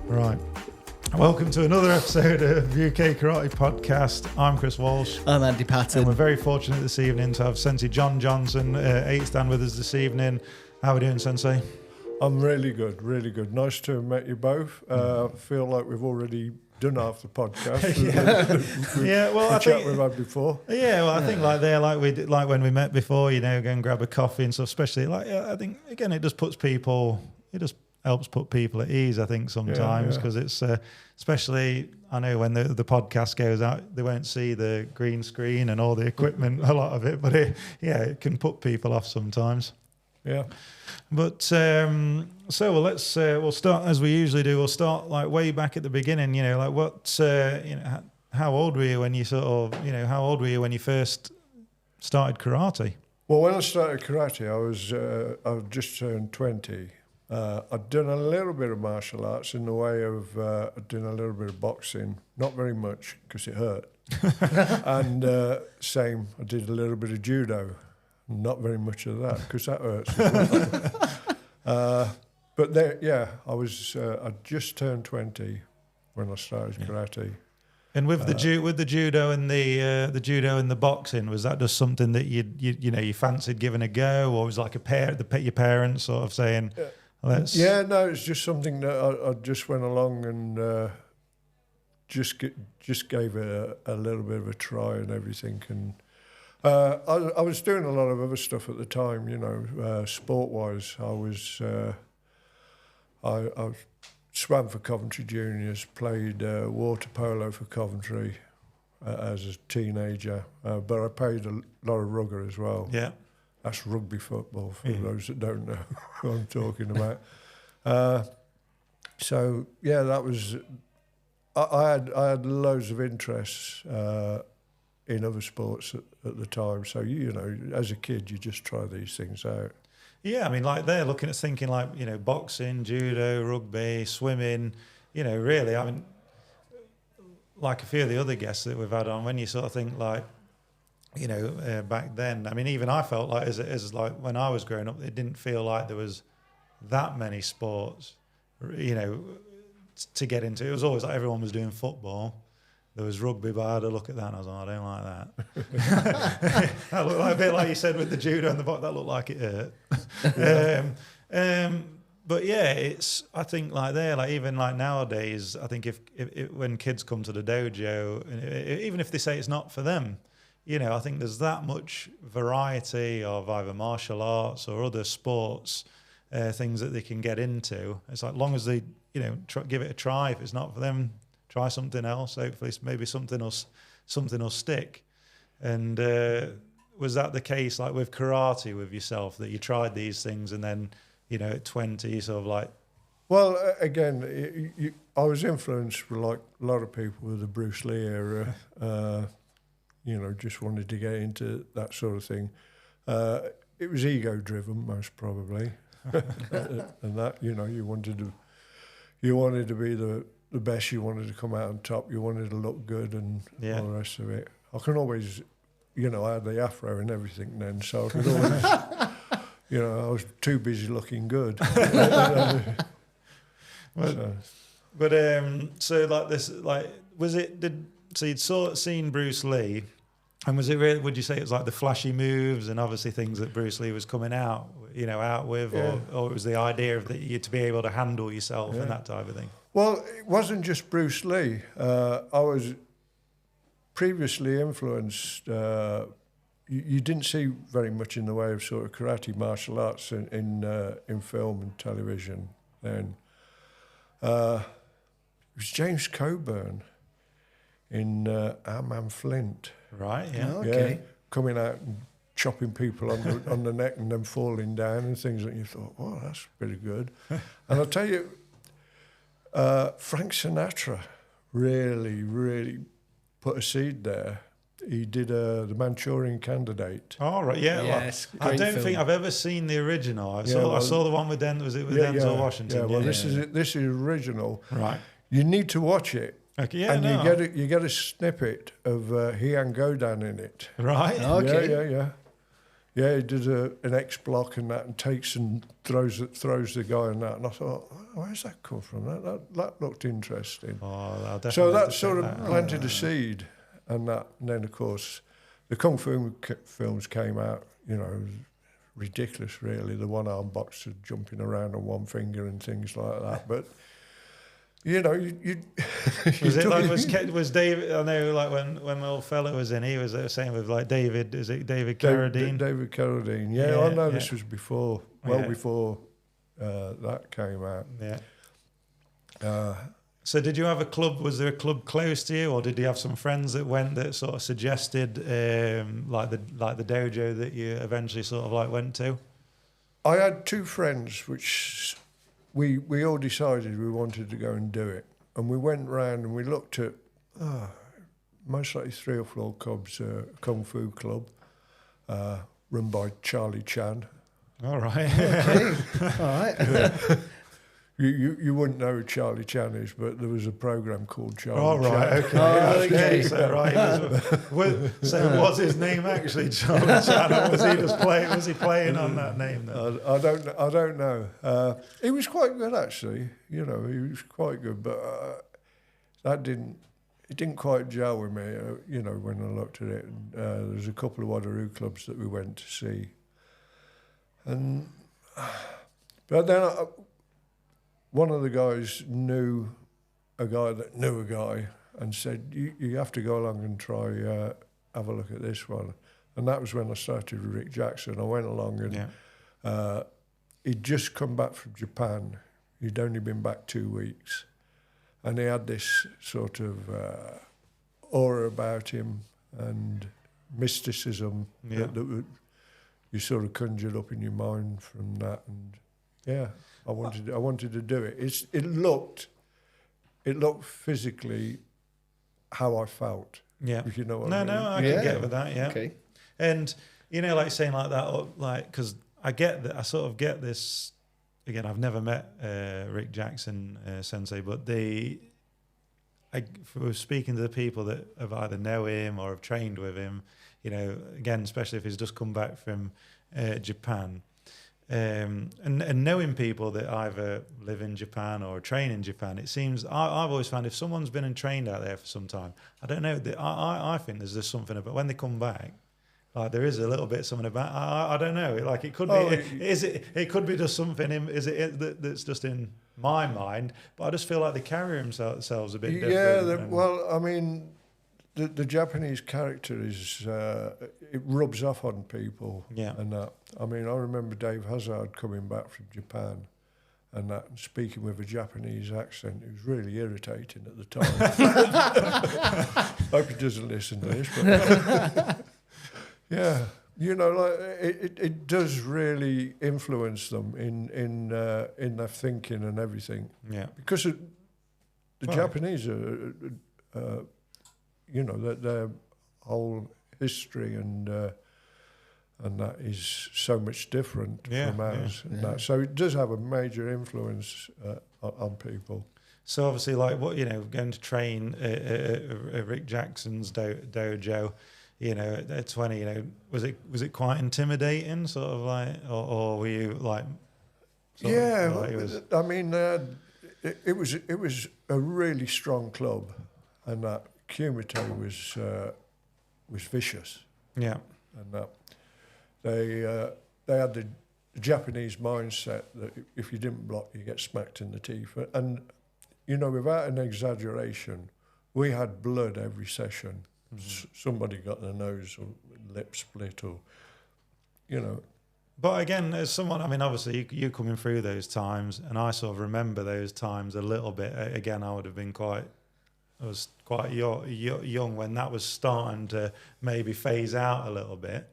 Right. Welcome to another episode of UK Karate Podcast. I'm Chris Walsh. I'm Andy Patton. And we're very fortunate this evening to have Sensei John Johnston, 8th Dan, with us this evening. How are we doing, Sensei? I'm really good, really good. Nice to have met you both. Feel like we've already done half the podcast. I think we've had before. Yeah, well, I think like we did, like when we met before, you know, go and grab a coffee and stuff. Especially I think again, it just helps put people at ease. I think sometimes because it's especially I know when the podcast goes out, they won't see the green screen and all the equipment, a lot of it, but it can put people off sometimes. Yeah. But we'll start as we usually do. We'll start like way back at the beginning. You know, like how old were you when you how old were you when you first started karate? Well, when I started karate, I just turned 20. I'd done a little bit of martial arts in the way of I'd done a little bit of boxing, not very much because it hurt, and I did a little bit of judo. Not very much of that because that hurts. I just turned 20 when I started karate. And with the judo and the judo and the boxing, was that just something that you fancied giving a go, or was like your parents sort of saying, let's? Yeah, no, it's just something that I just went along and just gave it a little bit of a try and everything. And I was doing a lot of other stuff at the time, you know, sport-wise. I swam for Coventry Juniors, played water polo for Coventry as a teenager, but I played a lot of rugby as well. Yeah. That's rugby football, for those that don't know what I'm talking about. That was... I had loads of interests in other sports at the time. So, you know, as a kid, you just try these things out. Yeah, I mean, like they're looking at thinking like, you know, boxing, judo, rugby, swimming, you know, really, I mean, like a few of the other guests that we've had on, when you sort of think like, you know, back then, I mean, even I felt like as like when I was growing up, it didn't feel like there was that many sports, you know, to get into. It was always like everyone was doing football. There was rugby, but I had a look at that and I was like, I don't like that. That looked like a bit like you said with the judo and the box, that looked like it hurt. But yeah, I think like even like nowadays, I think if when kids come to the dojo, even if they say it's not for them, you know, I think there's that much variety of either martial arts or other sports, things that they can get into. It's like long as they, you know, give it a try. If it's not for them, try something else. Hopefully, maybe something will stick. And was that the case, like with karate, with yourself, that you tried these things and then, you know, at 20, sort of like? Well, again, I was influenced, like a lot of people, with the Bruce Lee era. You know, just wanted to get into that sort of thing. It was ego-driven, most probably, and that, you know, you wanted to be the best, you wanted to come out on top, you wanted to look good and all the rest of it. I can always, you know, I had the afro and everything then, so I could always, you know, I was too busy looking good. So like this, like, so you'd seen Bruce Lee, and was it really, would you say it was like the flashy moves and obviously things that Bruce Lee was coming out with, or it was the idea of that you to be able to handle yourself and that type of thing? Well, it wasn't just Bruce Lee. I was previously influenced. You didn't see very much in the way of sort of karate martial arts in film and television then. It was James Coburn in Our Man Flint. Right, yeah. Oh, okay. Yeah, coming out and chopping people on the neck and then falling down and things like you thought, oh, that's pretty good. And I'll tell you, Frank Sinatra really, really put a seed there. He did the Manchurian Candidate. Oh, right, yeah. Yes, well, I don't think I've ever seen the original. I saw the one with Denzel Washington. Yeah, well, this is original. Right. You need to watch it. Okay, yeah, and you get a snippet of Heian Godan in it. Right. Okay. Yeah. Yeah, he did an X block and that, and takes and throws the guy and that. And I thought, where's that come from? That looked interesting. Oh, so that sort of planted a seed, and then of course the kung fu films came out. You know, ridiculous, really. The one-armed boxer jumping around on one finger and things like that. But you know, was David? I know, like when my old fellow was in, he was saying with like David. Is it David Carradine? David Carradine. Yeah, I know this was before, before that came out. Yeah. So did you have a club? Was there a club close to you, or did you have some friends that went that sort of suggested like the dojo that you eventually sort of like went to? I had two friends which. We all decided we wanted to go and do it. And we went round and we looked at most likely 3 or 4 clubs, Kung Fu Club, run by Charlie Chan. All right. Okay. All right. You wouldn't know who Charlie Chan is, but there was a program called Charlie Chan. Right, okay. Okay. So, right. So was his name actually Charlie Chan, or was he just playing? Was he playing on that name then? I don't know. He was quite good actually. You know, he was quite good, but it didn't quite gel with me. You know, when I looked at it, and, there was a couple of Waterloo clubs that we went to see, but then. One of the guys knew a guy that knew a guy and said, you have to go along and try, have a look at this one. And that was when I started with Rick Jackson. I went along and he'd just come back from Japan. He'd only been back 2 weeks. And he had this sort of aura about him and mysticism that you sort of conjured up in your mind from that. And yeah. I wanted to do it. It looked physically how I felt. Yeah. If you know what I mean. No, I can get with that. Yeah. Okay. And you know, like saying like that, or like because I get that. I sort of get this. Again, I've never met Rick Jackson Sensei, but for speaking to the people that have either know him or have trained with him, you know, again, especially if he's just come back from Japan. And knowing people that either live in Japan or train in Japan, it seems I've always found if someone's been and trained out there for some time, I don't know. I think there's just something about when they come back, like there is a little bit something about. I don't know. Like it could be. It could be just something. That's just in my mind? But I just feel like they carry themselves a bit different. Yeah. Well, I mean. The Japanese character is it rubs off on people, and that. I mean, I remember Dave Hazard coming back from Japan, and that and speaking with a Japanese accent. It was really irritating at the time. Hope he doesn't listen to this, but yeah, you know, like it does really influence them in their thinking and everything. Yeah, because the Japanese are. You know, that their whole history and that is so much different from ours. And that. So it does have a major influence on people. So obviously, like what going to train Rick Jackson's dojo, you know, at 20, was it quite intimidating, sort of like, or were you like? I mean, it was a really strong club, and that. Kumite was vicious. Yeah, and that they had the Japanese mindset that if you didn't block, you get smacked in the teeth. And you know, without an exaggeration, we had blood every session. Mm-hmm. Somebody got their nose or lip split, or you know. But again, as someone, I mean, obviously you coming through those times, and I sort of remember those times a little bit. Again, I was quite young when that was starting to maybe phase out a little bit.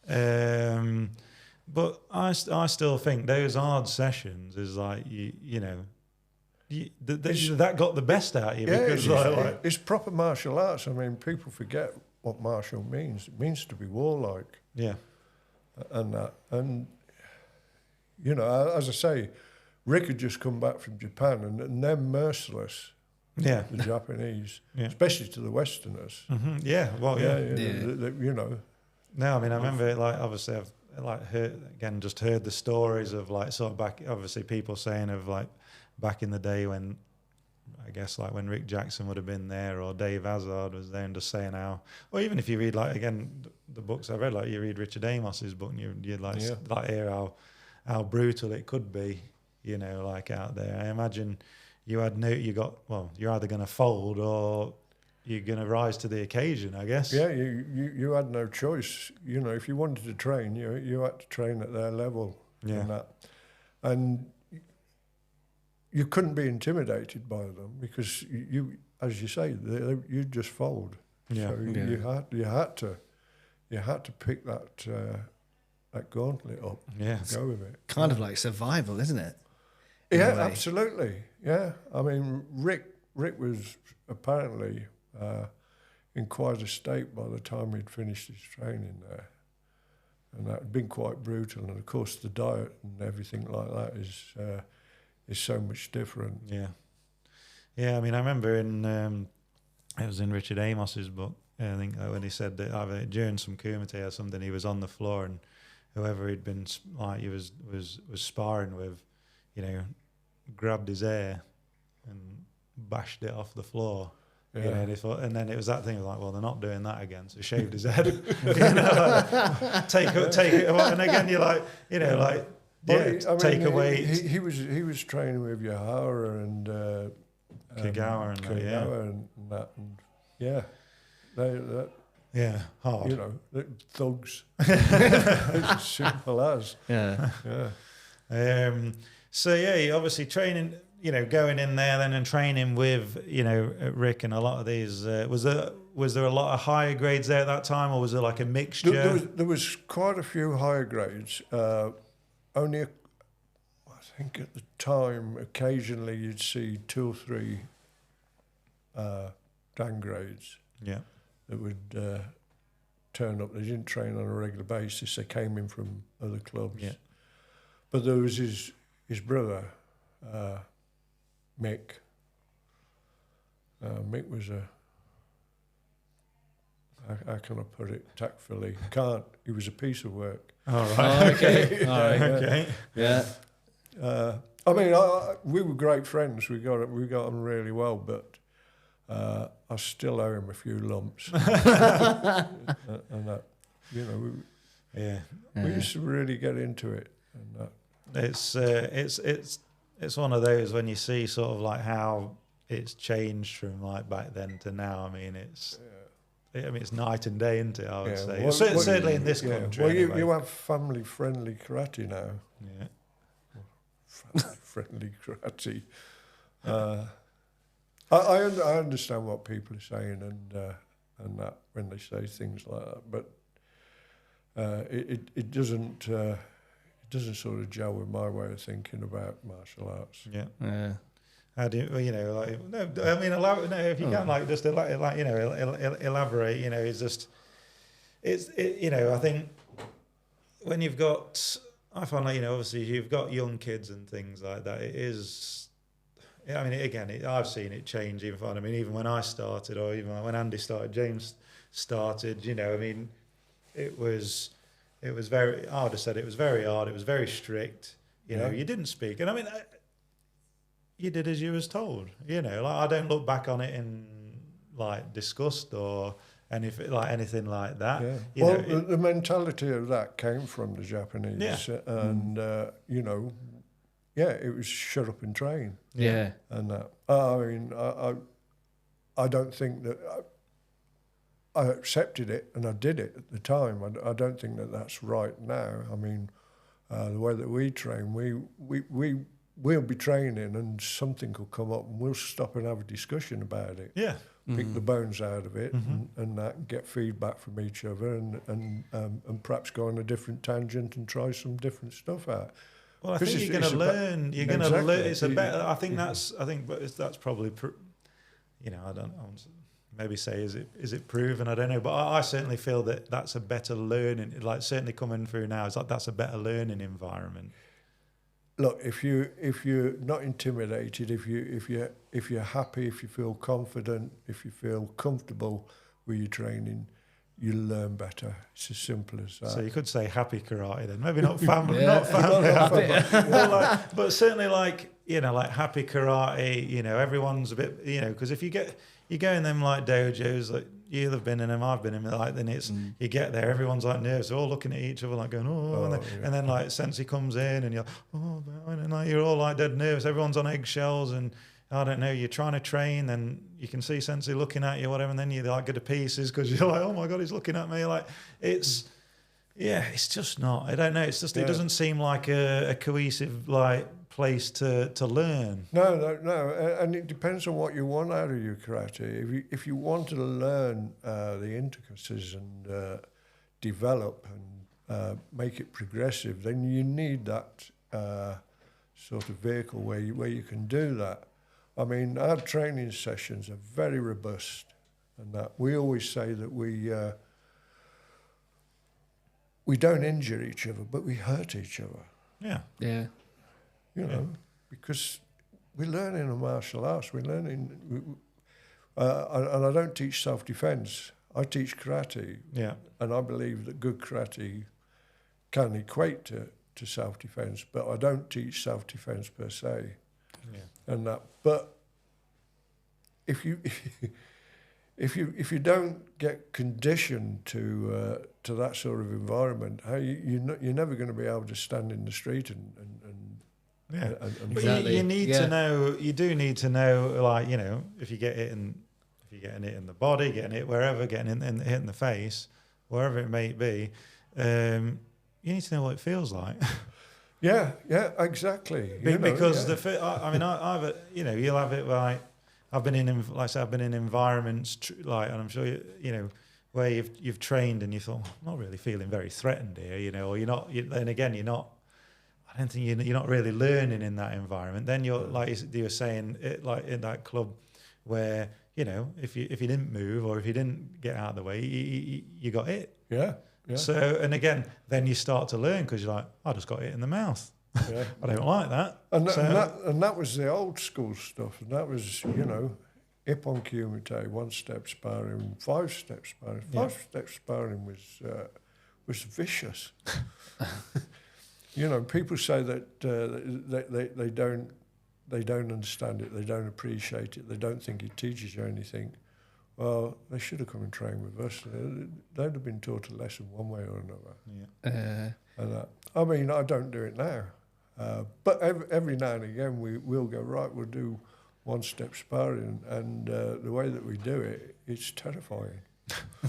But I still think those hard sessions is like, that got the best out of you. Yeah, because it's proper martial arts. I mean, people forget what martial means. It means to be warlike. Yeah. And that. And, you know, as I say, Rick had just come back from Japan and they're merciless. Yeah, the Japanese, especially to the Westerners. Mm-hmm. Yeah, well, yeah. You know. No, I mean, I remember, like, obviously, like just heard the stories of like sort of back, obviously people saying of like back in the day when, I guess like when Rick Jackson would have been there or Dave Hazard was there, and just saying how, or even if you read like, again, the books I've read, like you read Richard Amos's book and you'd like, like hear how brutal it could be, you know, like out there. I imagine you're either going to fold or you're going to rise to the occasion, I guess. Yeah, you had no choice. You know, if you wanted to train, you had to train at their level. Yeah. And you couldn't be intimidated by them because you as you say, you just fold. Yeah. So you had to pick that gauntlet up. Yeah. And go with it. Kind of like survival, isn't it? Yeah, absolutely. Yeah, I mean, Rick was apparently in quite a state by the time he'd finished his training there, and that had been quite brutal. And of course, the diet and everything like that is so much different. Yeah, yeah. I mean, I remember it was in Richard Amos's book. I think when he said that either during some kumite or something, he was on the floor and whoever he'd been like he was sparring with, you know, grabbed his hair and bashed it off the floor. Yeah. You know, and then it was that thing of like, well, they're not doing that again, so shaved his head. You know, like, take it away. And again, you're like, you know, like, take away. He was training with Yahara and Kagawa and that, and yeah, hard. You know, thugs. It's as simple as. Yeah. So yeah, you obviously training, you know, going in there then and training with, you know, Rick and a lot of these. Was there a lot of higher grades there at that time, or was there like a mixture? There was quite a few higher grades. Only, I think at the time, occasionally you'd see 2 or 3 Dan grades. Yeah. That would turn up. They didn't train on a regular basis. They came in from other clubs. Yeah. But there was his brother, Mick. Mick was how can I put it tactfully? He was a piece of work. All right. Okay. All right. Okay. Yeah. I mean, we were great friends. We got on really well, but I still owe him a few lumps. And that, you know, we used to really get into it. And it's one of those when you see sort of like how it's changed from like back then to now. I mean, it's night and day, isn't it? I would say. Well, certainly in this country. Well, anyway. you have family-friendly karate now. Yeah. Family-friendly karate. I understand what people are saying and that when they say things like that, but it doesn't sort of gel with my way of thinking about martial arts. Yeah. Yeah. How do you know? Like, no, I mean, if you can, like, just like, you know, elaborate. You know, you know, I think when you've got, I find like, you know, obviously you've got young kids and things like that. It is. I mean, again, I've seen it change. Even when I started, or even when Andy started, James started. You know, I mean, it was very hard. I said it was very hard. It was very strict. You know, you didn't speak, and I mean, you did as you was told. You know, like I don't look back on it in like disgust or anything like that. Yeah. You Well, know, the mentality of that came from the Japanese, and you know, it was shut up and train. Yeah. And that. I mean, I don't think that I accepted it, and I did it at the time. I don't think that that's right now. I mean, the way that we train, we'll be training, and something will come up, and we'll stop and have a discussion about it. yeah. Pick the bones out of it, and that, and get feedback from each other, and perhaps go on a different tangent and try some different stuff out. Well, I think you're going to learn. You're going to learn. It's a better. I think that's probably. You know, I don't maybe say is it proven? I don't know, but I certainly feel that that's a better learning. Like certainly coming through now, it's like that's a better learning environment. Look, if you're not intimidated, if you're happy, if you feel confident, if you feel comfortable with your training, you'll learn better. It's as simple as that. So you could say happy karate then, maybe not family, Yeah. not family happy, but certainly like like happy karate. Everyone's a bit because if you go in them like dojos, like you've been in them, I've been in them, like then it's you get there, everyone's like nervous, they're all looking at each other like going and then like Sensei comes in and you're and like you're all like dead nervous, everyone's on eggshells and. I don't know, you're trying to train and you can see Sensei looking at you, whatever, and then you like go to pieces because you're like, oh my God, he's looking at me. Like, it's just not, I don't know, it's just, it doesn't seem like a cohesive, like, place to learn. No, and it depends on what you want out of your karate. If you want to learn the intricacies and develop and make it progressive, then you need that sort of vehicle where you can do that. I mean, our training sessions are very robust, and that we always say that we don't injure each other, but we hurt each other. Yeah. Because we're learning a martial arts. We're learning, and I don't teach self-defense. I teach karate. Yeah. And I believe that good karate can equate to self-defense, but I don't teach self-defense per se. Yeah. And that, but if you don't get conditioned to that sort of environment, you're never going to be able to stand in the street and But you need to know. You do need to know, like if you're getting it in the body, getting it wherever, getting hit in the face, wherever it may be. You need to know what it feels like. Yeah, exactly. Because I've you'll have it like I've been in environments and I'm sure where you've trained and you thought I'm not really feeling very threatened here, or you're not. Then again, you're not. I don't think you're not really learning in that environment. Then you're like you were saying, like in that club where if you didn't move or if you didn't get out of the way, you got hit. Yeah. So, and again, then you start to learn because you're like, I just got hit in the mouth. Yeah. I don't like that. And that was the old school stuff. And that was, Ippon Kumite, 1-step sparring, 5-step sparring. 5-step sparring was vicious. People say that they don't understand it, they don't appreciate it, they don't think it teaches you anything. Well, they should have come and trained with us. They'd have been taught a lesson one way or another. I mean, I don't do it now. But every now and again, we'll go, right, we'll do 1-step sparring. And the way that we do it, it's terrifying.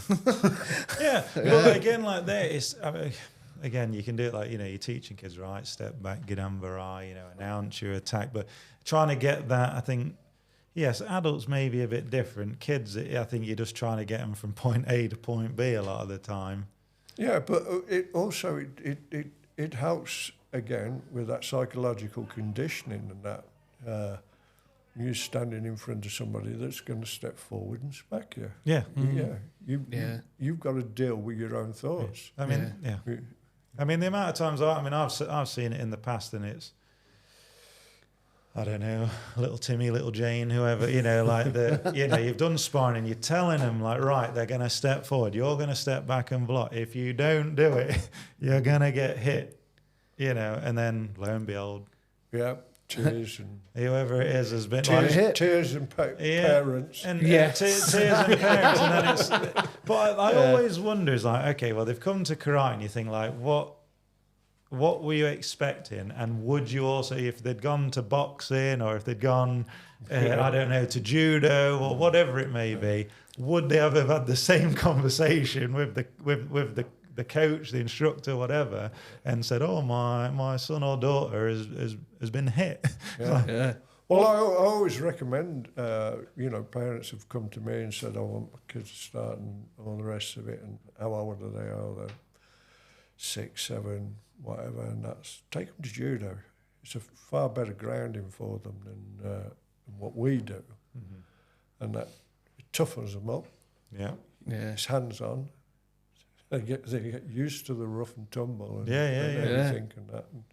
But again, like that, again, you can do it like, you're teaching kids, right, step back, gidambara, announce your attack. But trying to get that, I think, yes, adults may be a bit different. Kids, I think you're just trying to get them from point A to point B a lot of the time. Yeah, but it also it helps again with that psychological conditioning and that you're standing in front of somebody that's going to step forward and smack you. Yeah, You've got to deal with your own thoughts. I mean, I mean, the amount of times I've seen it in the past, and it's. I don't know, little Timmy, little Jane, whoever, you've done sparring and you're telling them like, right, they're going to step forward. You're going to step back and block. If you don't do it, you're going to get hit, and then lo and behold. Yeah, tears and... whoever it is has been tears and parents. And tears and parents. And then it's... But I always wonder, is like, okay, well, they've come to karate and you think like, what were you expecting? And would you also, if they'd gone to boxing or if they'd gone, I don't know, to judo or whatever it may be, would they have had the same conversation with the coach, the instructor, whatever, and said, "Oh, my son or daughter has been hit." Well, I always recommend, parents have come to me and said, "I want my kids to start," and all the rest of it, and how old are they? Oh, they're 6, 7. Whatever, and that's take them to judo. It's a far better grounding for them than what we do, and that it toughens them up. Yeah. It's hands on. They get used to the rough and tumble and everything, and that. And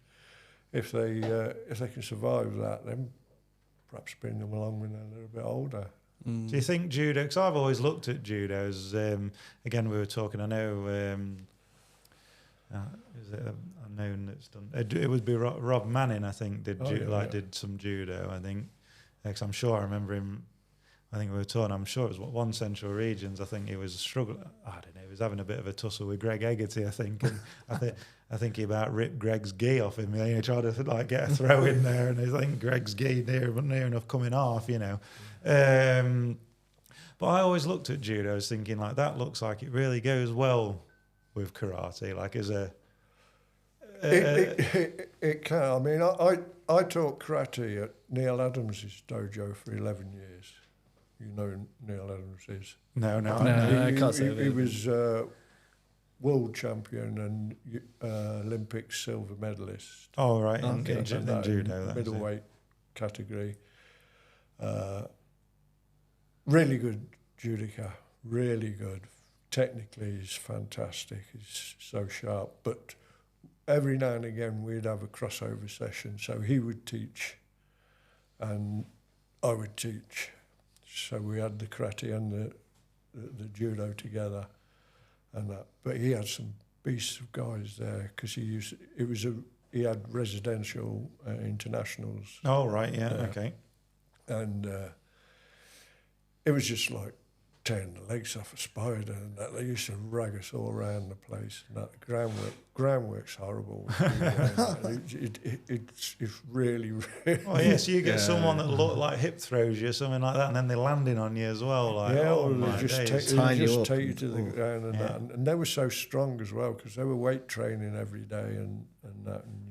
if they can survive that, then perhaps bring them along when they're a little bit older. Do you think judo? Because I've always looked at judo as again we were talking. I know is it unknown that's done? It would be Rob Manning. I think did some judo. I think because I'm sure I remember him. I think we were talking. I'm sure it was one Central Regions. I think he was struggling. I don't know. He was having a bit of a tussle with Greg Egerty. I think. And I think he about ripped Greg's gi off him. He tried to like get a throw in there, and I think Greg's gi near enough coming off. But I always looked at judo as thinking like that looks like it really goes well with karate. Like as a it can. I mean, I taught karate at Neil Adams' dojo for 11 years. You know who Neil Adams is? No, I can't say he was world champion and Olympic silver medalist. Oh, right. Okay. In judo. Middleweight category. Really good judoka. Really good. Technically, he's fantastic. He's so sharp. But every now and again, we'd have a crossover session. So he would teach and I would teach. So we had the karate and the judo together, and that. But he had some beasts of guys there because he had residential internationals. Oh right, yeah, okay. And it was just like tearing the legs off a spider, and that. They used to rag us all around the place. And that groundwork's horrible. It's really. Oh yes, you get someone that look like hip throws you, something like that, and then they're landing on you as well. Like, they just take you to the ground and that. And they were so strong as well because they were weight training every day and that. And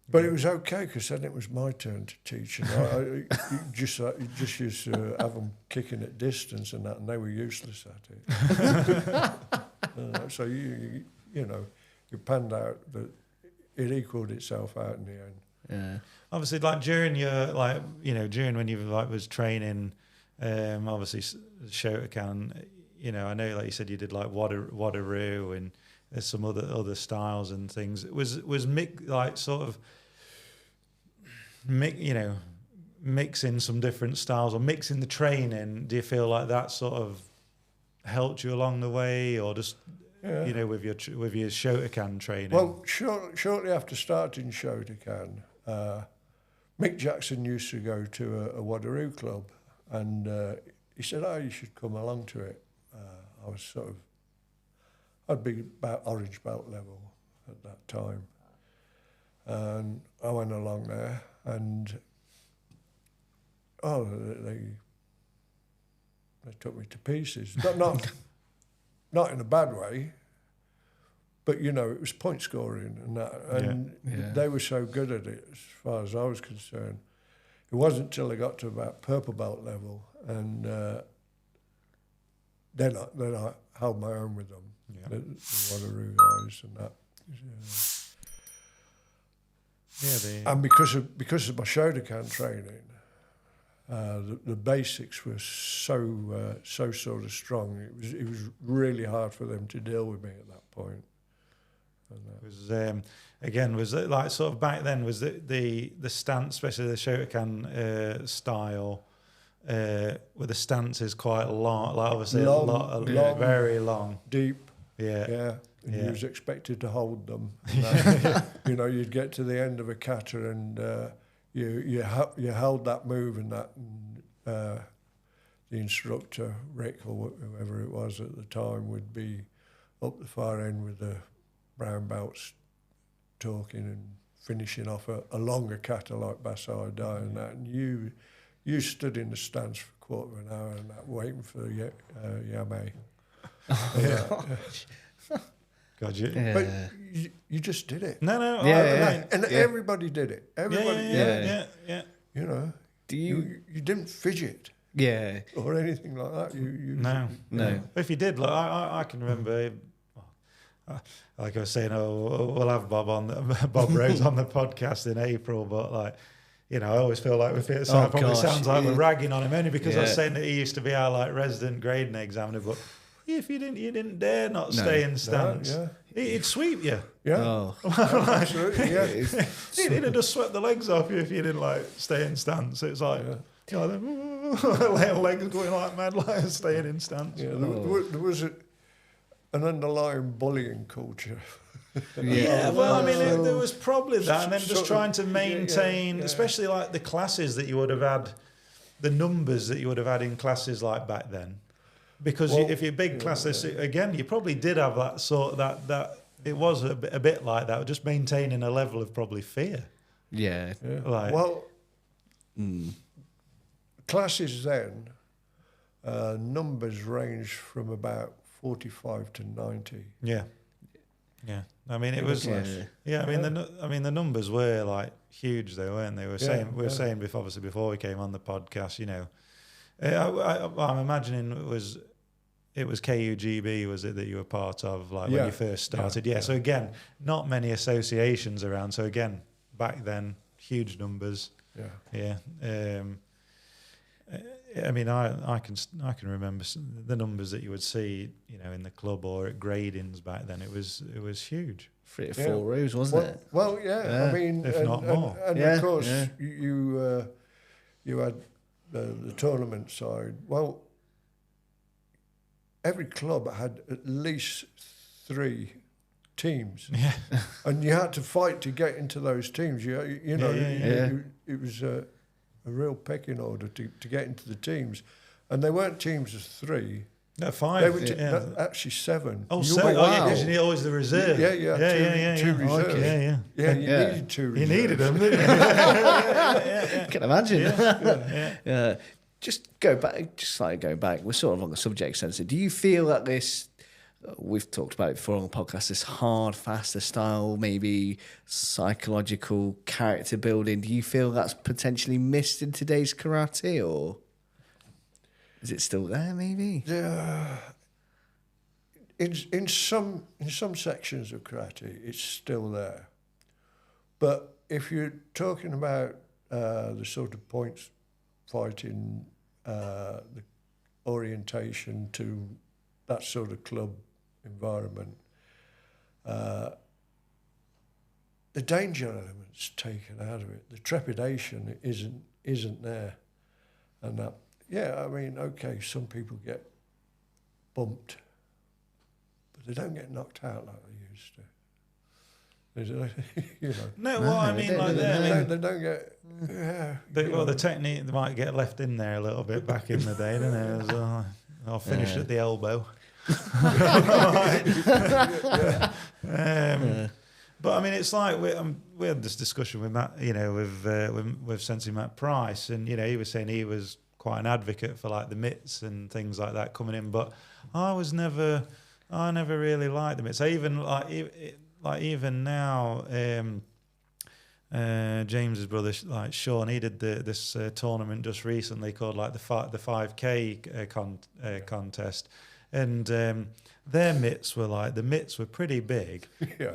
but it was okay because then it was my turn to teach, and you just used to have them kicking at distance and that, and they were useless at it. So you panned out that it equalled itself out in the end. Yeah. Obviously, like during your during when you was training, obviously Shotokan. I know, like you said, you did like Wadaroo and there's some other styles and things. Was mixing some different styles or mixing the training. Do you feel like that sort of helped you along the way, or just with your Shotokan training? Well, shortly after starting Shotokan, Mick Jackson used to go to a Wadaroo club, and he said, "Oh, you should come along to it." I was I'd be about orange belt level at that time. And I went along there and they took me to pieces. Not in a bad way, but it was point scoring and that. And they were so good at it as far as I was concerned. It wasn't until I got to about purple belt level and then I held my own with them. Yeah. The Wadaroo guys and that. And because of my Shotokan training, the basics were so sort of strong. It was really hard for them to deal with me at that point. Was it like sort of back then? Was it the stance, especially the Shotokan style? Where the stance is quite long, like obviously long, very long, deep. Yeah. And you was expected to hold them. You'd get to the end of a kata and you held that move and that. And, the instructor, Rick or whoever it was at the time, would be up the far end with the brown belts talking and finishing off a longer kata like Basai Dai and that. And you stood in the stance for a quarter of an hour and that, waiting for the Yame. God, but you just did it. No. And everybody did it. Everybody. Yeah. You didn't fidget. Yeah. Or anything like that. No. If you did, I can remember. Like I was saying, we'll have Bob Rhodes on the podcast in April, but I always feel like it sounds like we're ragging on him only because I was saying that he used to be our resident grading examiner, but if you didn't dare not stay in stance, he'd sweep you. Yeah, absolutely. Yeah, he'd have just swept the legs off you if you didn't stay in stance. It's like You know, legs going like mad, like staying in stance. Yeah, there was an underlying bullying culture. Yeah, well, I mean, there was probably that, and then just trying to maintain, especially like the classes that you would have had, the numbers that you would have had in classes like back then. Because if you're big classes, again, you probably did have that sort of that it was a bit like that, just maintaining a level of probably fear. Yeah. Like, Classes then, numbers ranged from about 45 to 90. Yeah. I mean, it was. Yeah. I mean, the numbers were like huge, though, weren't they? We were saying before we came on the podcast. You know, I'm imagining it was KUGB, was it, that you were part of, like when you first started? Yeah. So again, not many associations around. So again, back then, huge numbers. Yeah. I mean, I can remember the numbers that you would see, you know, in the club or at gradings back then. It was huge. 3 or 4 rows, wasn't it? Well, I mean, if not more. And of course, you had the tournament side. Well, every club had at least 3 teams, and you had to fight to get into those teams. It was a real pecking order to get into the teams, and they weren't teams of 3. No, 5. They were actually 7. Oh, 7. Oh, yeah, because you need always the reserve. Yeah. Two reserves. Okay, you needed 2 reserves. You needed them, didn't you? I can imagine. Just go back. We're sort of on the subject, Sensei. Do you feel that this? We've talked about it before on the podcast, this hard, faster style, maybe psychological character building. Do you feel that's potentially missed in today's karate, or is it still there, maybe? In some sections of karate, it's still there. But if you're talking about the sort of points fighting, the orientation to that sort of club environment, the danger element's taken out of it. The trepidation isn't there, and that. Yeah, I mean, okay, some people get bumped, but they don't get knocked out like they used to. You know. No, well, I mean, like they don't get. The technique, they might get left in there a little bit back in the day, didn't it? It was, I'll finish at the elbow. But I mean, it's like we had this discussion with Matt, you know, with Sensei Matt Price, and you know, he was saying he was quite an advocate for like the mitts and things like that coming in, but I never really liked the mitts. I even even now, James's brother, like Sean, he did this tournament just recently called like the 5K contest. And their mitts were pretty big,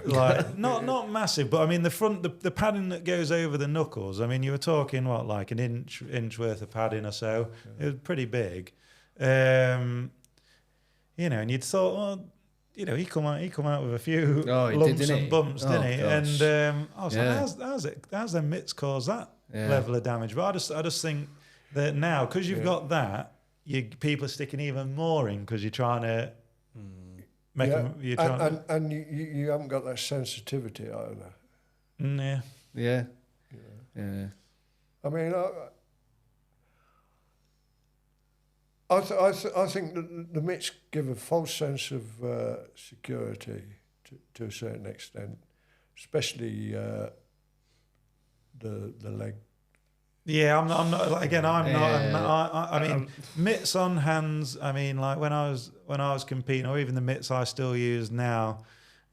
like not massive, but I mean the padding that goes over the knuckles. I mean, you were talking like an inch worth of padding or so. It was pretty big, you know. And you'd thought, well, you know, he come out with a few lumps and bumps, didn't he? Gosh. And I was like, how's their mitts cause that level of damage? But I just think that now, because you've got that. People are sticking even more in because you're trying to make them. And you haven't got that sensitivity either. Yeah. I mean, I think that the mitts give a false sense of security to a certain extent, especially the leg. Yeah, I'm not. Again, I'm not. I mean, mitts on hands. I mean, like when I was competing, or even the mitts I still use now,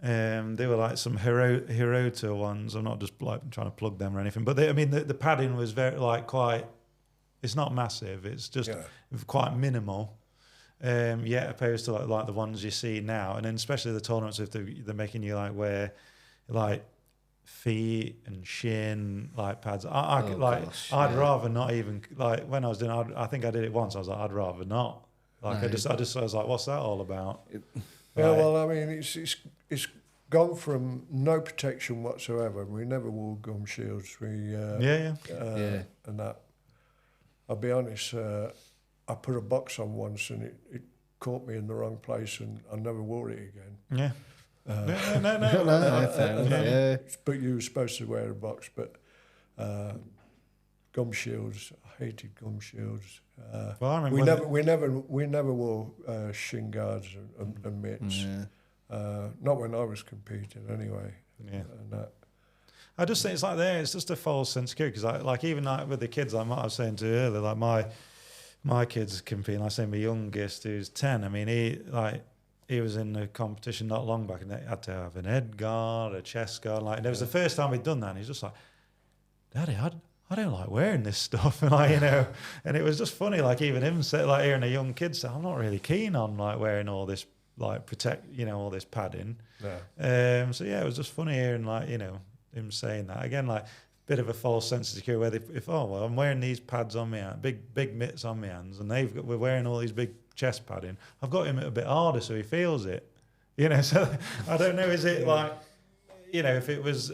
they were like some Hirota ones. I'm not just like trying to plug them or anything, but the padding was very like quite. It's not massive. It's just quite minimal. Opposed to like the ones you see now, and then especially the tournaments if they're making you like wear like feet and shin like pads. I'd rather not even like when I was doing. I think I did it once. I was like, I'd rather not. Like I was like, what's that all about? Well, I mean, it's gone from no protection whatsoever. We never wore gum shields. And that. I'll be honest, I put a box on once and it caught me in the wrong place and I never wore it again. Yeah. No, But you were supposed to wear a box, but gum shields, I hated gum shields. Well, I remember we never wore shin guards and mitts. Not when I was competing anyway. Yeah. And I just think it's like it's just a false sense of security, because like even like with the kids, like I was saying to you earlier, like my kids competing. I say my youngest, who's 10. I mean, he was in a competition not long back, and they had to have an head guard, a chest guard. Like, and it was the first time he'd done that, and he's just like, "Daddy, I don't like wearing this stuff," and like, you know, and it was just funny. Like even him say, like hearing a young kid say, "I'm not really keen on like wearing all this like all this padding." Yeah. So yeah, it was just funny hearing like him saying that again, like bit of a false sense of security. Where if I'm wearing these pads on me, big mitts on my hands, and we're wearing all these big chest padding, I've got him a bit harder so he feels it, So I don't know. Is it like, if it was,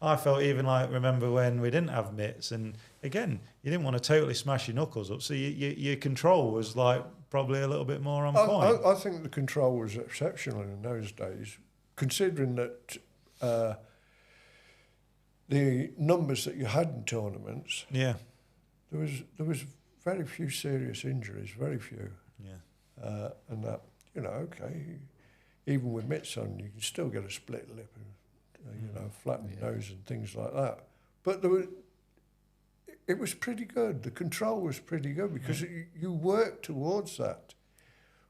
I felt even like remember when we didn't have mitts, and again you didn't want to totally smash your knuckles up, so your control was like probably a little bit more on point. I think the control was exceptional in those days, considering that the numbers that you had in tournaments. Yeah, there was very few serious injuries, very few. Yeah, and that okay, even with mitts on, you can still get a split lip and flattened nose and things like that. But it was pretty good. The control was pretty good because you work towards that.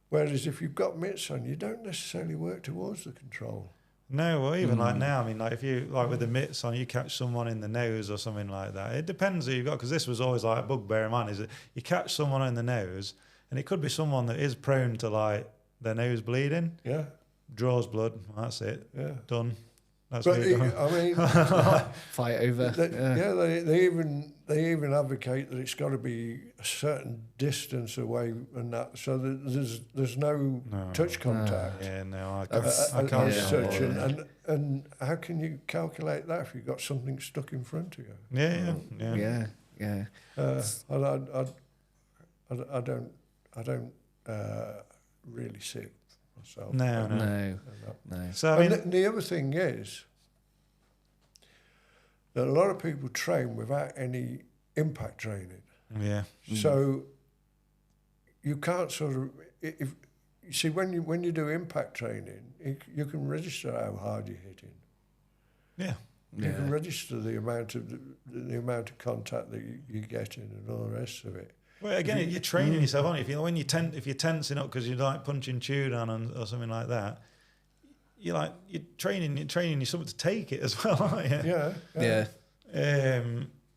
Whereas if you've got mitts on, you don't necessarily work towards the control. No, well, even like now, I mean, like if you, like with the mitts on, you catch someone in the nose or something like that. It depends who you've got, because this was always like a bugbear of mine, is that you catch someone in the nose, and it could be someone that is prone to like their nose bleeding. Yeah. Draws blood, that's it. Yeah. Done. That's but me done. I mean, fight over. They even advocate that it's got to be a certain distance away and that, so that there's no touch contact. I can't. Such and how can you calculate that if you've got something stuck in front of you? Yeah. I don't really see it myself. No. So I mean, the other thing is that a lot of people train without any impact training. Yeah. So you can't sort of, if you see, when you do impact training, you can register how hard you're hitting. Yeah. You can register the amount of contact that you're getting and all the rest of it. Well, again, you're training yourself, aren't you? If you're tensing up because you're like punching Chudan or something like that, you're training yourself to take it as well, aren't you? Yeah.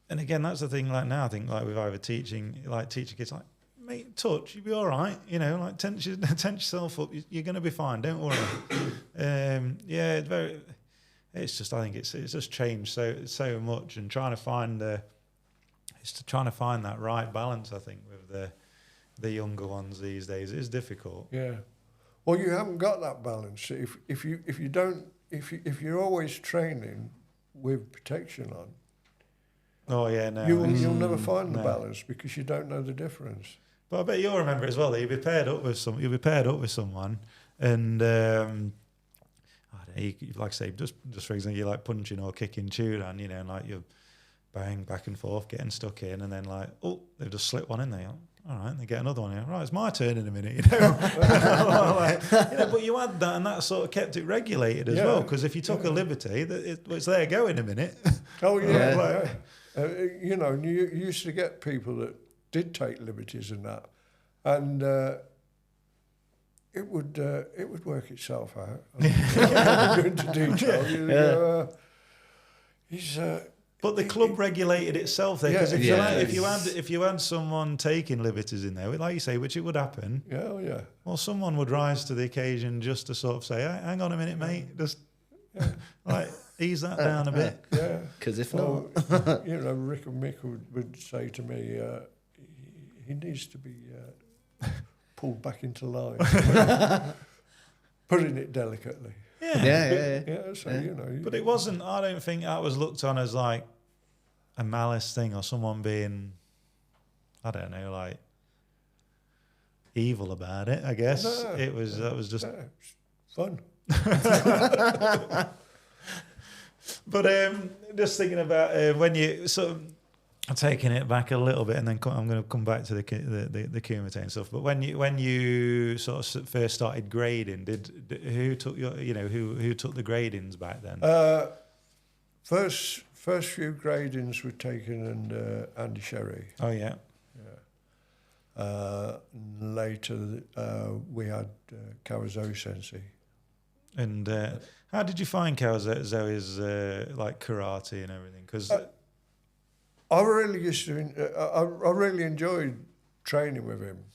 And again, that's the thing. Like now, I think like with either teaching kids, like, mate, touch, you'll be all right. Like tense yourself up. You're going to be fine. Don't worry. It's just, I think it's just changed so much, and trying to find that right balance, I think, with the younger ones these days is difficult. Yeah. Well, you haven't got that balance. If you're always training with protection on, you'll never find the balance because you don't know the difference. But I bet you'll remember as well that you'll be paired up with someone, and like I say, just for example, you're like punching or kicking Chudan, and like you're bang back and forth, getting stuck in, and then like, they've just slipped one in there. All right, they get another one here. Right, it's my turn in a minute, But you had that, and that sort of kept it regulated as well. Because if you took a liberty, it's there, go in a minute. Oh yeah. You used to get people that did take liberties and that, and it would work itself out. I'm going into detail. But the club regulated itself there, because if you had someone taking liberties in there, like you say, which it would happen. Yeah. Well, someone would rise to the occasion just to sort of say, hey, "Hang on a minute, mate, just like ease that down a bit." Yeah. Because if not, Rick and Mick would say to me, he needs to be pulled back into line, putting it delicately. But it wasn't, I don't think that was looked on as like a malice thing or someone being, I don't know, like evil about it. I guess that was just fun. But just thinking about when you sort of taking it back a little bit, and then I'm going to come back to the kumite and stuff. But when you sort of first started grading, who took who took the gradings back then? First few gradings were taken under Andy Sherry. Oh yeah. Later we had Kawazoe Sensei. And how did you find Kawazoe's like karate and everything? Because I really I really enjoyed training with him.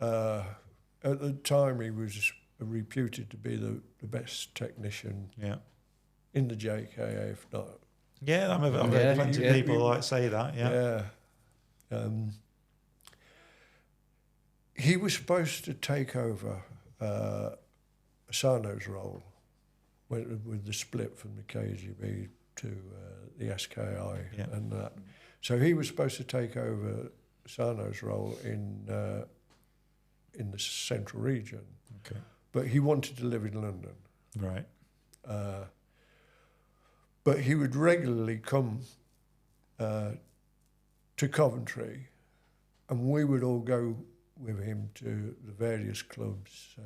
At the time, he was reputed to be the best technician in the JKA, if not. Yeah, I've heard plenty of people say that. Yeah. He was supposed to take over Asano's role with the split from the KUGB to the SKI and that. So he was supposed to take over Asano's role in the Central Region. Okay. But he wanted to live in London. Right. But he would regularly come to Coventry, and we would all go with him to the various clubs,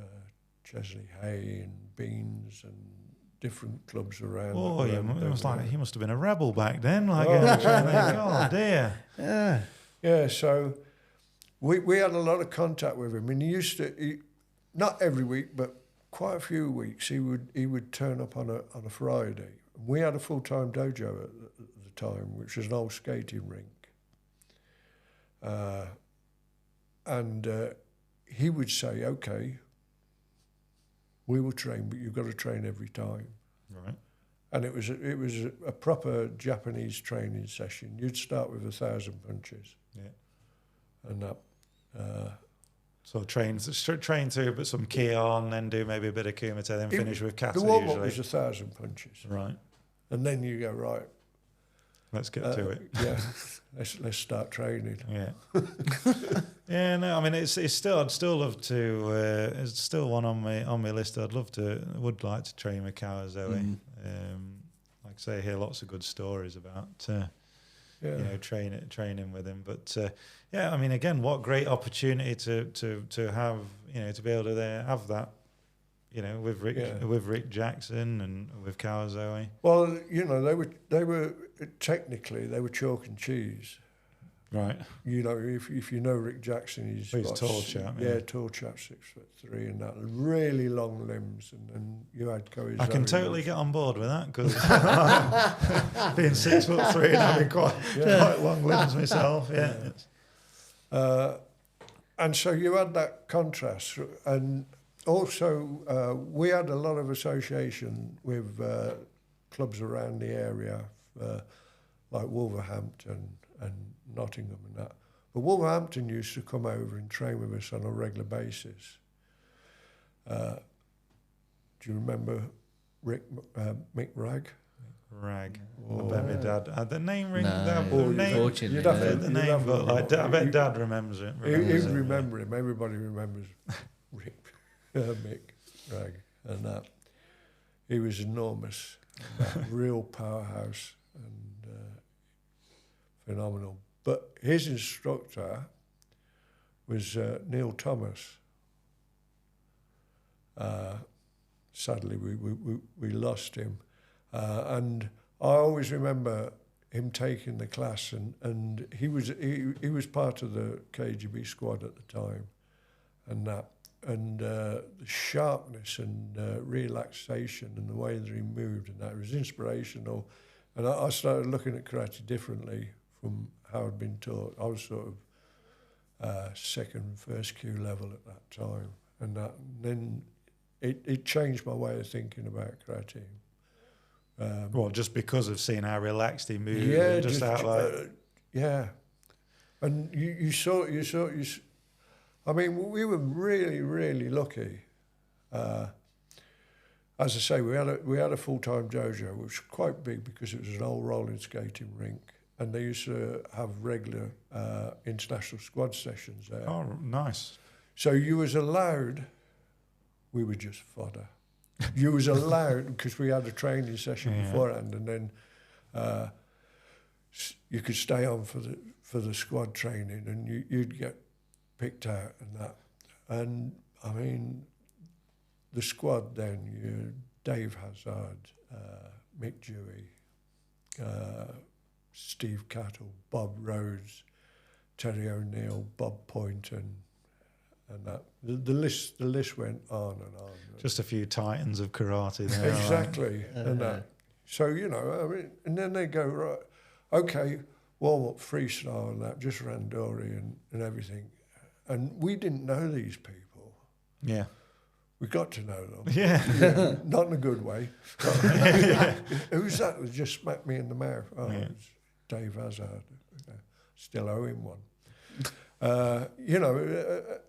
Chesley Hay and Beans and different clubs around. Oh, he must have been a rebel back then. Like, oh dear. Yeah. So we had a lot of contact with him, and he not every week, but quite a few weeks. He would turn up on a Friday. We had a full-time dojo at the time, which was an old skating rink. And he would say, "Okay, we will train, but you've got to train every time." Right. And it was a proper Japanese training session. You'd start with 1,000 punches. Yeah. And that. So train through, put some ki on, then do maybe a bit of kumite, then finish with kata. The warm-up usually was 1,000 punches. Right. And then you go, right. Let's get to it. Yeah. Let's start training. Yeah. Yeah. No, I mean it's still. I'd still love to. It's still one on my list. Would like to train with Kawazoe. Like I say, I hear lots of good stories about. Training with him. But yeah, I mean, again, what great opportunity to have, to be able to have that, with Rick Jackson and with Kawazoe. Well, they were technically they were chalk and cheese. Right. If you know Rick Jackson, he's tall chap. Yeah, tall chap, 6'3", and that really long limbs, and you had Koizumi. I can totally get on board with that because being 6'3" and having quite long limbs myself. Yeah. And so you had that contrast, and also we had a lot of association with clubs around the area, like Wolverhampton and Nottingham and that. But Wolverhampton used to come over and train with us on a regular basis. Do you remember Mick Rag? Rag. I bet my dad. The name ring. Unfortunately. The name, but I bet Dad remembers it. He'd remember him. Everybody remembers Rick, Mick Rag, and that. He was enormous, real powerhouse and phenomenal. But his instructor was Neil Thomas. Sadly, we lost him. And I always remember him taking the class, and he was part of the KUGB squad at the time, and that. And the sharpness and relaxation and the way that he moved and that, it was inspirational. And I started looking at karate differently from how I'd been taught. I was sort of second, first Q level at that time. And then it changed my way of thinking about karate. Well, just because of seeing how relaxed he moved, and just how like yeah, and you saw. I mean, we were really, really lucky. As I say, we had a full-time dojo, which was quite big because it was an old rolling skating rink, and they used to have regular international squad sessions there. Oh, nice. So you was allowed, we were just fodder. You was allowed, because we had a training session beforehand, and then you could stay on for the squad training, and you'd get picked out and that. And I mean, the squad then, you Dave Hazard, Mick Dewey, Steve Cattle, Bob Rhodes, Terry O'Neill, Bob Poynton, and that. The list went on and on. Just a few titans of karate there. Exactly, and that. So, you know, I mean, and then they go, right, okay, warm up freestyle and that, just randori and everything. And we didn't know these people. Yeah. We got to know them. Yeah. Not in a good way. Who's that that just smacked me in the mouth? Oh, it's Dave Hazard. Still owe him one. You know,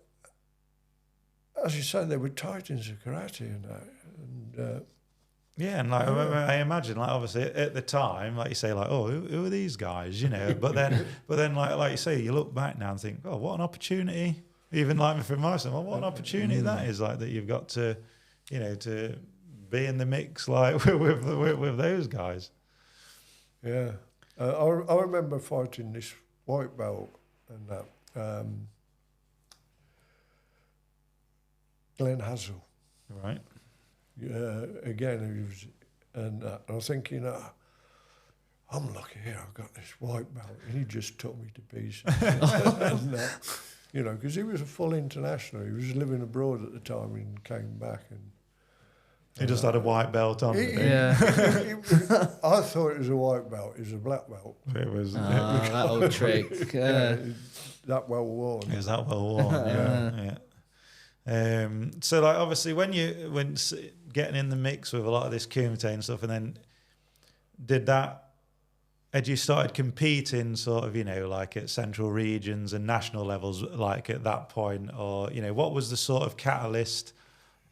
as you say, they were titans of karate and that. And, yeah, and like I imagine, like obviously at the time, like you say, like, oh, who are these guys, you know? But then, like you say, you look back now and think, oh, what an opportunity! Even like for myself, well, what an opportunity that is, like that you've got to, you know, to be in the mix like with those guys. Yeah, I remember fighting this white belt and that Glenn Hassel. Right. Again, he was, and I was thinking, I'm lucky here, I've got this white belt, and he just took me to pieces. And, you know, because he was a full international. He was living abroad at the time and came back. And he just had a white belt on. I thought it was a white belt. It was a black belt. It was that old trick. That well worn. It was that well worn. Yeah. So, like, obviously, when getting in the mix with a lot of this kumite and stuff, and then had you started competing sort of, you know, like at central regions and national levels, like at that point, or, you know, what was the sort of catalyst,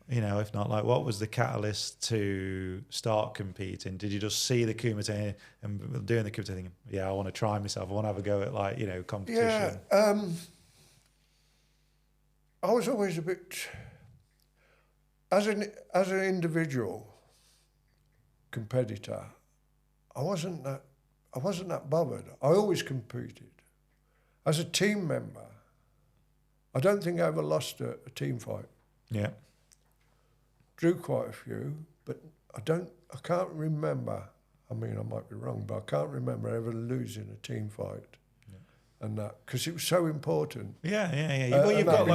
you know, if not like, what was the catalyst to start competing? Did you just see the kumite and doing the kumite thinking, yeah, I want to try myself, I want to have a go at, like, you know, competition? Yeah, I was always a bit, as an individual competitor, I wasn't that bothered. I always competed. As a team member, I don't think I ever lost a team fight. Yeah. Drew quite a few, but I can't remember, I mean, I might be wrong, but I can't remember ever losing a team fight. And that, because it was so important. Yeah. Well,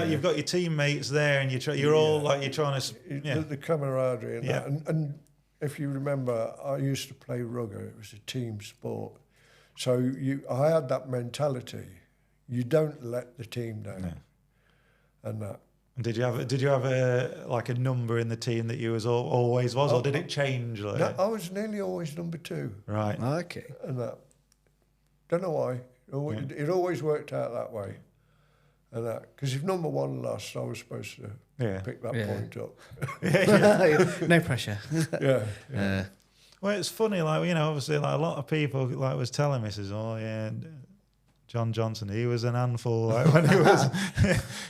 you've got your teammates there, and you're all like, you're trying to the camaraderie and that. And if you remember, I used to play rugby. It was a team sport, so I had that mentality. You don't let the team down, and that. Did you have a like a number in the team that you always was, or did it change? Like? No, I was nearly always number 2. Right. Okay. And that. Don't know why. It always worked out that way. And that, because if number 1 lost, I was supposed to pick that point up. No pressure. Yeah. Well, it's funny, like, you know, obviously, like a lot of people like was telling me, says, oh yeah, John Johnson, he was an handful, like when he was,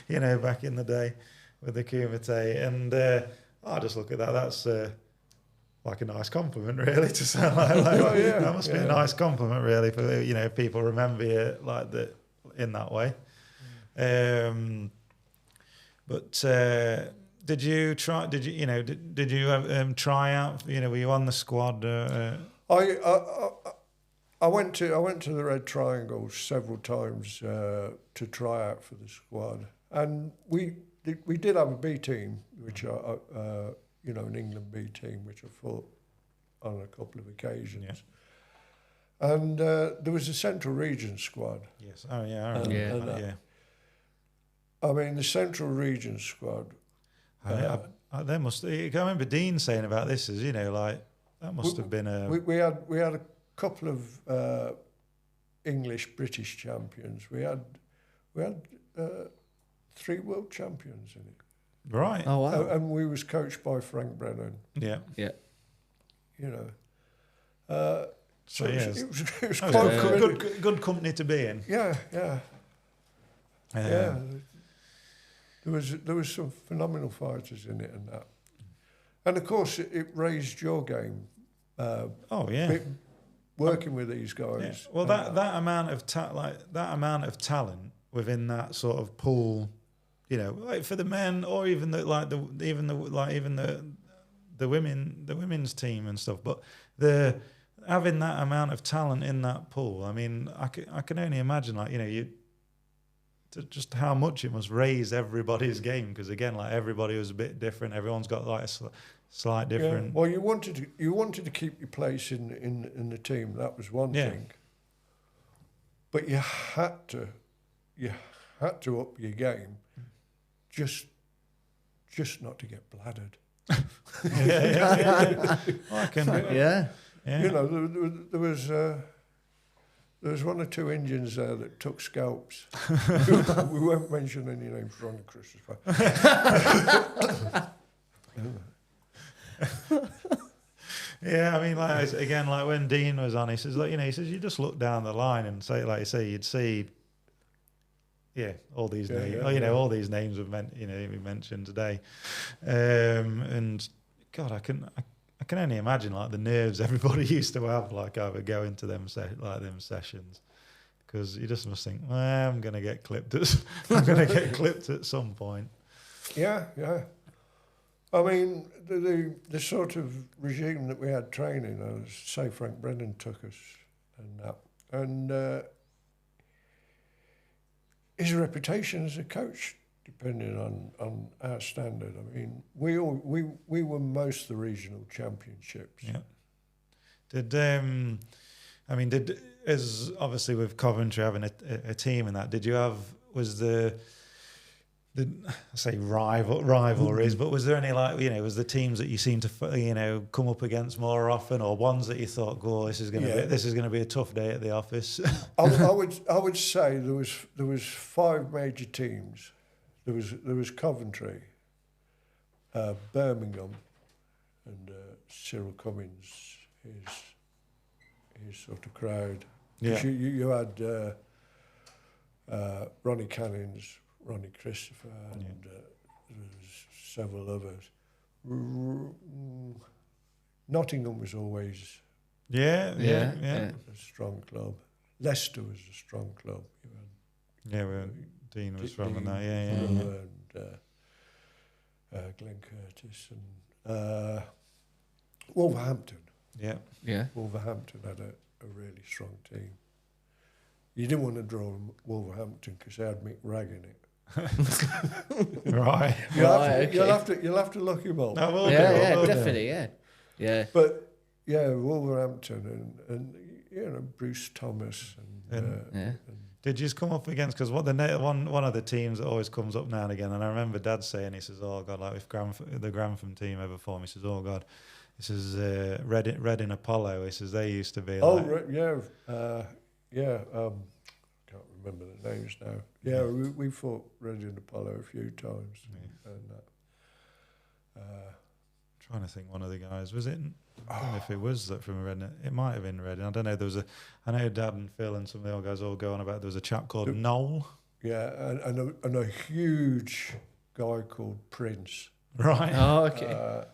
you know, back in the day with the kumite, and I just look at that. That's like a nice compliment, really, to sound like that must be a nice compliment, really, for, you know, people remember you like that in that way. But did you try out? You know, were you on the squad? I went to the Red Triangle several times to try out for the squad, and we did have a B team, which you know, an England B team, which I fought on a couple of occasions. Yeah. And there was a Central Region Squad. Yes. Oh yeah. I remember. I mean, the Central Region Squad. There must. I remember Dean saying about this, as you know, like that must have been a. We had a couple of English British champions. We had 3 world champions in it. Right. Oh wow. And we was coached by Frank Brennan. Yeah. You know. So yeah, it was That quite was good company to be in. Yeah. Yeah. There was some phenomenal fighters in it and that. And of course, it raised your game. Working with these guys. Yeah. Well, that amount of talent within that sort of pool, you know, like for the men or even the women's team and stuff. But having that amount of talent in that pool, I mean, I can only imagine, like, you know, just how much it must raise everybody's game, because again, like, everybody was a bit different. Everyone's got like a slight different. Yeah. Well, you wanted to keep your place in the team. That was one thing. But you had to up your game, just not to get bladdered. Yeah. You know, there was one or two Indians there that took scalps. We won't mention any names for on the Christmas Yeah, I mean, like, again, like when Dean was on, he says, like, you know, you just look down the line and say, like you say, you'd see, all these names, all these names we mentioned today, and God, I can only imagine, like, the nerves everybody used to have, like, I would go into them sessions, because you just must think, well, I'm gonna get clipped at some point. Yeah. I mean, the sort of regime that we had training, say Frank Brennan took us and that, and his reputation as a coach, depending on our standard. I mean, we won most of the regional championships. Yeah. As obviously with Coventry having a team and that, I say rivalries, but was there any, like, you know, was the teams that you seem to, you know, come up against more often, or ones that you thought, "Oh, this is going to be a tough day at the office"? I would say there was 5 major teams. There was Coventry, Birmingham, and Cyril Cummins, his sort of crowd. Yeah. You had Ronnie Cannings, Ronnie Christopher, and there was several others. Nottingham was always a strong club. Leicester was a strong club. Dean was from that. And Glenn Curtis and Wolverhampton. Yeah. Wolverhampton had a really strong team. You didn't want to draw Wolverhampton because they had Mick Ragg in it. Right. You'll have to look him up. Definitely. Yeah. But Wolverhampton and you know, Bruce Thomas and Did you come up against, because one of the teams that always comes up now and again, and I remember Dad saying, he says, "Oh God, like if the Grantham team ever formed," he says, "Oh God," he says, Reading Apollo," he says, "they used to be like..." Can't remember the names now. Yeah, we fought Reading Apollo a few times. And trying to think, one of the guys, was it? I don't know if it was that from Reading. It might have been Reading. I don't know. I know Dad and Phil and some of the old guys all go on about. There was a chap called Noel. Yeah, and a huge guy called Prince. Right. Oh, okay.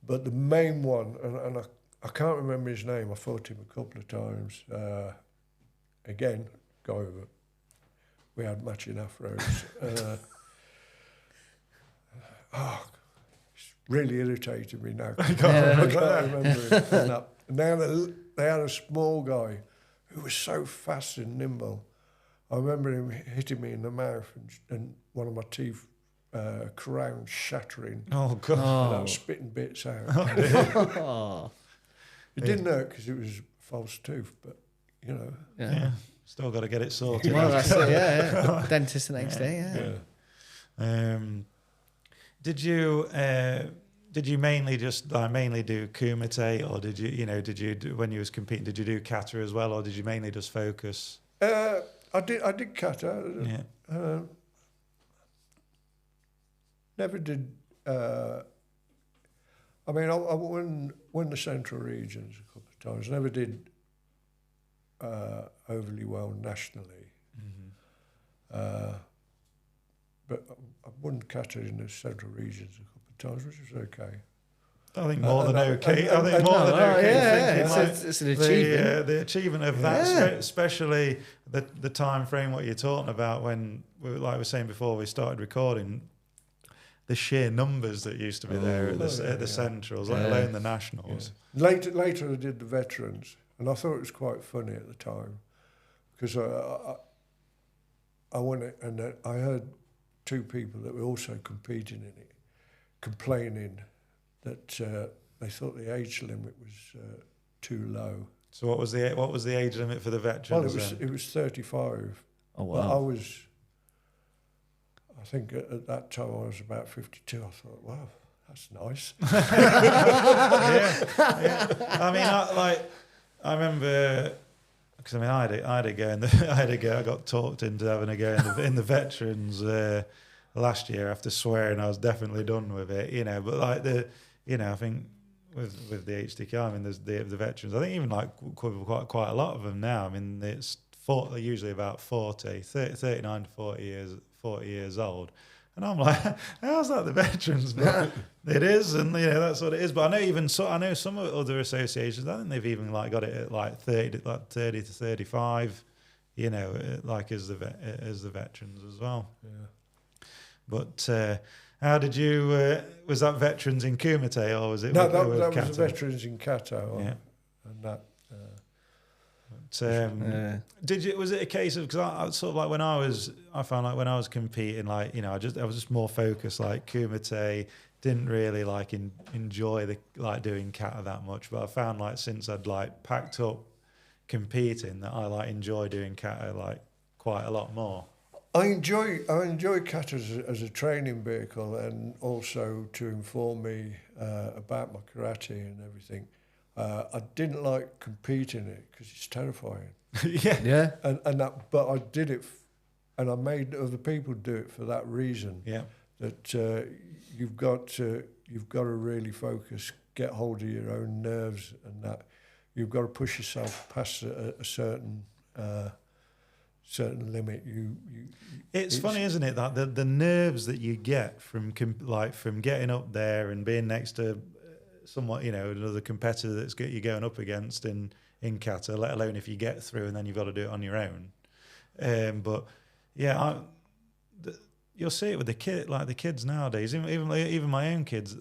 But the main one, and I can't remember his name. I fought him a couple of times. Again, guy with we had matching afros. It's really irritated me now. I can't remember him. And they had a small guy who was so fast and nimble. I remember him hitting me in the mouth and one of my teeth crown shattering. Oh, God. And I was spitting bits out. It didn't hurt because it was a false tooth, but, you know. Yeah. Still got to get it sorted. Well, that's it, yeah. Dentist the next day, yeah. Did you mainly do kumite, or did you when you was competing, did you do kata as well, or did you mainly just focus? I did kata. Never did. I mean, I won the Central Regions a couple of of times. Never did overly well nationally. But I won kata in the Central Regions a couple of times, which was okay. I think more than okay. I think more than okay. It's an achievement. The achievement of that, especially the time frame. What you're talking about when, like we were saying before, we started recording. The sheer numbers that used to be there at the Centrals, let alone the Nationals. Yeah. Later, I did the Veterans, and I thought it was quite funny at the time because I won it, and I heard two people that were also competing in it complaining that they thought the age limit was too low. So what was the age limit for the Veterans? Well, it was 35. Oh wow! But I think at that time I was about 52. I thought, wow, that's nice. yeah. I mean, I remember, because I had a go. I got talked into having a go in the Veterans last year after swearing I was definitely done with it. But I think with the HTK, I mean, there's the Veterans. I think even quite a lot of them now. I mean, it's usually about 39 to 40 years old. And I'm like, how's that the Veterans? But it is, and that's what it is. But I know some other associations, I think they've even got it at 30 to 35, as the Veterans as well. Yeah. But how did you? Was that Veterans in Kumite, or was it? No, that was the Veterans in Kato. Yeah. And that. Did you? Was it a case of, because I sort of I found when I was competing, I was just more focused, like Kumite. Didn't really enjoy doing kata that much, but I found since I'd packed up competing that I enjoy doing kata quite a lot more. I enjoy kata as a training vehicle, and also to inform me about my karate and everything. I didn't like competing it because it's terrifying. Yeah. And that, but I did it, and I made other people do it for that reason. Yeah. That you've got to really focus, get hold of your own nerves, and that you've got to push yourself past a certain limit. It's funny, isn't it, that the nerves that you get from getting up there and being next to another competitor that's you're going up against in kata, let alone if you get through and then you've got to do it on your own. But yeah, you'll see it with the kids nowadays. Even my own kids.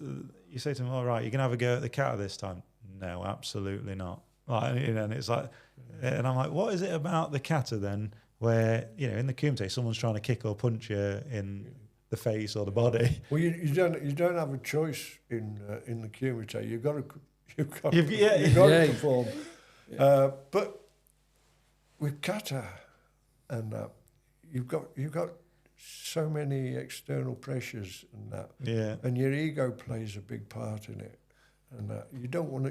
You say to them, "All right, you're gonna have a go at the kata this time." No, absolutely not. And it's and I'm like, what is it about the kata then, where in the kumite someone's trying to kick or punch you in the face or the body? Well, you don't have a choice in the kumite. You've got to perform. Yeah. But with kata and that, you've got so many external pressures and that. Yeah. And your ego plays a big part in it. And that you don't want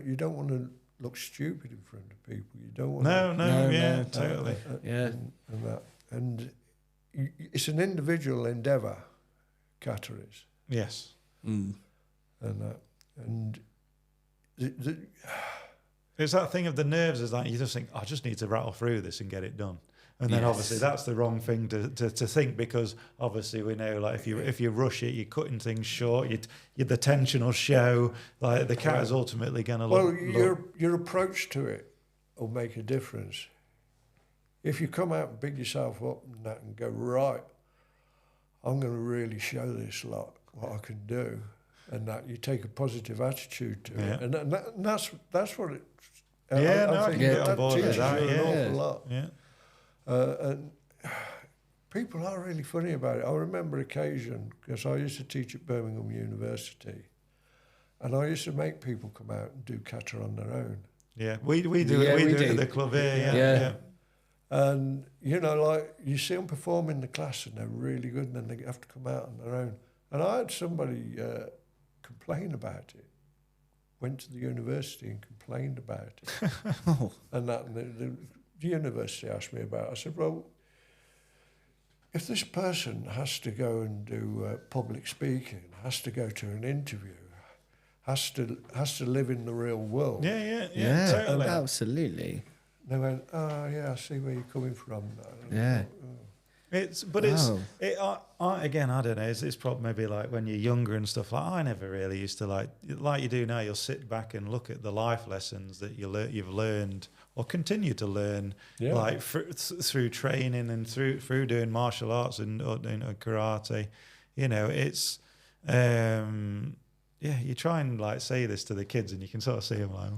to look stupid in front of people. You don't want no, totally. And it's an individual endeavour. Kata is. Yes. And it's that thing of the nerves, is you just think, I just need to rattle through this and get it done. And then obviously that's the wrong thing to think, because obviously we know if you rush it, you're cutting things short, the tension will show. The cat is ultimately going to look. Well, your approach to it will make a difference. If you come out and big yourself up and go, right, I'm going to really show this lot what I can do, and that you take a positive attitude to it, and that's what it. I think that teaches you an awful lot. Yeah. And people are really funny about it. I remember occasion, because I used to teach at Birmingham University, and I used to make people come out and do kata on their own. Yeah, we do it at the club here. Yeah. And you see them perform in the class and they're really good, and then they have to come out on their own. And I had somebody complain about it. Went to the university and complained about it. And the university asked me about it. I said, well, if this person has to go and do public speaking, has to go to an interview, has to live in the real world. Yeah, totally. absolutely. They went, oh yeah, I see where you're coming from. Yeah. Again, I don't know. It's probably maybe like when you're younger and stuff. Like I never really used to like you do now. You'll sit back and look at the life lessons that you've learned or continue to learn, like through training and through doing martial arts and karate. You know, it's you try and like say this to the kids, and you can sort of see them like.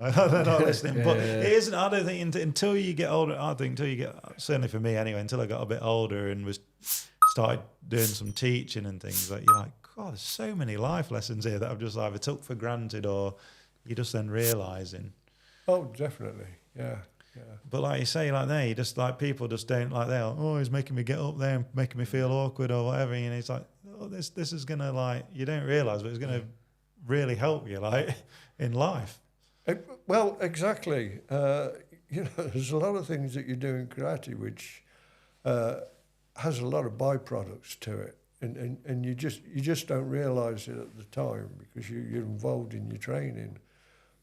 They're not listening, but it isn't. I don't think until you get older. I think until you get, certainly for me anyway, until I got a bit older and started doing some teaching and things, like you're like, God, there's so many life lessons here that I've just either took for granted or you just then realizing. Oh, definitely, yeah. But like you say, like there, you just like people just don't like they're he's making me get up there and making me feel awkward or whatever. And it's like, this is gonna like you don't realize, but it's gonna really help you like in life. Well, exactly. There's a lot of things that you do in karate which has a lot of byproducts to it, and you just don't realise it at the time because you're involved in your training.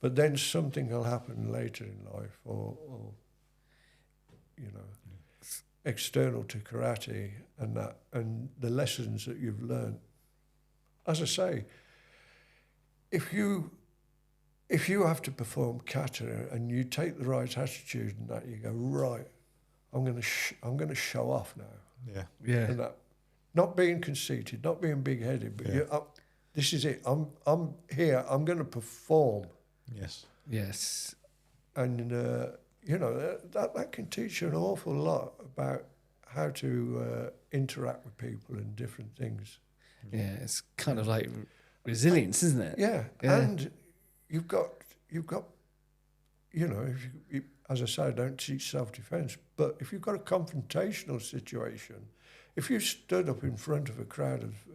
But then something will happen later in life, or external to karate and the lessons that you've learned. As I say, if you have to perform kata and you take the right attitude and that, you go, right, I'm going to show off now. Yeah. And that, not being conceited, not being big-headed, but this is it. I'm here. I'm going to perform. Yes. And that can teach you an awful lot about how to interact with people and different things. Yeah, it's kind of like resilience, isn't it? Yeah. And you've got, as I say, I don't teach self-defense, but if you've got a confrontational situation, if you stood up in front of a crowd of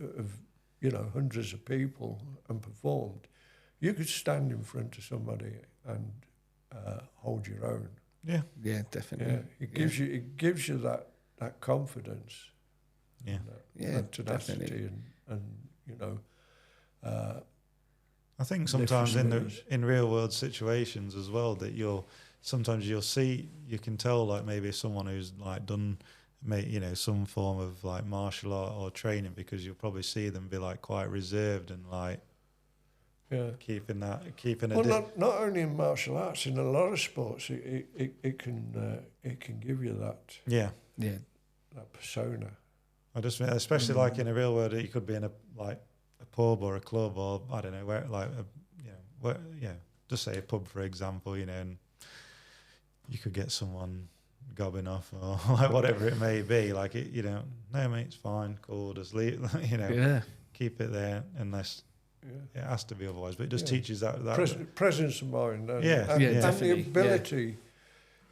hundreds of people and performed, you could stand in front of somebody and hold your own. Yeah, definitely. Yeah, it gives you that confidence. Yeah. That tenacity definitely. and I think sometimes in real world situations as well that you can tell like maybe someone who's like done some form of like martial art or training, because you'll probably see them be like quite reserved and like keeping not only in martial arts, in a lot of sports it can give you that that persona. I just especially like in a real world, you could be in a pub or a club or I don't know where, like just say a pub for example, and you could get someone gobbing off or like whatever it may be, like it, no mate, it's fine, cool, just leave, keep it there unless it has to be otherwise. But it just teaches that presence of mind and definitely. The ability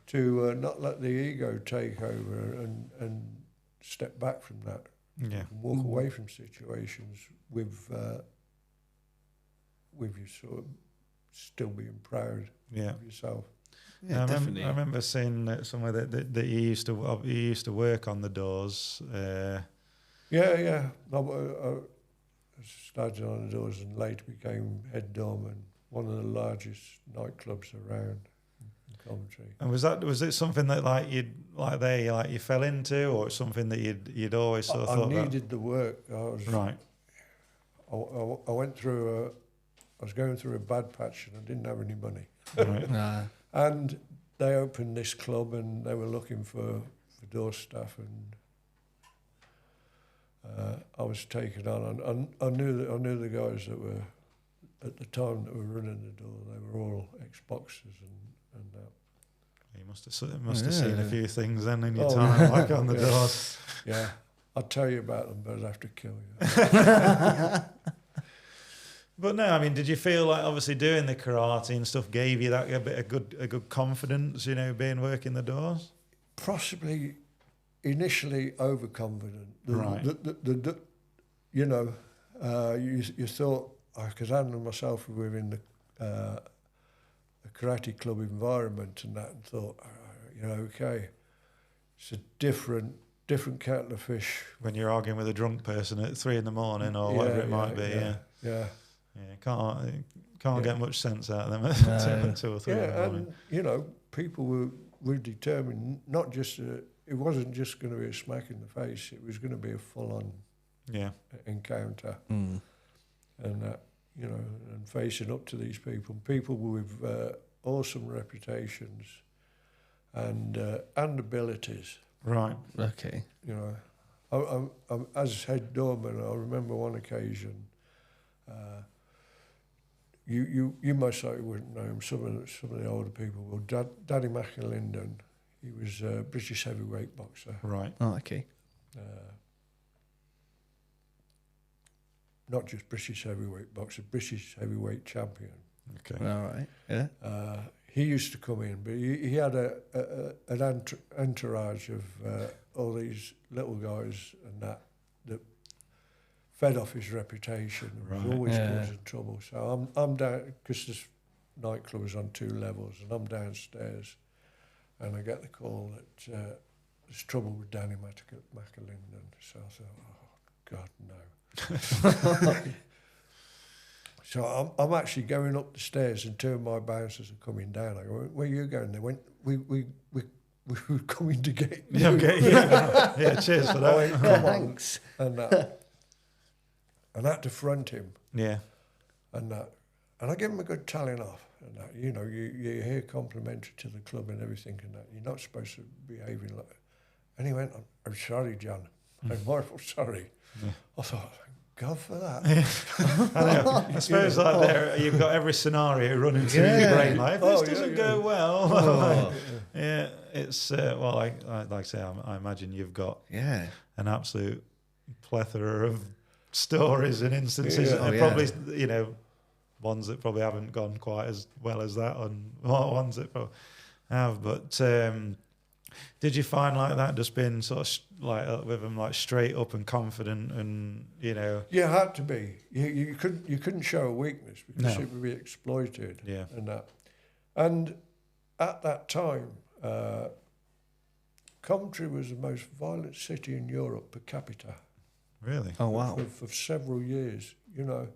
to not let the ego take over and step back from that. Yeah. Walk away from situations with you sort of still being proud of yourself. Yeah, definitely. I remember seeing somewhere that you used to work on the doors. I started on the doors and later became head doorman, one of the largest nightclubs around in Coventry. And was it something that you fell into, or something that you'd always sort of thought I needed the work. I was right. I went through I was going through a bad patch and I didn't have any money. Right. And they opened this club and they were looking for door staff, and I was taken on. I knew the guys that were at the time that were running the door. They were all ex-boxers and that. You must have seen a few things then in your time, like on the doors. Yeah, I'd tell you about them, but I'd have to kill you. But no, I mean, did you feel like obviously doing the karate and stuff gave you that a good confidence, being working the doors? Possibly initially overconfident. Right. You thought I could handle myself within the karate club environment and that, and thought, okay, it's a different kettle of fish. When you're arguing with a drunk person at 3 a.m. or whatever it might be, yeah. Can't get much sense out of them at 2 or 3 in the morning. And you know, people were determined. Not just it wasn't just going to be a smack in the face. It was going to be a full-on encounter, and you know, and facing up to these people with awesome reputations and abilities. Right. Okay. You know, I'm as head doorman, I remember one occasion. You most likely wouldn't know him. Some of the older people will. Danny McAlinden, he was a British heavyweight boxer. Right. Oh, okay. Not just British heavyweight boxer, British heavyweight champion. Okay. All right. Yeah. He used to come in, but he had an entourage of all these little guys and that fed off his reputation. Right. Was always causing trouble. So I'm down, because this nightclub was on 2 levels, and I'm downstairs, and I get the call that there's trouble with Danny McAlinden. So I thought, oh God, no. So I'm actually going up the stairs, and 2 of my bouncers are coming down. I go, where are you going? They went, we were coming to get you. Yeah, cheers for that. I went, come Thanks. On. And I had to front him. Yeah. And I gave him a good telling off. And that, you know, you're here complimentary to the club and everything, and that you're not supposed to be behaving like that. And he went, I'm sorry, John. I'm horrible sorry. Yeah. I thought, God for that. I suppose like there, you've got every scenario running through your brain. Like, if this doesn't go well, it's well, like I say, I imagine you've got an absolute plethora of stories and instances, and probably, you know, ones that probably haven't gone quite as well as that, and ones that probably have. But did you find like that just being sort of like with them like straight up and confident, and you know? Yeah, it had to be. You couldn't show a weakness, because it would be exploited. Yeah, and that. And at that time, Coventry was the most violent city in Europe per capita. Really? Oh wow! For several years, you know.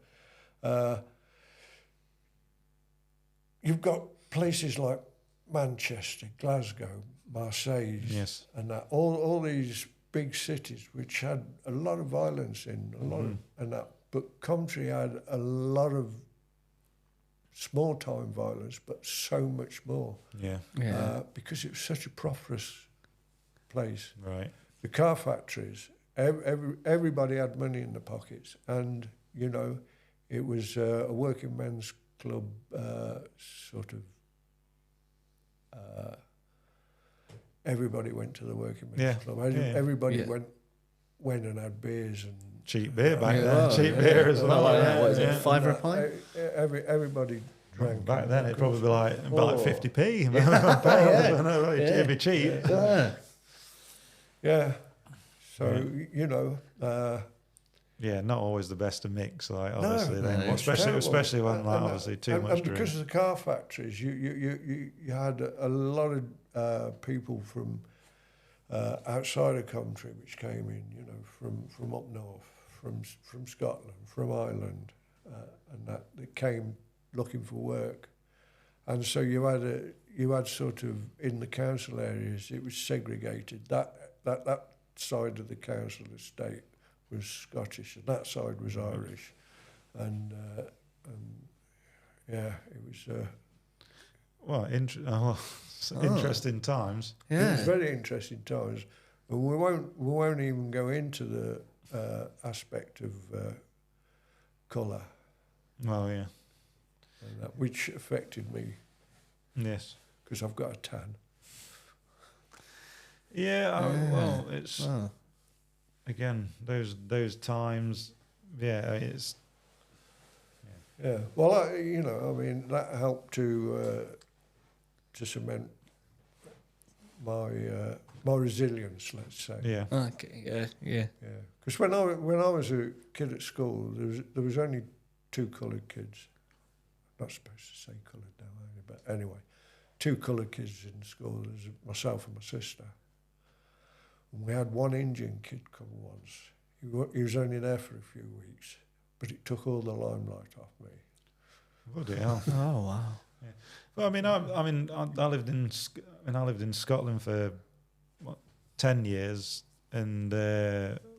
You've got places like Manchester, Glasgow, Marseille, and that all these big cities which had a lot of violence in, a lot of, and that. But Coventry had a lot of small time violence, but so much more. Because it was such a prosperous place. Right. The car factories, everybody had money in their pockets, and you know, it was a working men's club, sort of. Everybody went to the working men's club. Everybody went and had beers and cheap beer back then. Cheap beer as well. What is it, £5 a pint? Everybody drank. Back then it'd probably be like 50p. It'd be cheap. So you know. Not always the best to mix, like obviously. Especially when like obviously too much. And because of the car factories, you had a lot of people from outside of Coventry which came in, you know, from up north, from Scotland, from Ireland, and that they came looking for work, and so you had sort of in the council areas it was segregated. That side of the council estate was Scottish, and that side was Irish, and it was. Interesting times. It was very interesting times, and we won't even go into the aspect of colour. Well, yeah, and that, which affected me. Yes, because I've got a tan. Well, it's again those times. It's. Yeah. Well, you know, I mean, that helped to cement my resilience, let's say. Yeah. Okay. Yeah. Because when I was a kid at school, there was only 2 coloured kids. Not supposed to say coloured now, but anyway, 2 coloured kids in school. There was myself and my sister. And we had one Indian kid come once. He was only there for a few weeks. but it took all the limelight off me. Bloody hell. Oh wow. Yeah. Well, I lived in Scotland for 10 years, and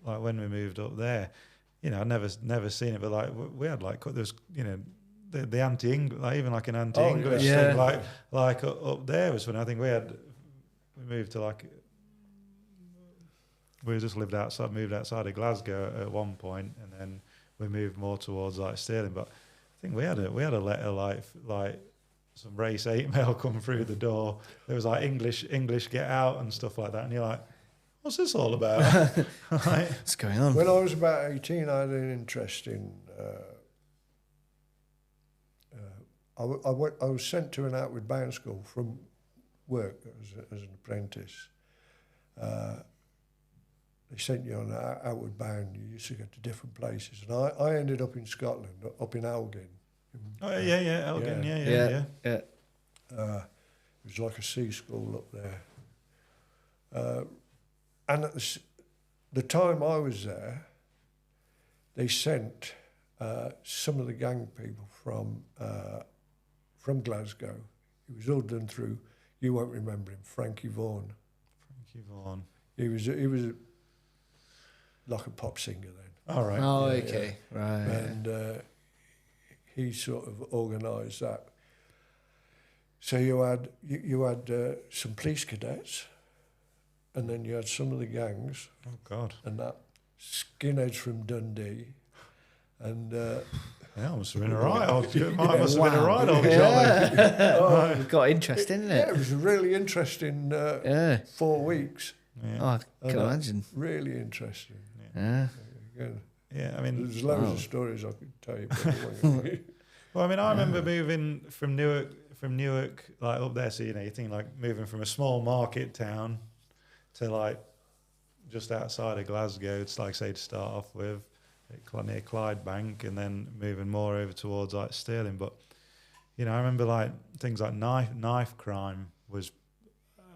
like when we moved up there, you know, I'd never seen it, but like we had like there's the anti-English, like even like an anti-English thing, like up there was when I think we moved to like. We just moved outside of Glasgow at one point, and then we moved more towards like Stirling. But I think we had a letter like some race 8 mail come through the door. There was like English get out and stuff like that, and you're like, what's this all about? Right? What's going on? When I was about 18, I had an interest in. I was sent to an outward bound school from work as an apprentice. They sent you on outward bound. You used to go to different places, and I ended up in Scotland, up in Elgin. Oh yeah, Elgin, yeah. It was like a sea school up there, and at the time I was there, they sent some of the gang people from Glasgow. It was all done through. You won't remember him, Frankie Vaughan. He was like a pop singer then. All right. Oh, okay. Yeah. Right. And he sort of organised that. So you had some police cadets, and then you had some of the gangs. Oh God. And that skinheads from Dundee, and. Yeah, I must have been a right old Jolly. Oh, it got interesting, didn't it? Yeah, it was a really interesting 4 weeks. Yeah. Oh, I can imagine. Really interesting. Yeah. Yeah, I mean, there's loads of stories I could tell you. Well, I mean, I remember moving from Newark, like up there. So you know, you think like moving from a small market town to like just outside of Glasgow. It's like say to start off with near Clydebank, and then moving more over towards like Stirling. But you know, I remember like things like knife crime was.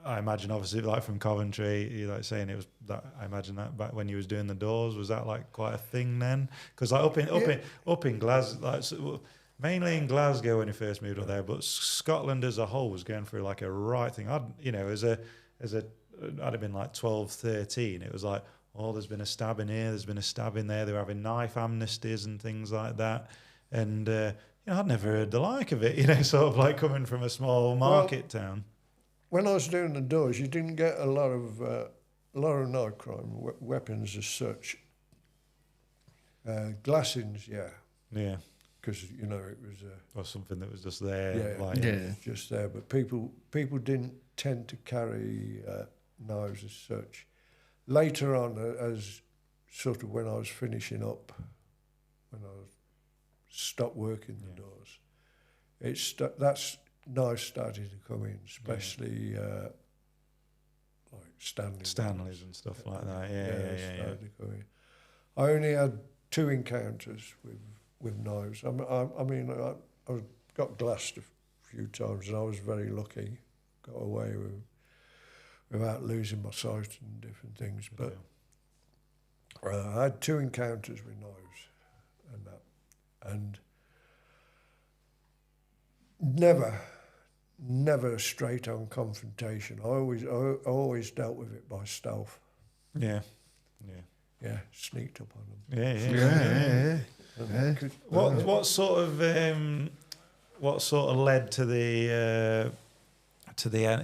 I imagine obviously like from Coventry, you like saying it was that. I imagine that back when you was doing the doors, was that like quite a thing then? Because like up in Glasgow, like mainly in Glasgow when you first moved up there, but Scotland as a whole was going through like a right thing. I'd have been like 12, 13. It was like, oh, there's been a stabbing here, there's been a stabbing there. They were having knife amnesties and things like that, and you know, I'd never heard the like of it. You know, sort of like coming from a small market town. When I was doing the doors, you didn't get a lot of knife crime, weapons as such. Glassings, yeah, because you know it was or something that was just there, it was just there. But people didn't tend to carry knives as such. Later on, as sort of when I was finishing up, when I stopped working the doors, that's. Knives started to come in, especially like Stanleys and stuff like that. Yeah. To come in. I only had 2 encounters with knives. I mean, I got glassed a few times, and I was very lucky. Got away without losing my sight and different things. But I had 2 encounters with knives, and that, and. Never straight on confrontation. I always dealt with it by stealth. Yeah, sneaked up on them. Yeah. What sort of led to the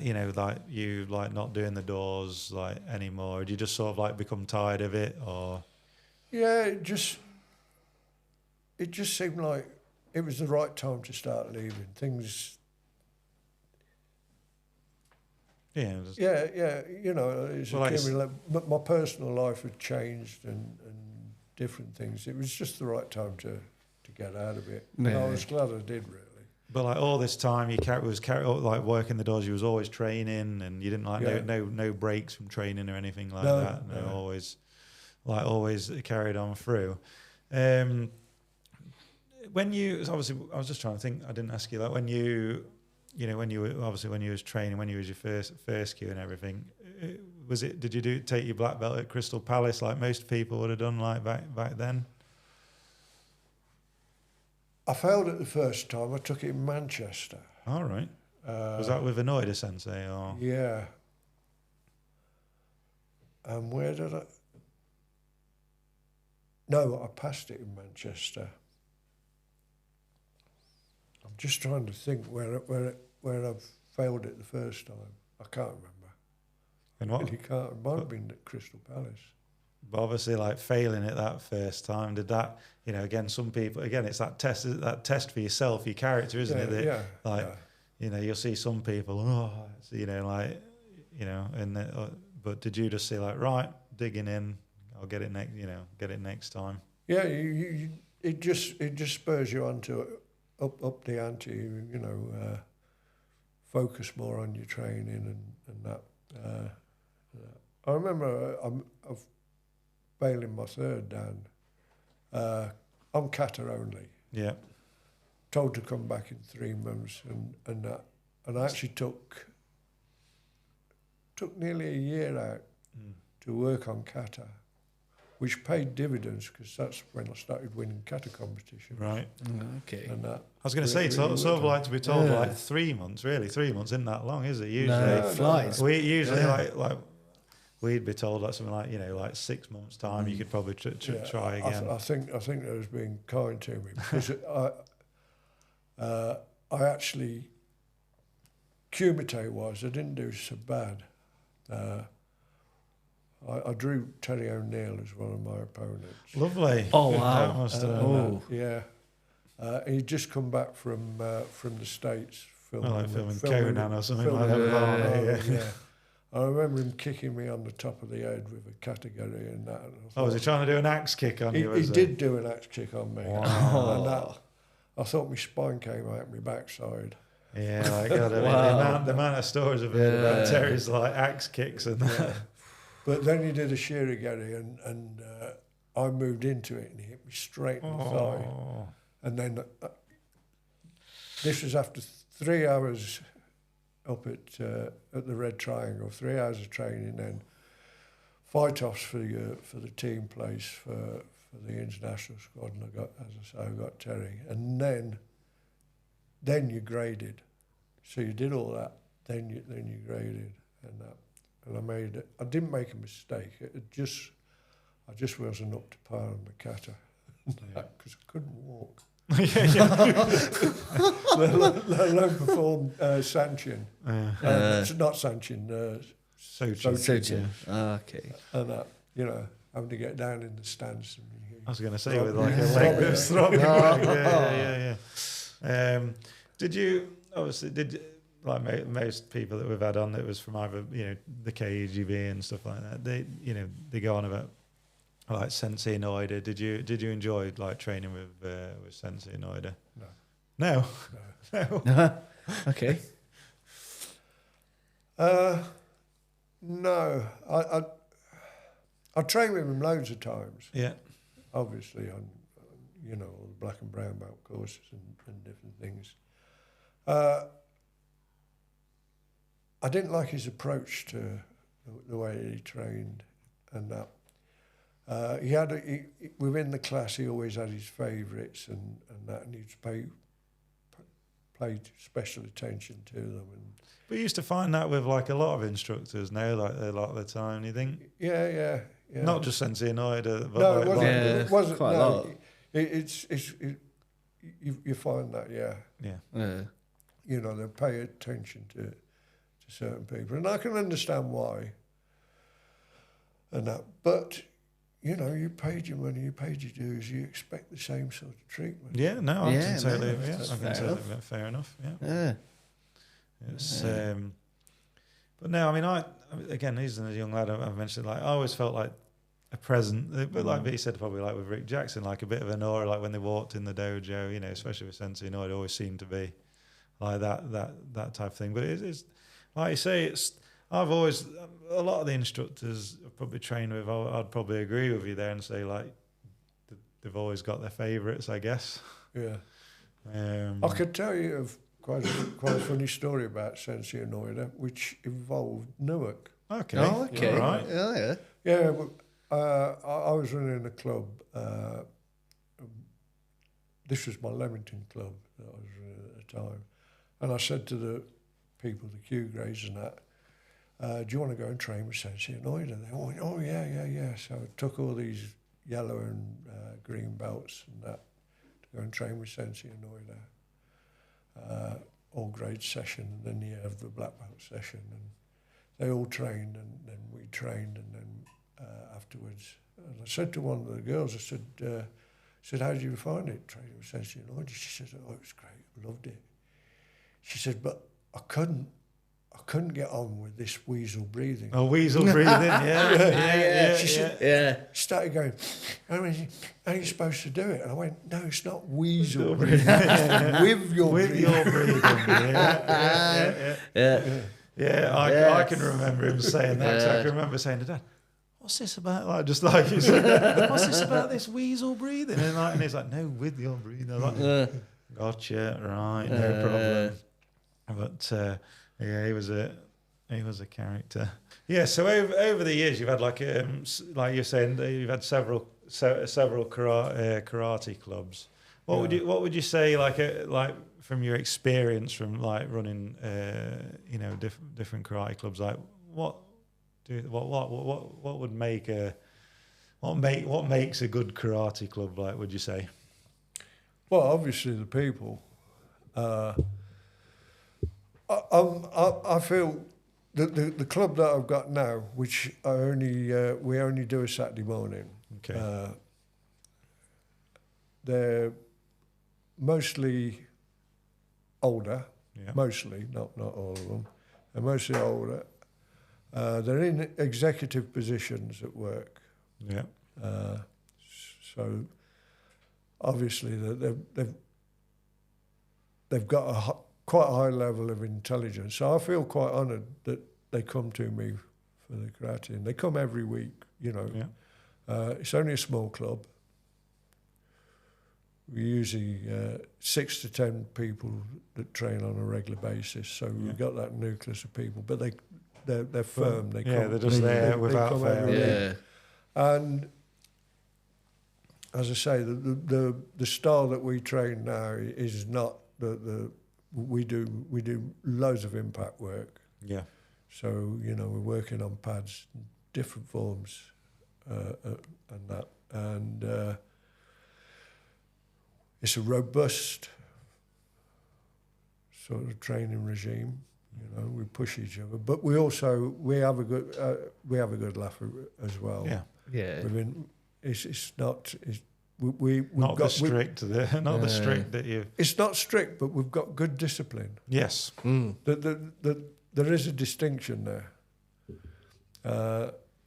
you know, like you like not doing the doors like anymore? Did you just sort of like become tired of it, or? Yeah, it just seemed like it was the right time to start leaving things. Yeah. You know, my personal life had changed and different things. It was just the right time to get out of it. Yeah. And I was glad I did, really. But like all this time, you was like working the doors. You was always training, and you didn't like no breaks from training or anything like that. No, always carried on through. When you obviously, I was just trying to think. I didn't ask you that when you was training, when you was your first Q and everything, did you take your black belt at Crystal Palace like most people would have done like back then? I failed it the first time. I took it in Manchester. All right. Was that with Inoida Sensei or? Yeah. And where did I? No, I passed it in Manchester. I'm just trying to think where I've failed it the first time. I can't remember. And what? Really can't. It might have been at Crystal Palace. But obviously, like failing it that first time, did that? You know, again, some people, again, it's that test for yourself, your character, isn't it? That, Yeah. like, you know, you'll see some people, you know, like, you know, and but did you just say like, right, digging in, I'll get it next, you know, get it next time? Yeah, it just spurs you on to up the ante, you know, focus more on your training and that. I remember I'm failing my third dan. I'm kata only. Yeah. Told to come back in 3 months and that. And I actually took nearly a year out to work on kata, which paid dividends because that's when I started winning kata competitions. Right. Okay. And that. I was going to say, sort of like to be told like 3 months, really. 3 months isn't that long, is it? Usually, No, it flies. We usually like we'd be told like something like, you know, like 6 months time, you could probably try again. I think they was being kind to me because I actually, Kumite was, I didn't do so bad. I drew Terry O'Neill as one of my opponents. Lovely. Oh, wow. Yeah. He'd just come back from the States filming Conan or something like that. Yeah. I remember him kicking me on the top of the head with a category and that. And was he trying to do an axe kick on you? He did do an axe kick on me. Wow. And that, I thought my spine came out my backside. Yeah, like God, I mean, the amount of stories I've heard about Terry's like axe kicks and that. But then he did a shirigiri and I moved into it and he hit me straight in the thigh. And then this was after 3 hours up at the Red Triangle, 3 hours of training, then fight-offs for the team place for the international squad, and I got Terry, and then you graded. So you did all that, then you graded, and that, and I didn't make a mistake. I just wasn't up to par on the kata because I couldn't walk. Let alone perform Sanchin. Not Sanchin, Sochin. Okay. And that, you know, having to get down in the stance. I was going to say, with like a leg that's throbbing. Yeah. Did you, obviously, like most people that we've had on that was from either, you know, the KUGB and stuff like that, they go on about like Sensei Inoida. Did you enjoy like training with Sensei Inoida? No. Okay. No. I trained with him loads of times. Yeah. Obviously on, you know, all the black and brown belt courses and different things. I didn't like his approach to the way he trained and that. He had within the class. He always had his favourites and that, and he'd pay special attention to them. But you used to find that with like a lot of instructors now, like a lot of the time. You think? Yeah. Not just Sensei Inoida, but no, like, it wasn't quite a lot. You find that, Yeah. You know, they pay attention to certain people, and I can understand why. And that, but. You know, you paid your money, you paid your dues, you expect the same sort of treatment. Yeah, no, I can totally, fair enough. Yeah. It's, but no, I mean, again, he's a young lad. I've mentioned, like, I always felt like a present, but like he said, probably like with Rick Jackson, like a bit of an aura, like when they walked in the dojo, you know, especially with Sensei, you know, it always seemed to be like that type of thing. But it's like you say, I've always, a lot of the instructors I've probably trained with, I'd probably agree with you there and say, like, they've always got their favourites, I guess. Yeah. I could tell you of quite a funny story about Sensei Inoida, which involved Newark. Okay. Oh, okay. All right. Yeah. Yeah, I was running a club this was my Leamington club that I was running at the time, and I said to the people, the Q grades and that, do you want to go and train with Sensei Noida? And they went, oh yeah. So I took all these yellow and green belts and that to go and train with Sensei Noida. All grade session, and then you have the black belt session, and they all trained, and then we trained, and then afterwards, and I said to one of the girls, I said, how did you find it training with Sensei Noida? She said, oh, it was great, I loved it. She said, but I couldn't get on with this weasel breathing. Oh, weasel breathing, yeah. She said, started going, how are you supposed to do it? And I went, no, it's not weasel breathing. With your breathing. I can remember him saying that. So I can remember saying to Dad, what's this about? Like, just like you said, what's this about this weasel breathing? And he's like, no, with your breathing. I was like, gotcha, right, no problem. But yeah, he was a character. Yeah, so over the years you've had like you're saying, you've had several karate clubs. What would you say like from your experience from like running different karate clubs, like what would make what makes a good karate club, like, would you say? Well, obviously the people. I feel that the club that I've got now, which we only do a Saturday morning. Okay. They're mostly older. Yeah. Mostly, not all of them. They're mostly older. They're in executive positions at work. Yeah. So obviously they've got quite a high level of intelligence. So I feel quite honoured that they come to me for the karate, and they come every week, you know. Yeah. It's only a small club. We usually 6 to 10 people that train on a regular basis. So we've got that nucleus of people, but they're firm. They come, they're just there without fail. Yeah. And as I say, the style that we train now is not we do loads of impact work. Yeah. So, you know, we're working on pads, different forms, and that. And it's a robust sort of training regime. You know, we push each other, but we have a good laugh as well. Yeah. It's not. We've not got the strict that you. It's not strict, but we've got good discipline. Yes. There is a distinction there,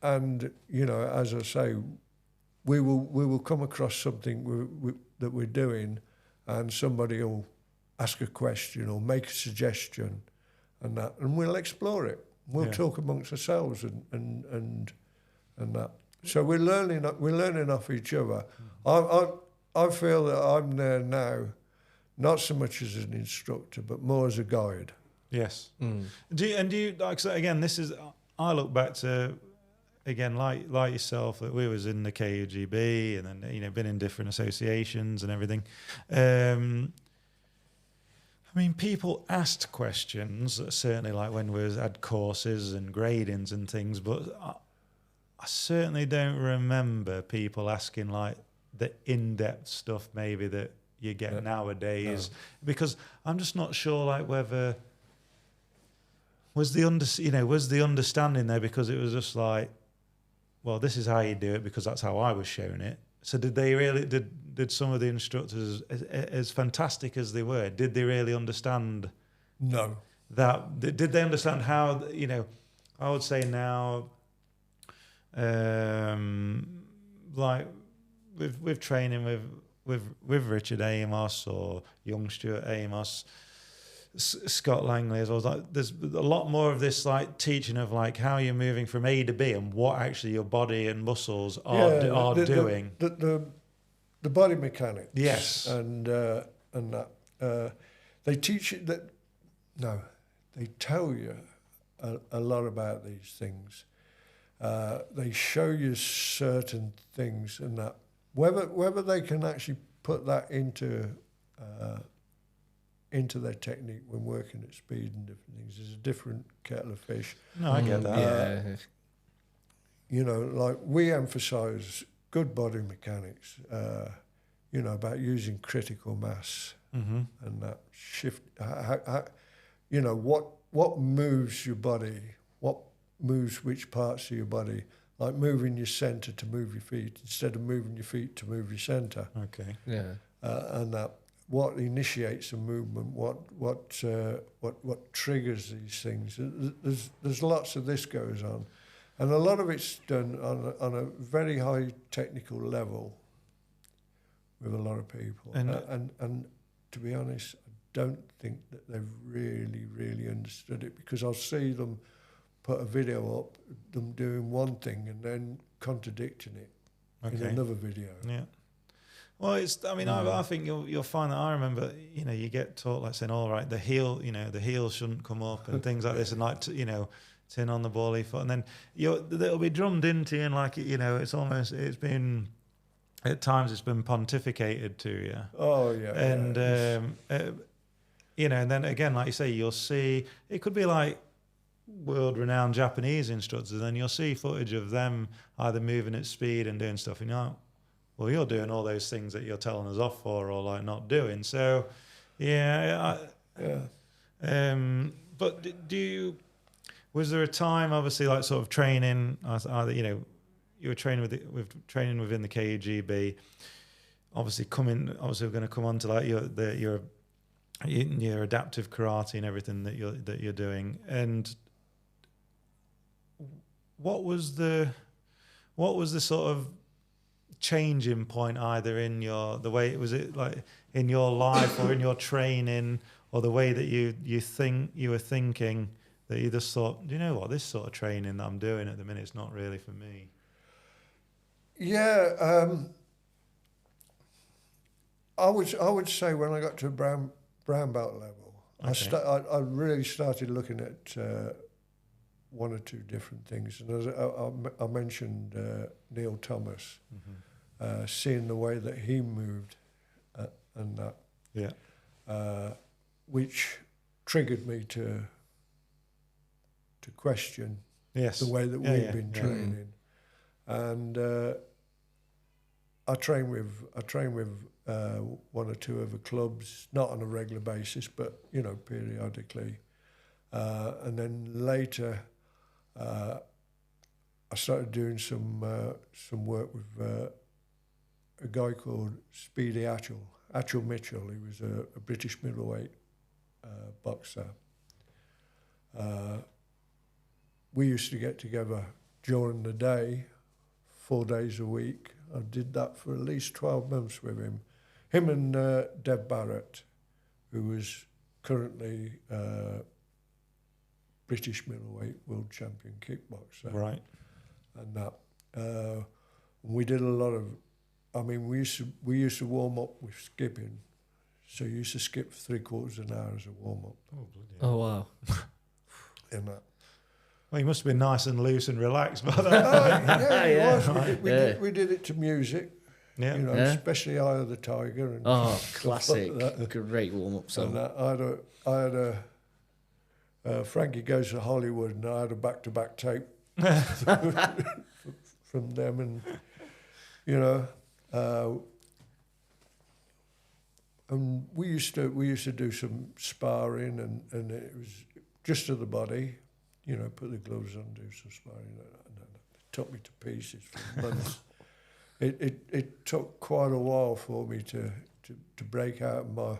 and you know, as I say, we will come across something that we're doing, and somebody will ask a question or make a suggestion, and we'll explore it. We'll talk amongst ourselves and that. So we're learning off each other. I feel that I'm there now, not so much as an instructor, but more as a guide. Yes. Do you like, so again? This is, I look back to, again, like yourself, that we was in the KUGB and then, you know, been in different associations and everything. I mean, people asked questions, certainly, like when we had courses and gradings and things, but I certainly don't remember people asking like the in-depth stuff maybe that you get nowadays, because I'm just not sure like whether was the understanding there, because it was just like, well, this is how you do it because that's how I was shown it. So did they really did some of the instructors, as fantastic as they were, did they really understand? No. That did they understand how, you know, I would say now, like with training with Richard Amos or young Stuart Amos, Scott Langley as well, like there's a lot more of this like teaching of like how you're moving from A to B and what actually your body and muscles are doing. The body mechanics. Yes. And that they teach you that. No, they tell you a lot about these things. They show you certain things and that, whether they can actually put that into their technique when working at speed and different things is a different kettle of fish. No, I get that. You know, like we emphasise good body mechanics, you know, about using critical mass and that shift. You know, what moves your body, what moves which parts of your body, like moving your centre to move your feet instead of moving your feet to move your centre. Okay. Yeah. And that what initiates a movement, what triggers these things. There's lots of this goes on, and a lot of it's done on a very high technical level with a lot of people. And to be honest, I don't think that they've really understood it, because I'll see them put a video up, them doing one thing and then contradicting it in another video. Yeah. Well, I think you'll find that. I remember, you know, you get taught like saying, all right, the heel shouldn't come up and things like this, and like, you know, tin on the bally foot, and then it'll be drummed into you, and like, you know, it's been at times it's been pontificated to you. Oh yeah. And you know, and then again, like you say, you'll see it could be like world-renowned Japanese instructors, and then you'll see footage of them either moving at speed and doing stuff, and you're like, well, you're doing all those things that you're telling us off for, or like not doing. So, yeah. But was there a time, obviously, like sort of training, either, you know, you were training training within the KUGB, obviously we're going to come on to like your adaptive karate and everything that you're doing. And what was the sort of changing point, either in the way was it like in your life or in your training, or the way that you were thinking, that you just thought, do you know what, this sort of training that I'm doing at the minute is not really for me? Yeah, I would say when I got to brown belt level, I really started looking at one or two different things, and as I mentioned Neil Thomas. Seeing the way that he moved and that, which triggered me to question the way that we've been training. And I train with one or two other clubs, not on a regular basis, but you know, periodically. And then later, I started doing some work with a guy called Speedy Atchell Mitchell. He was a British middleweight boxer. We used to get together during the day, 4 days a week. I did that for at least 12 months with him. Him and Deb Barrett, who was currently British middleweight world champion kickboxer. Right. And that. We did a lot of, we used to warm up with skipping. So you used to skip for 3/4 of an hour as a warm-up. Oh, wow. And that. Well, you must have been nice and loose and relaxed by that. Yeah. We did it to music. Yeah. You know, especially Eye of the Tiger. And classic. Great warm-up song. And I had a Frankie Goes to Hollywood, and I had a back-to-back tape from them, and you know, and we used to do some sparring, and it was just to the body, you know, put the gloves on, do some sparring, and it took me to pieces for months. It took quite a while for me to break out of my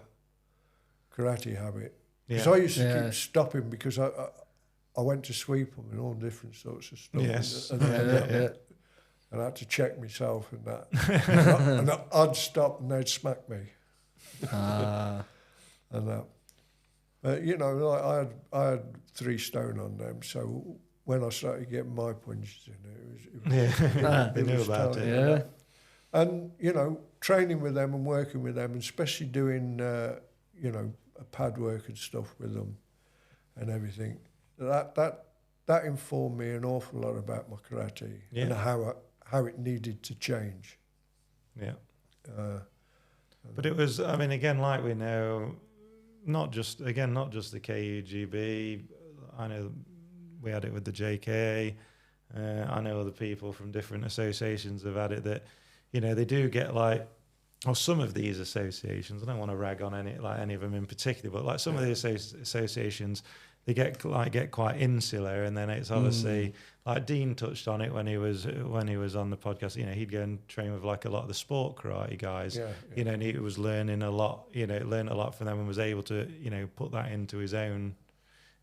karate habit. Because I used to keep stopping, because I went to sweep them and all different sorts of stuff. Yes. And I had to check myself and that. And I'd stop and they'd smack me. And that. But, you know, like I had 3 stone on them, so when I started getting my punches in, they knew about it. Yeah. And, you know, training with them and working with them, and especially doing, you know, pad work and stuff with them and everything, that informed me an awful lot about my karate and how it needed to change. Yeah. But it was, I mean, again, like we know, not just the KUGB. I know we had it with the JK. I know other people from different associations have had it that, you know, they do get like, or some of these associations, I don't want to rag on any of them in particular, but like some of the associations, they get quite insular, and then it's obviously like Dean touched on it when he was on the podcast. You know, he'd go and train with like a lot of the sport karate guys. You know, and he was learning a lot. You know, learned a lot from them and was able to, you know, put that into his own,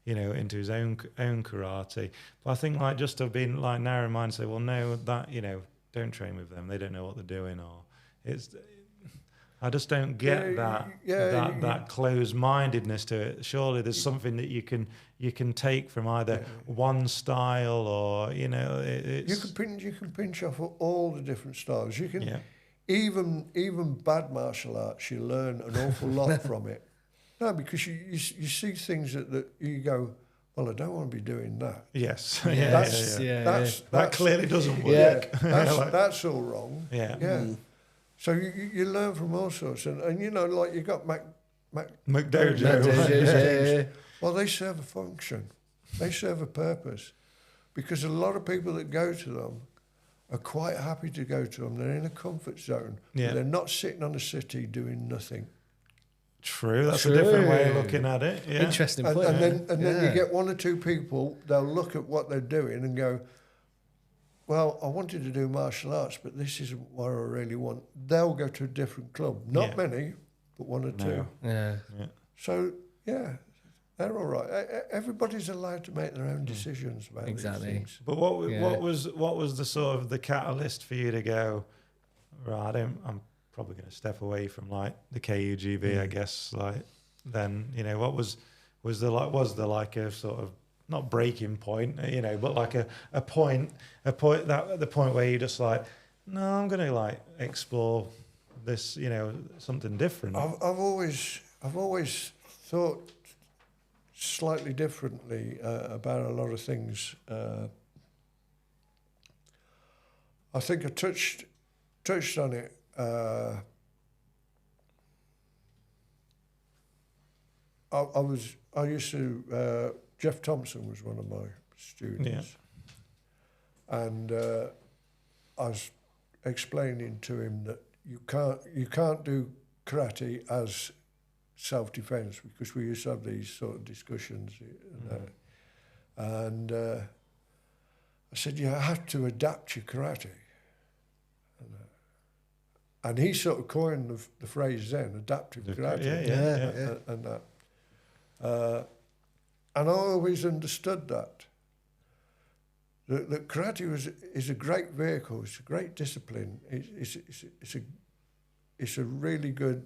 you know, into his own karate. But I think like just to have been like narrow minded, say, well, no, that, you know, don't train with them. They don't know what they're doing, or it's. I just don't get that closed-mindedness to it. Surely there's something that you can take from either one style, or, you know, it's... You can pinch off all the different styles. You can even bad martial arts. You learn an awful lot from it. No, because you see things that you go, well, I don't want to be doing that. Yes, that clearly doesn't work. That's all wrong. Yeah. So you learn from all sorts, and you know, like you got McDojo. Well, they serve a function, they serve a purpose, because a lot of people that go to them are quite happy to go to them. They're in a comfort zone. Yeah. They're not sitting on a city doing nothing. True, that's a different way of looking at it. Yeah. Interesting point. And then you get one or two people, they'll look at what they're doing and go, well, I wanted to do martial arts, but this isn't what I really want. They'll go to a different club. Not many, but one or two. Yeah. So, they're all right. Everybody's allowed to make their own decisions about these things. But what was the sort of the catalyst for you to go, right, I'm probably going to step away from like the KUGB, I guess, like then, you know, what was there like a sort of, not breaking point, you know, but like a point that the point where you just like, no, I'm going to like explore this, you know, something different. I've always thought slightly differently about a lot of things. I think I touched on it. I used to. Jeff Thompson was one of my students, and I was explaining to him that you can't do karate as self-defense, because we used to have these sort of discussions, and I said you have to adapt your karate, and he sort of coined the phrase then, adaptive karate, and that. And I always understood that karate is a great vehicle. It's a great discipline. It's a really good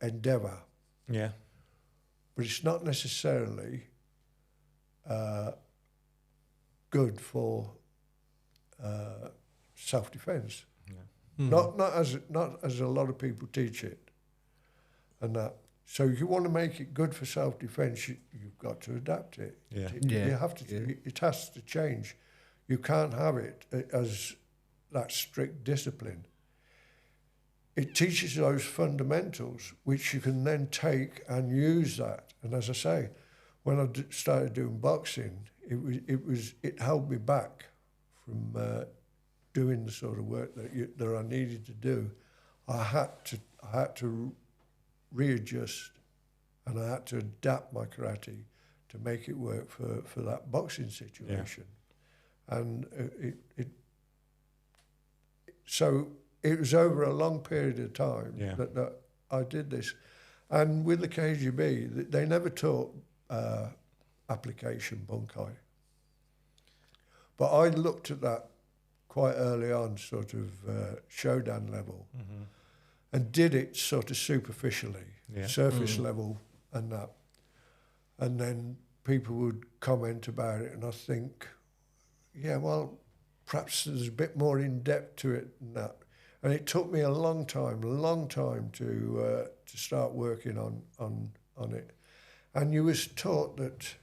endeavour. Yeah. But it's not necessarily good for self-defence. Yeah. Not as a lot of people teach it, and that. So if you want to make it good for self-defence, you've got to adapt it. Yeah. You have to. Yeah. It has to change. You can't have it as that strict discipline. It teaches those fundamentals, which you can then take and use that. And as I say, when I started doing boxing, it held me back from doing the sort of work that I needed to do. I had to readjust, and I had to adapt my karate to make it work for that boxing situation. Yeah. And so it was over a long period of time that I did this. And with the KGB, they never taught application bunkai. But I looked at that quite early on, sort of Shodan level, and did it sort of superficially, surface level and that. And then people would comment about it, and I think, well, perhaps there's a bit more in depth to it than that. And it took me a long time to start working on it. And you was taught that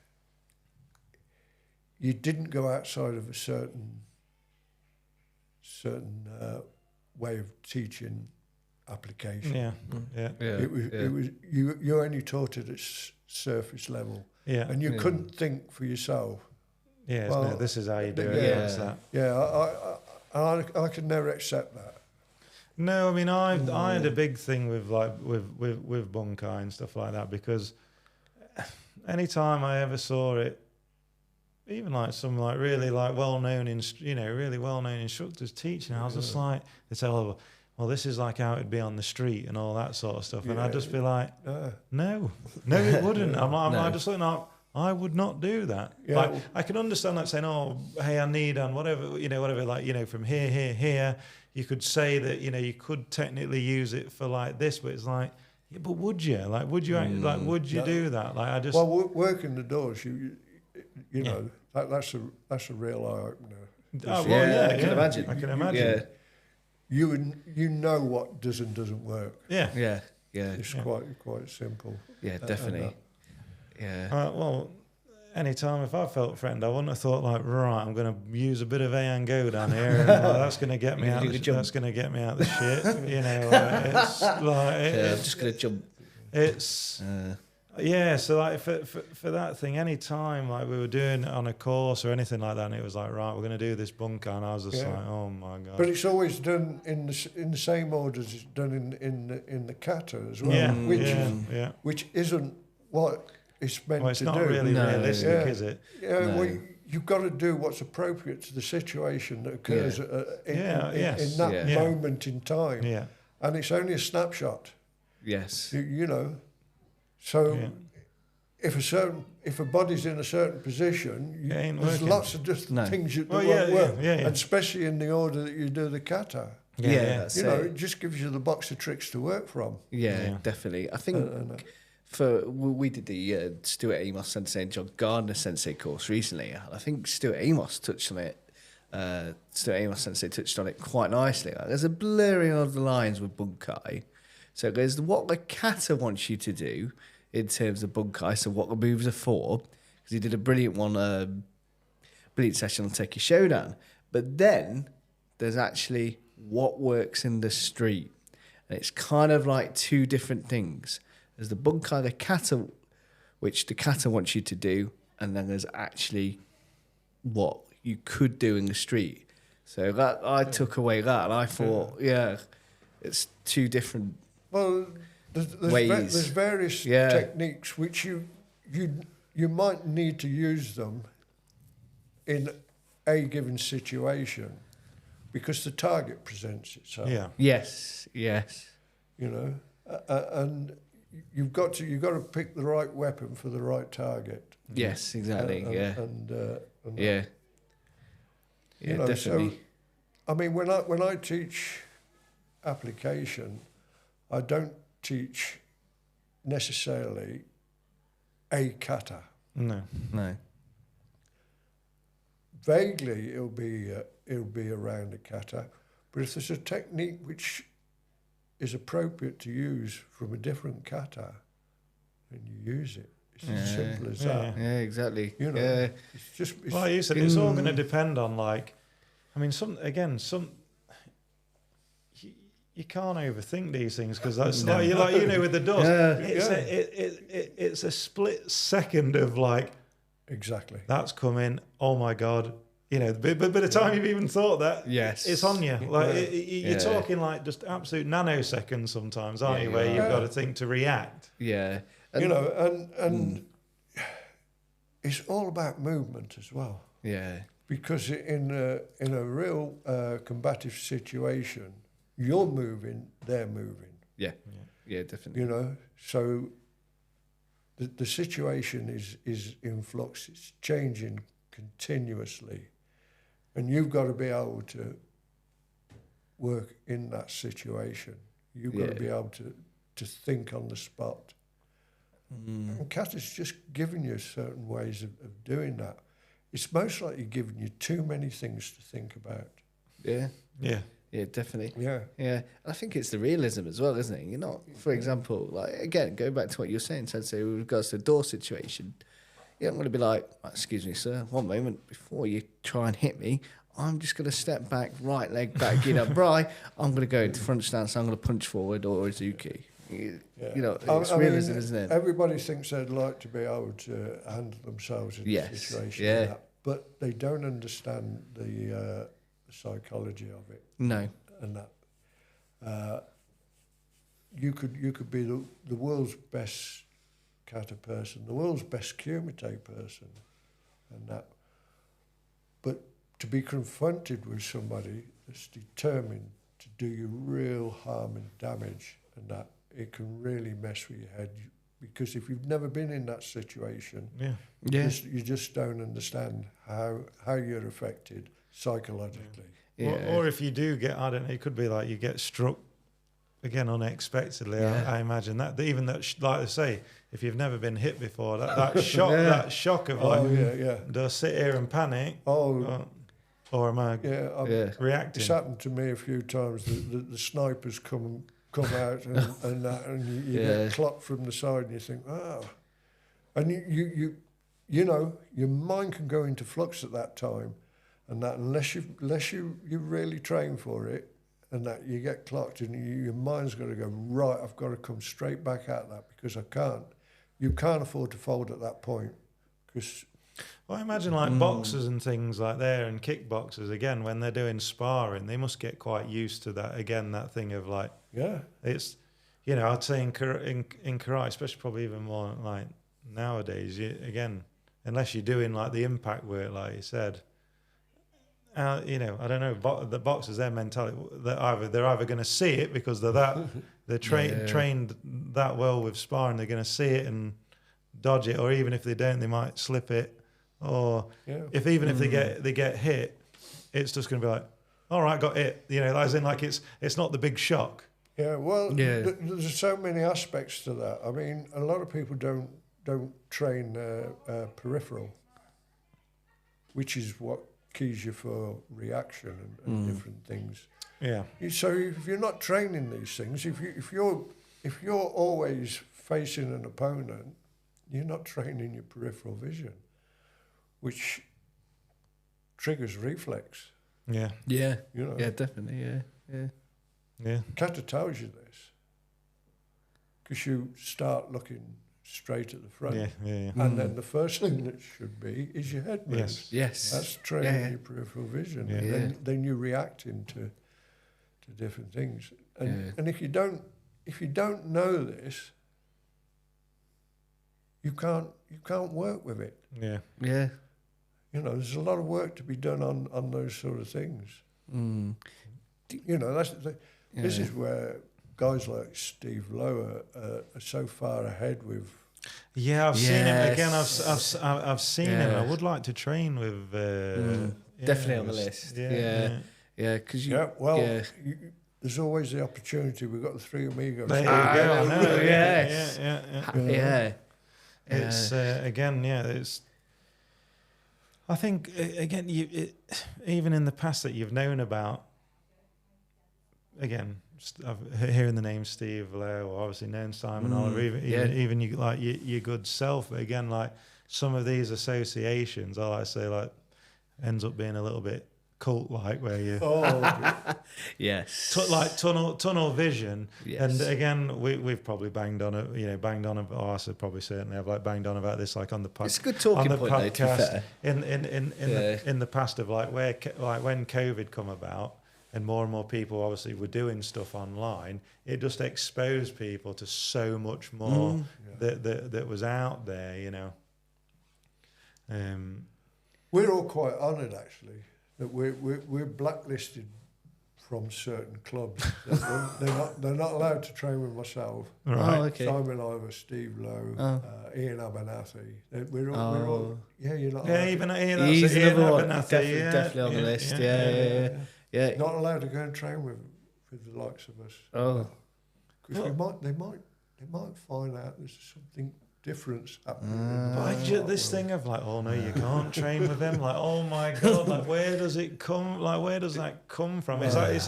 you didn't go outside of a certain way of teaching application. Yeah. It was you only taught it at surface level. Yeah. And you couldn't think for yourself. Yeah, Well, no, this is how you do it. yeah. That's that. Yeah, I could never accept that. No, I mean, I had a big thing with with bunkai and stuff like that, because anytime I ever saw it, even like some like really like well-known, really well-known instructors teaching, I was just like, they say, oh, well, this is like how it'd be on the street and all that sort of stuff, and I'd just be like, no, it wouldn't. I'm just looking up. I would not do that. Yeah. Like, I can understand like saying, oh, hey, I need on whatever, like, from here. You could say that, you could technically use it for like this, but it's like, yeah, but would you? Like, would you would you do that? Like, I just... Well, working the doors, you know, that's a real eye opener. Oh, well, yeah, I can imagine. I can imagine. You know what does and doesn't work. Yeah. It's quite simple. Yeah, definitely. Well, anytime if I felt threatened, I wouldn't have thought like, right, I'm going to use a bit of A&Go down here, and that's going to get me out. That's going to get me out of the shit. It's like I'm just going to jump. It's So like for that thing, any time like we were doing it on a course or anything like that, and it was like, right, we're going to do this bunker, and I was just like, oh my god. But it's always done in the same order as it's done in the kata as well, which isn't what it's meant to do. It's not really realistic, is it? Yeah, well, you've got to do what's appropriate to the situation that occurs in that moment in time. Yeah. And it's only a snapshot. Yes. You know. So if a body's in a certain position, there's lots of just things that won't work. And especially in the order that you do the kata. That's it just gives you the box of tricks to work from. Yeah. Definitely. I think we did the Stuart Amos Sensei and John Gardner Sensei course recently. I think Stuart Amos touched on it. Stuart Amos Sensei touched on it quite nicely. Like, there's a blurring of the lines with bunkai. So there's what the kata wants you to do in terms of bunkai, so what the moves are for, because he did a brilliant session on Teki Shodan. But then there's actually what works in the street. And it's kind of like two different things. There's the bunkai, the kata, which the kata wants you to do, and then there's actually what you could do in the street. So that I took away that, and I thought, it's two different ways. There's various techniques which you might need to use them in a given situation because the target presents itself. Yeah. Yes. You know, and you've got to pick the right weapon for the right target. Yes, exactly. You know, definitely. So, I mean, when I teach application, I don't teach necessarily a kata. No. Vaguely, it'll be around a kata, but if there's a technique which is appropriate to use from a different kata, then you use it. It's as simple as that. Yeah, exactly. You know, it's just. Like you said, it's all going to depend on you can't overthink these things because that's with the doors. It's a split second of like exactly that's coming. Oh my god. But by the time you've even thought that, it's on you. Like you're talking like just absolute nanoseconds sometimes, aren't you? Where you've got to think to react. Yeah, and it's all about movement as well. Yeah, because in a real combative situation, you're moving, they're moving. Yeah, definitely. You know, so the situation is in flux. It's changing continuously. And you've got to be able to work in that situation. You've got to be able to think on the spot. And kata's just giving you certain ways of doing that. It's most likely giving you too many things to think about. Yeah, definitely. Yeah. And I think it's the realism as well, isn't it? You're not, for example, like again, going back to what you were saying, Sensei, with regards to the door situation. You're not going to be like, excuse me, sir, one moment, before you try and hit me, I'm just going to step back, right leg back, get up, right. I'm going to go into front stance. I'm going to punch forward or Izuki. You know, it's realism, isn't it? Everybody thinks they'd like to be able to handle themselves in a situation like that, but they don't understand the psychology of it. No. And that you could be the world's best kata person, the world's best kumite person, and that. But to be confronted with somebody that's determined to do you real harm and damage, and that, it can really mess with your head, because if you've never been in that situation, you just don't understand how you're affected psychologically. Yeah. Or if you do get, I don't know, it could be like you get struck again unexpectedly. I imagine that even that, like I say, if you've never been hit before, that shock, that shock of like, do I sit here and panic? Or am I reacting? It's happened to me a few times. The snipers come out and you get clocked from the side, and you think, and you know, your mind can go into flux at that time, and that unless you really train for it, and that you get clocked, and your mind's got to go, right, I've got to come straight back at that, because you can't afford to fold at that point, because. Well, I imagine like boxers and things like there, and kickboxers, again, when they're doing sparring, they must get quite used to that, again, that thing of like, it's, you know, I'd say in karate, especially probably even more like nowadays, again, unless you're doing like the impact work, like you said, you know, I don't know, the boxers, their mentality, they're either going to see it because they're trained that well with sparring, they're going to see it and dodge it, or even if they don't, they might slip it. Or if they get hit, it's just going to be like, all right, got hit. You know, as in like it's not the big shock. Yeah, well, there's so many aspects to that. I mean, a lot of people don't train peripheral, which is what keys you for reaction and different things. Yeah. So if you're not training these things, if you're always facing an opponent, you're not training your peripheral vision, which triggers reflex. Yeah. You know. Yeah, definitely. Yeah. Kata tells you this, because you start looking straight at the front. And then the first thing that should be is your head moves. Yes. That's training your peripheral vision. Yeah. Then you react into different things. And if you don't know this, you can't work with it. Yeah. You know, there's a lot of work to be done on those sort of things. You know, this is where guys like Steve Lowe are so far ahead with. Yeah, I've seen him again. I've seen him. I would like to train with. Definitely on the list. Yeah. Because there's always the opportunity. We've got the three amigos. There you go. No, Yeah. It's again, it's. I think again, even in the past that you've known about. Again, hearing the name Steve Lowe, or obviously known Simon Oliver, even you like your good self. But again, like some of these associations, I like to say, like ends up being a little bit cult-like, where you like tunnel vision. And again, we've probably banged on it. I should probably certainly have like banged on about this, like on the podcast. It's a good talking point, though, to be fair. In the past of like when COVID come about. And more people obviously were doing stuff online. It just exposed people to so much more that was out there, you know. We're all quite honoured, actually, that we're blacklisted from certain clubs. They're not allowed to train with myself. Right. Oh, okay. Simon Oliver, Steve Lowe, Ian Abernathy. We're all you're not. Yeah, even Ian Abernathy. Definitely on the list. Yeah. Not allowed to go and train with the likes of us. Because they might find out there's something different happening. This thing of like, oh no, you can't train with them. Like, oh my god, like where does it come? Like, where does that come from? It's like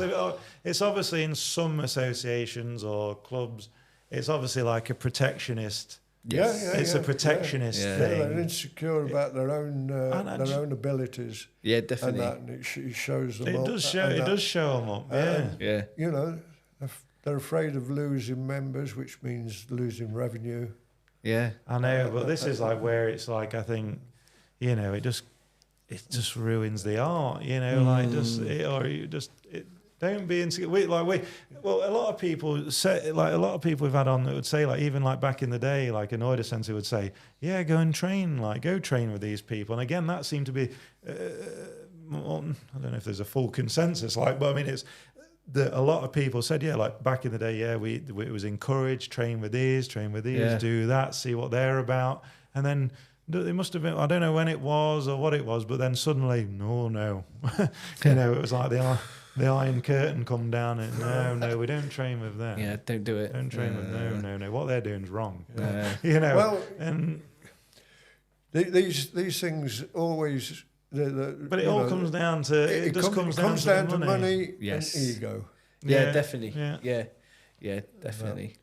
it's obviously in some associations or clubs. It's obviously like a protectionist Yes. It's a protectionist Yeah, thing. they're insecure about their own abilities. Yeah, definitely. And it shows them It up. does show them up. Yeah. You know, they're afraid of losing members, which means losing revenue. Yeah. I know, but this is like where it's like, I think, you know, it just ruins the art, you know, like don't be insecure. Well, a lot of people say, like a lot of people we've had on that would say, like, even like back in the day, like an Oida sensei would say, yeah, go train with these people. And again, that seemed to be, well, I don't know if there's a full consensus, like, but I mean, it's that a lot of people said, yeah, like back in the day, yeah, it was encouraged, train with these, do that, see what they're about. And then it must have been, I don't know when it was or what it was, but then suddenly, no. You know, it was like the Iron Curtain come down and no, we don't train with them. Yeah, don't do it. Don't train with no. What they're doing is wrong. Yeah. You know, well, and these things always. But it all comes down to it comes down to money. Yes. And ego. Yeah, definitely. Yeah, definitely.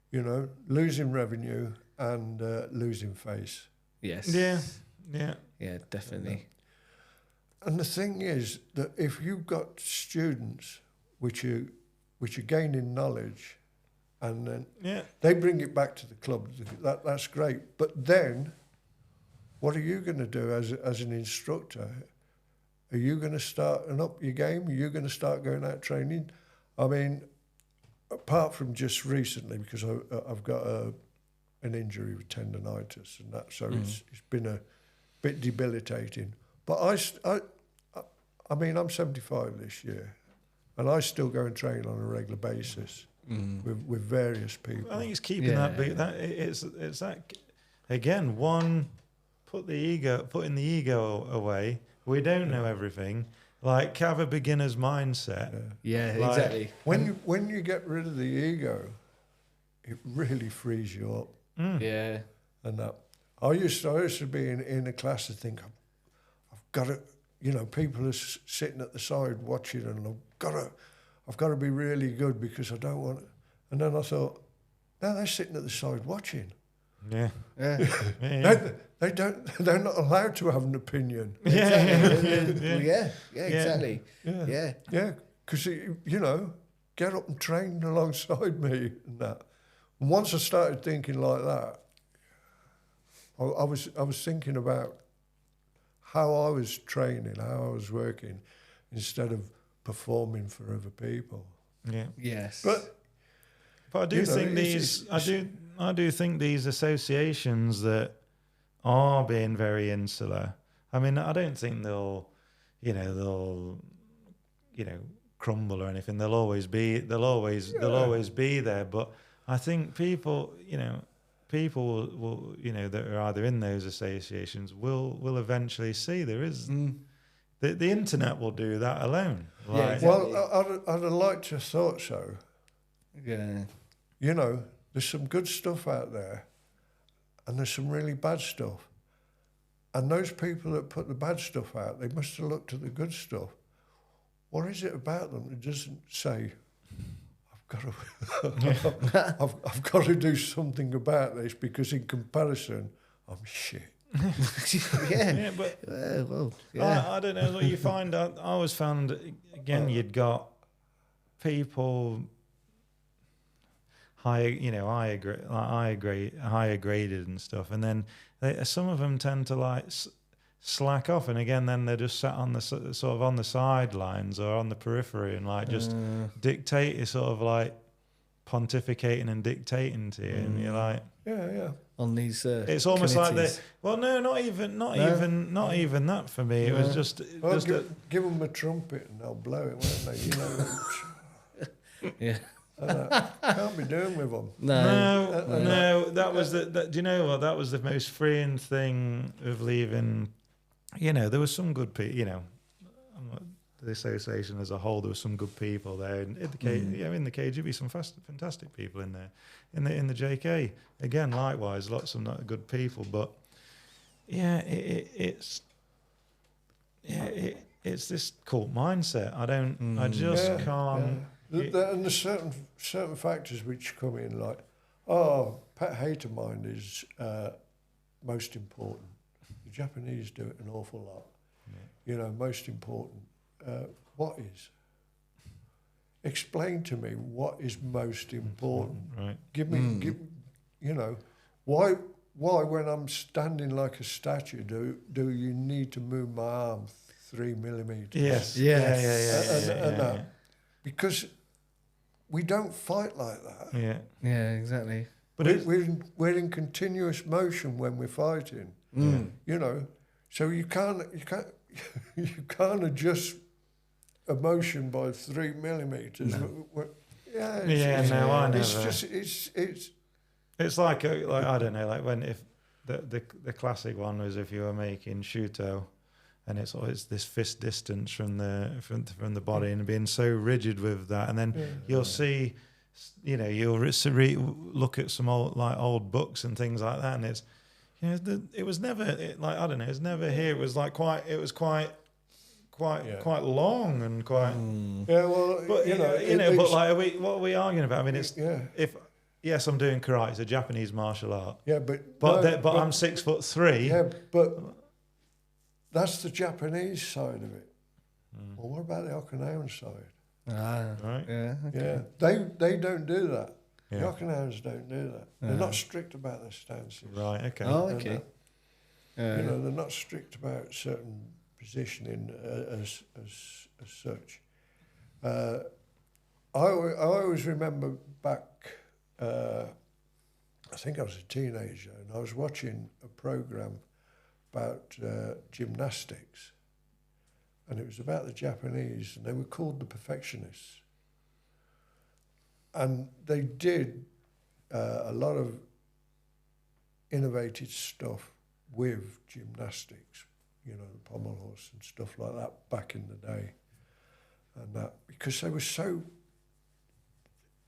You know, losing revenue and losing face. Yes. Yeah, definitely. And the thing is that if you've got students which are gaining knowledge, and then they bring it back to the club, that's great. But then, what are you going to do as an instructor? Are you going to start and up your game? Are you going to start going out training? I mean, apart from just recently, because I've got an injury with tendonitis and that, so it's been a bit debilitating. But I mean, I'm 75 this year, and I still go and train on a regular basis with various people. I think it's keeping that big. That it's that again. One, putting the ego away. We don't know everything. Like, have a beginner's mindset. Yeah, like, exactly. When you get rid of the ego, it really frees you up. Yeah. And that I used to be in a class and think, I've got to, you know, people are sitting at the side watching, and I've got to be really good because I don't want. And then I thought, no, they're sitting at the side watching. Yeah. They're not allowed to have an opinion. Yeah, exactly. Yeah, because you know, get up and train alongside me and that. And once I started thinking like that, I was thinking about how I was training, how I was working, instead of performing for other people. Yeah. Yes. But I do think I do think these associations that are being very insular. I mean, I don't think they'll crumble or anything. They'll always be there. But I think people will, that are either in those associations will eventually see there is the internet will do that alone. Like, well, I'd have liked to have thought so. Yeah. You know, there's some good stuff out there, and there's some really bad stuff. And those people that put the bad stuff out, they must have looked at the good stuff. What is it about them that doesn't say, I've got to do something about this, because in comparison, I'm shit. But I don't know what you find. I always found, again, you'd got people higher graded and stuff, and then some of them tend to like slack off, and again, then they're just sat on the sort of on the sidelines or on the periphery and like just dictate, sort of like pontificating and dictating to you, and you're like, on these. It's almost committees. like not even that for me. It was just give them a trumpet and they'll blow it, won't they? You know. Yeah. Can't be doing with them. No. That was do you know what? That was the most freeing thing of leaving. You know, there was some good people. You know, the association as a whole, there was some good people there. In the KGB, some fantastic people in there. In the JK, again, likewise, lots of not good people. But it's this cult mindset. I just can't. And there's certain factors which come in, like Oh, pet hate of mine is most important. The Japanese do it an awful lot. Yeah. You know, most important. What is? Explain to me what is most important. Right. Give me, you know, why when I'm standing like a statue do you need to move my arm 3 millimeters? Yes. Yeah. Because we don't fight like that. Yeah. Yeah, exactly. But we're in continuous motion when we're fighting. You know, so you can't adjust a motion by 3 millimeters. No. I never. It's just it's like I don't know, like when if the classic one was if you were making shuto, and it's always this fist distance from the body and being so rigid with that, and then you'll see, you know, you'll look at some old books and things like that, and it's, you know, it was never I don't know, it was never here. It was like quite long and quite. Yeah, well, but you know, but like, what are we arguing about? I mean, it's if. Yes, I'm doing karate. It's a Japanese martial art. Yeah, but I'm 6'3". Yeah, but that's the Japanese side of it. Well, what about the Okinawan side? Right. Yeah. Okay. Yeah, they don't do that. Yeah. The Okinawans don't do that. They're not strict about their stances. Right. Okay. Oh, okay. You know, they're not strict about certain positioning as such. I always remember back. I think I was a teenager and I was watching a program about gymnastics, and it was about the Japanese, and they were called the Perfectionists, and they did a lot of innovative stuff with gymnastics, you know, the pommel horse and stuff like that back in the day, and that because they were so,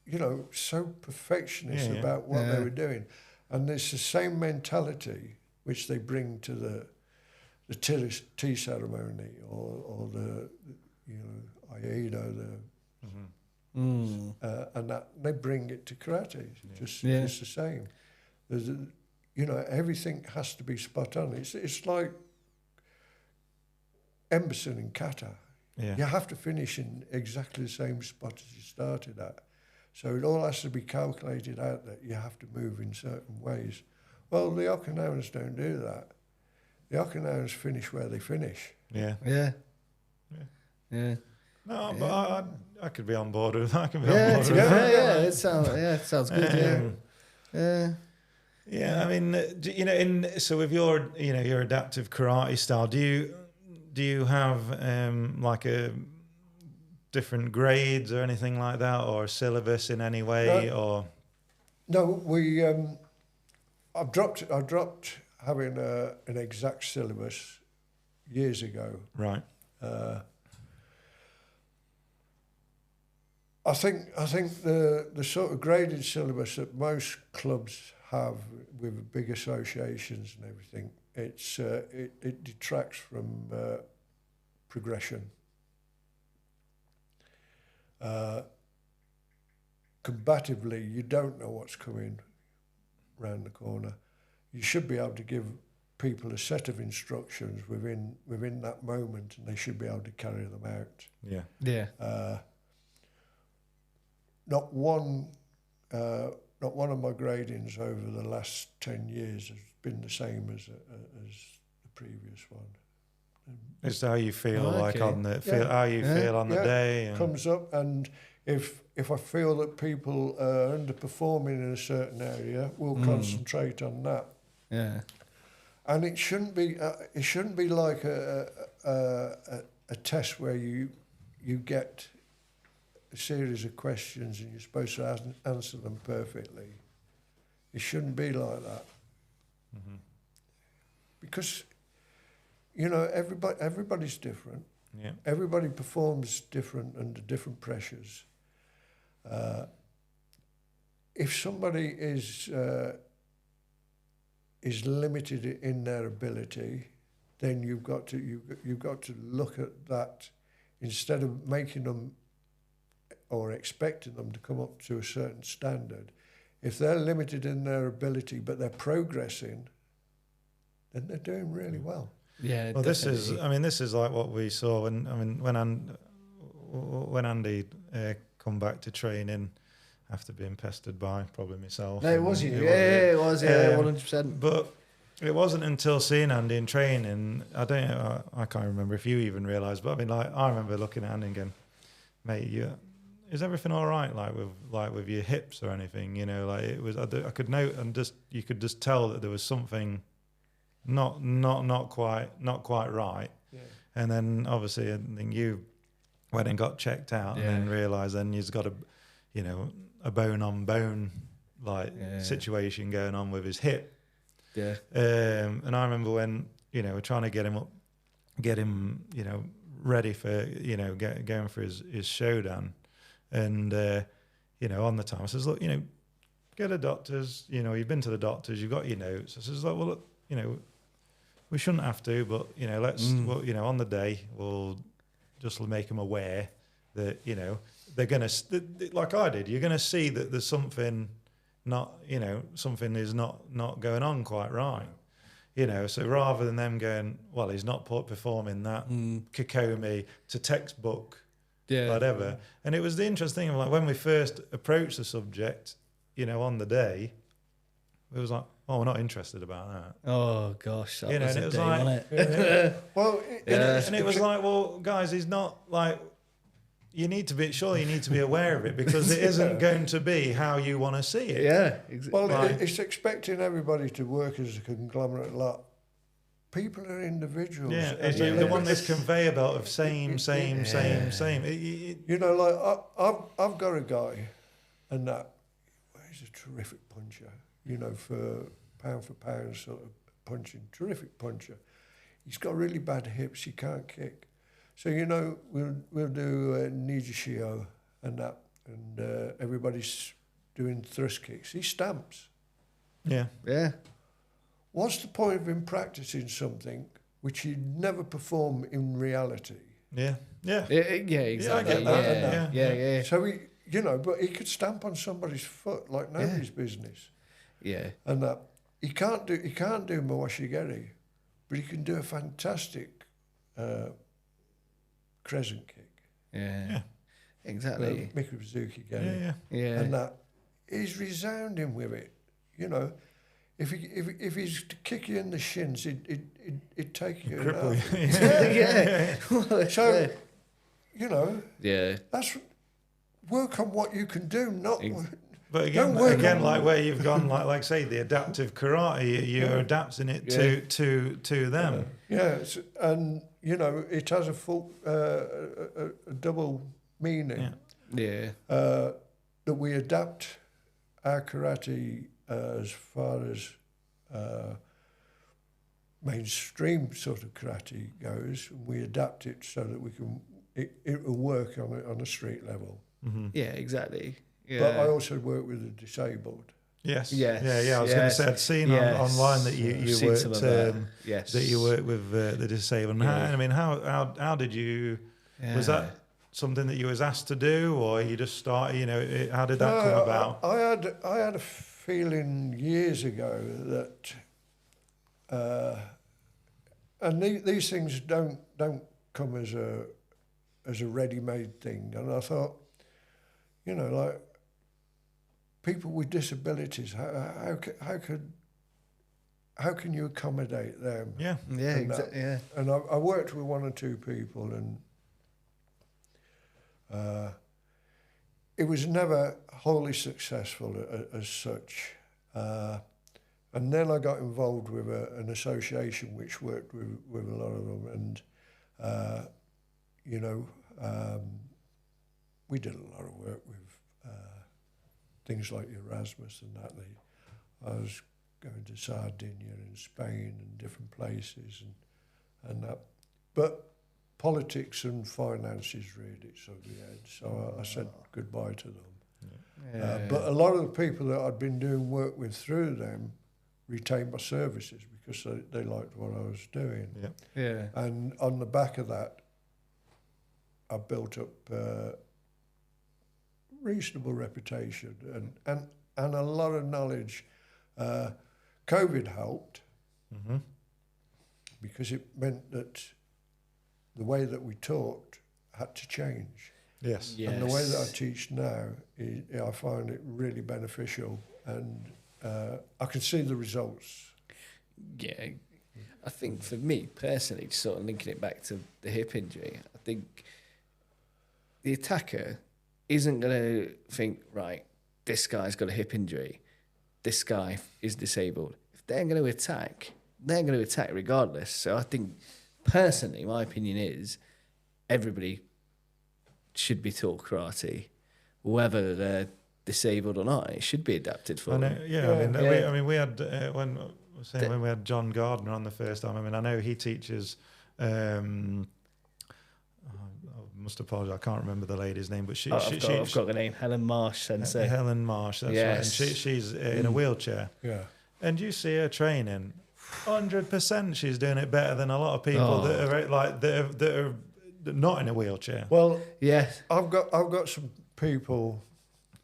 you know, so perfectionist about what they were doing. And it's the same mentality which they bring to the tea ceremony or the, you know, Aikido, and that they bring it to karate. Just the same. There's you know, everything has to be spot on. It's like Emberson in kata. Yeah. You have to finish in exactly the same spot as you started at. So it all has to be calculated out that you have to move in certain ways. Well, the Okinawans don't do that. The Okinawans finish where they finish. Yeah. Yeah. Yeah. No, but I could be on board with that. I could be Yeah, on board with that. it sounds good. Yeah. I mean, you know, so with your, you know, your adaptive karate style, do you have like a different grades or anything like that, or a syllabus in any way, or? No, we. I dropped having an exact syllabus years ago. Right. I think the sort of graded syllabus that most clubs have with big associations and everything, it detracts from progression. Combatively, you don't know what's coming round the corner. You should be able to give people a set of instructions within that moment, and they should be able to carry them out. Yeah. Yeah. Not one of my gradings over the last 10 years has been the same as the previous one. It's how you feel on the feel on the day. And comes up, and if I feel that people are underperforming in a certain area, we'll concentrate on that. Yeah. And it shouldn't be like a test where you get a series of questions and you're supposed to answer them perfectly. It shouldn't be like that. Because, you know, everybody's different. Yeah. Everybody performs different under different pressures. If somebody is limited in their ability, then you've got to look at that instead of making them or expecting them to come up to a certain standard. if they're limited in their ability but they're progressing, then they're doing really well. Yeah. Well, definitely. this is like what we saw when Andy come back to training after being pestered by probably myself. No, it was you. It was. Yeah, 100%. But it wasn't until seeing Andy in training, I can't remember if you even realised, but I mean, like, I remember looking at Andy and going, mate, is everything all right, like with your hips or anything? You know, like it was. I could note, and you could just tell that there was something not quite right. Yeah. And then obviously, I think you went and got checked out, and then realised then you've got a bone on bone situation going on with his hip. Yeah. And I remember when we're trying to get him ready for going for his Shodan, and on the time I says, look, get a doctor's. You've been to the doctors, you've got your notes. I says, like, well, look, we shouldn't have to, but let's on the day we'll just make them aware that they're gonna like I did. You're gonna see that there's something something is not going on quite right. So rather than them going, well, he's not performing that Kikomi to textbook, whatever. And it was the interesting thing, like when we first approached the subject, on the day, it was like, oh, we're not interested about that. Oh gosh, that was and a it was day, like, wasn't it? Well, and it was like, well, guys, he's not like. You need to be aware of it, because it isn't going to be how you want to see it. Yeah, exactly. Well, it's expecting everybody to work as a conglomerate lot. People are individuals. Yeah, they want this conveyor belt of same. I've got a guy, and he's a terrific puncher. For pound sort of punching, terrific puncher. He's got really bad hips. He can't kick. So we'll do Nijishio and that, and everybody's doing thrust kicks. He stamps. Yeah. What's the point of him practicing something which he'd never perform in reality? Yeah, exactly. Yeah. So but he could stamp on somebody's foot like nobody's business. Yeah. And that he can't do Mawashigeri, but he can do a fantastic crescent kick. Yeah. Exactly. Mikuzuki again. Yeah. And that he's resounding with it. If he's to kick you in the shins, it'd take you. Cripple you. So, Yeah. that's work on what you can do, not. But again, like where you've gone, like say the adaptive karate, you're adapting it to them. And it has a full, a double meaning. Yeah. That we adapt our karate as far as mainstream sort of karate goes. We adapt it so that it will work on a street level. Mm-hmm. Yeah, exactly. Yeah. But I also work with the disabled. Yes. Yeah. I was going to say, I'd seen online that you worked that you worked with the disabled. Yeah. How did you? Yeah. Was that something that you was asked to do, or you just started? How did that come about? I had a feeling years ago that, and these things don't come as a ready-made thing, and I thought, like. People with disabilities, how can you accommodate them? Yeah, exactly. Yeah, and I worked with one or two people, and it was never wholly successful as such. And then I got involved with an association which worked with a lot of them, and we did a lot of work with. Things like Erasmus and that. I was going to Sardinia and Spain and different places and that. But politics and finances reared its ugly head, so I said goodbye to them. But a lot of the people that I'd been doing work with through them retained my services because they liked what I was doing. Yeah. And on the back of that, I built up reasonable reputation, and and a lot of knowledge. COVID helped because it meant that the way that we taught had to change. Yes. And the way that I teach now, I find it really beneficial, and I can see the results. Yeah. I think for me personally, sort of linking it back to the hip injury, I think the attacker isn't going to think, right, this guy's got a hip injury, this guy is disabled. If they're going to attack, they're going to attack regardless. So I think, personally, my opinion is everybody should be taught karate, whether they're disabled or not. It should be adapted for them. We had when we had John Gardner on the first time. I mean, I know he teaches. I must apologise, I can't remember the lady's name, but I've got the name, Helen Marsh Sensei. Helen Marsh, that's right. And she's in a wheelchair. Yeah. And you see her training, 100%. She's doing it better than a lot of people that are not in a wheelchair. Well, yes, I've got some people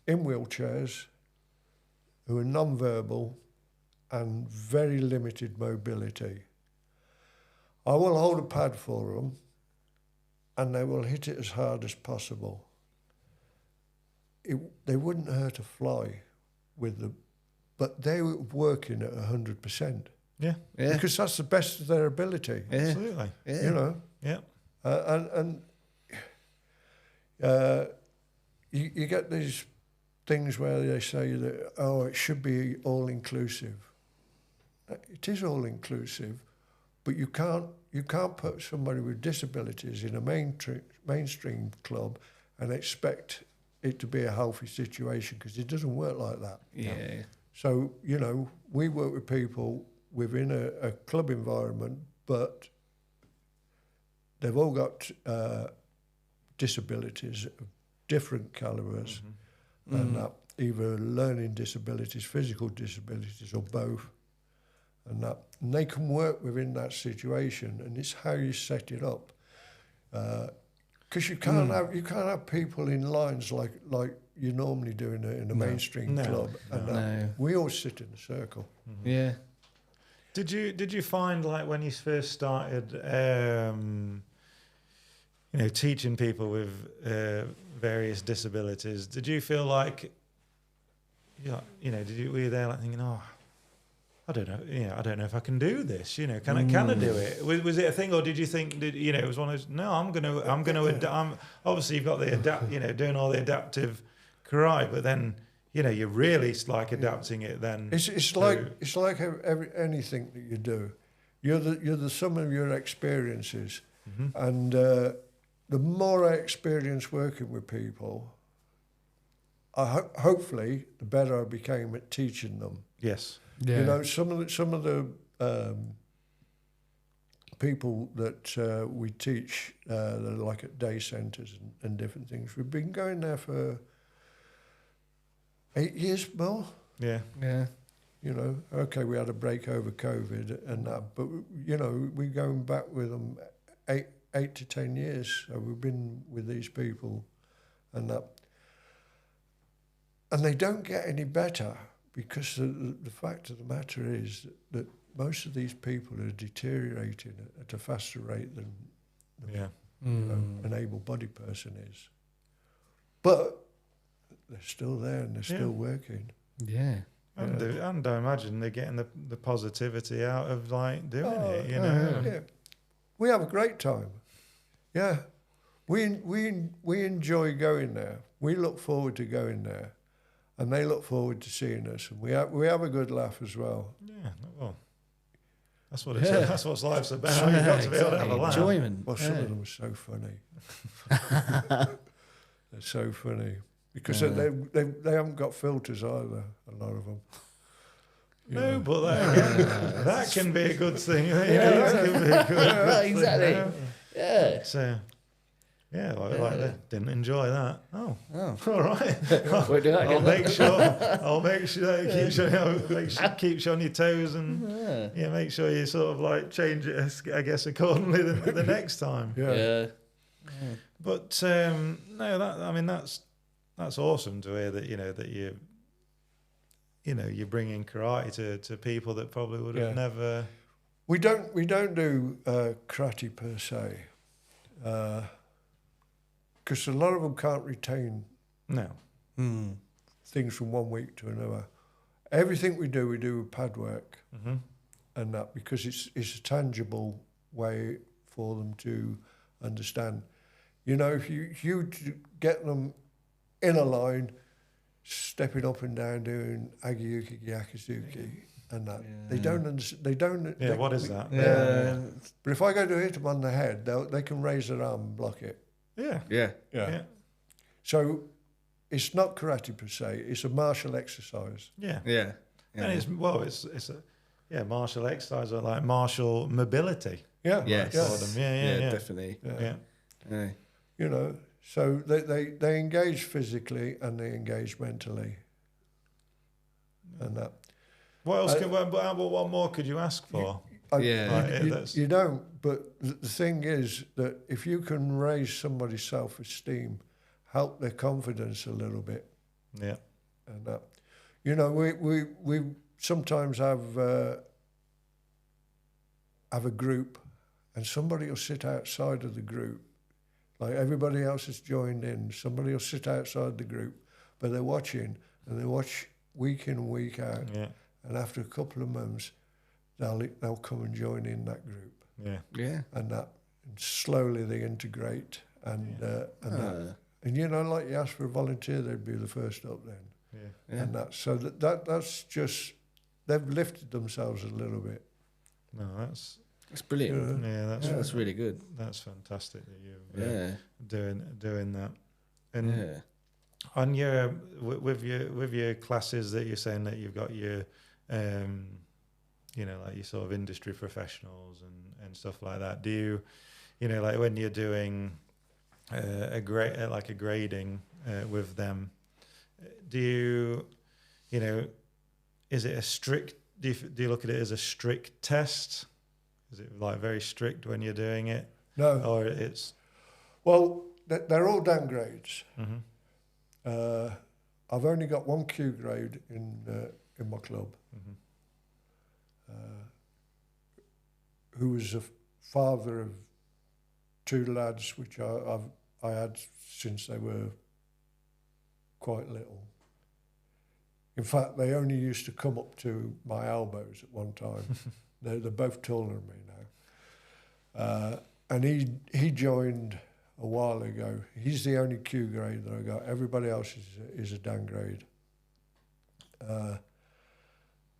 in wheelchairs who are non-verbal and very limited mobility. I will hold a pad for them, and they will hit it as hard as possible. They wouldn't hurt a fly with them, but they were working at 100%. Yeah. Because that's the best of their ability. Yeah. Absolutely. Yeah. You know. Yeah. You get these things where they say that, it should be all inclusive. It is all inclusive, but you can't put somebody with disabilities in a mainstream club and expect it to be a healthy situation, because it doesn't work like that. Yeah. So, we work with people within a club environment, but they've all got disabilities of different calibers, and either learning disabilities, physical disabilities, or both. And they can work within that situation, and it's how you set it up. Because you can't have people in lines like you normally do in a mainstream club. And we all sit in a circle. Mm-hmm. Yeah. Did you find, like, when you first started, teaching people with various disabilities, did you feel like, were you there like thinking, I don't know if I can do this. Can I do it? Was it a thing, or did you think? It was one of those. No, I'm gonna. Obviously, you've got the doing all the adaptive karate, but then you're really like adapting it. Then it's like anything that you do. You're the sum of your experiences, and the more I experience working with people, hopefully the better I became at teaching them. Yes. Yeah. Some of the people that we teach, that are like at day centres and different things, we've been going there for 8 years more. Yeah. Yeah. Okay, we had a break over COVID and that, but we're going back with them 8 to 10 years. So we've been with these people and that, and they don't get any better. Because the fact of the matter is that most of these people are deteriorating at a faster rate than an able-bodied person is. But they're still there and they're still working. Yeah. And I imagine they're getting the positivity out of like doing it. Yeah. We have a great time. Yeah. We enjoy going there. We look forward to going there. And they look forward to seeing us, and we have a good laugh as well. Yeah, well, that's what that's what life's about. You've got to be able to have a laugh. Enjoyment. Well, some of them are so funny. They're so funny because they haven't got filters either. A lot of them. No, but that can be a good thing. That can be a good exactly. Yeah. So. Yeah, like didn't enjoy that. Oh, all right. We'll do that again. I'll make sure that keeps you on your toes, and make sure you sort of like change it, I guess, accordingly the next time. Yeah. But that's awesome to hear that that you're bringing karate to people that probably would have never. We don't do karate per se, because a lot of them can't retain things from one week to another. Everything we do with pad work, and that, because it's a tangible way for them to understand. If you get them in a line, stepping up and down, doing agiyuki, gyakuzuki, and that, they don't understand. They don't. Yeah, what is that? But if I go to hit them on the head, they can raise their arm and block it. Yeah. So it's not karate per se. It's a martial exercise. Yeah. And it's a martial exercise, or like martial mobility. Yes. Yeah, definitely. Yeah. So they engage physically and they engage mentally, and that. What else? What more could you ask for? You don't. But the thing is that if you can raise somebody's self-esteem, help their confidence a little bit. Yeah. And that, we sometimes have a group, and somebody will sit outside of the group, like everybody else has joined in. Somebody will sit outside the group, but they're watching, and they watch week in and week out. Yeah. And after a couple of months, they'll come and join in that group. Yeah. And that, and slowly they integrate, and that. And like you ask for a volunteer, they'd be the first up then. Yeah. And that, so that's just, they've lifted themselves a little bit. No, that's brilliant. Yeah, that's really good. That's fantastic that you're doing that. And on with your classes that you're saying that you've got your like your sort of industry professionals and stuff like that. Do you like when you're doing a grading with them, do you is it a strict, do you look at it as a strict test? Is it like very strict when you're doing it? No. Or it's... Well, they're all downgrades. Mm-hmm. I've only got one Q grade in my club, who was a father of two lads, which I had since they were quite little. In fact, they only used to come up to my elbows at one time. They're both taller than me now. And he joined a while ago. He's the only Q grade that I got. Everybody else is a downgrade.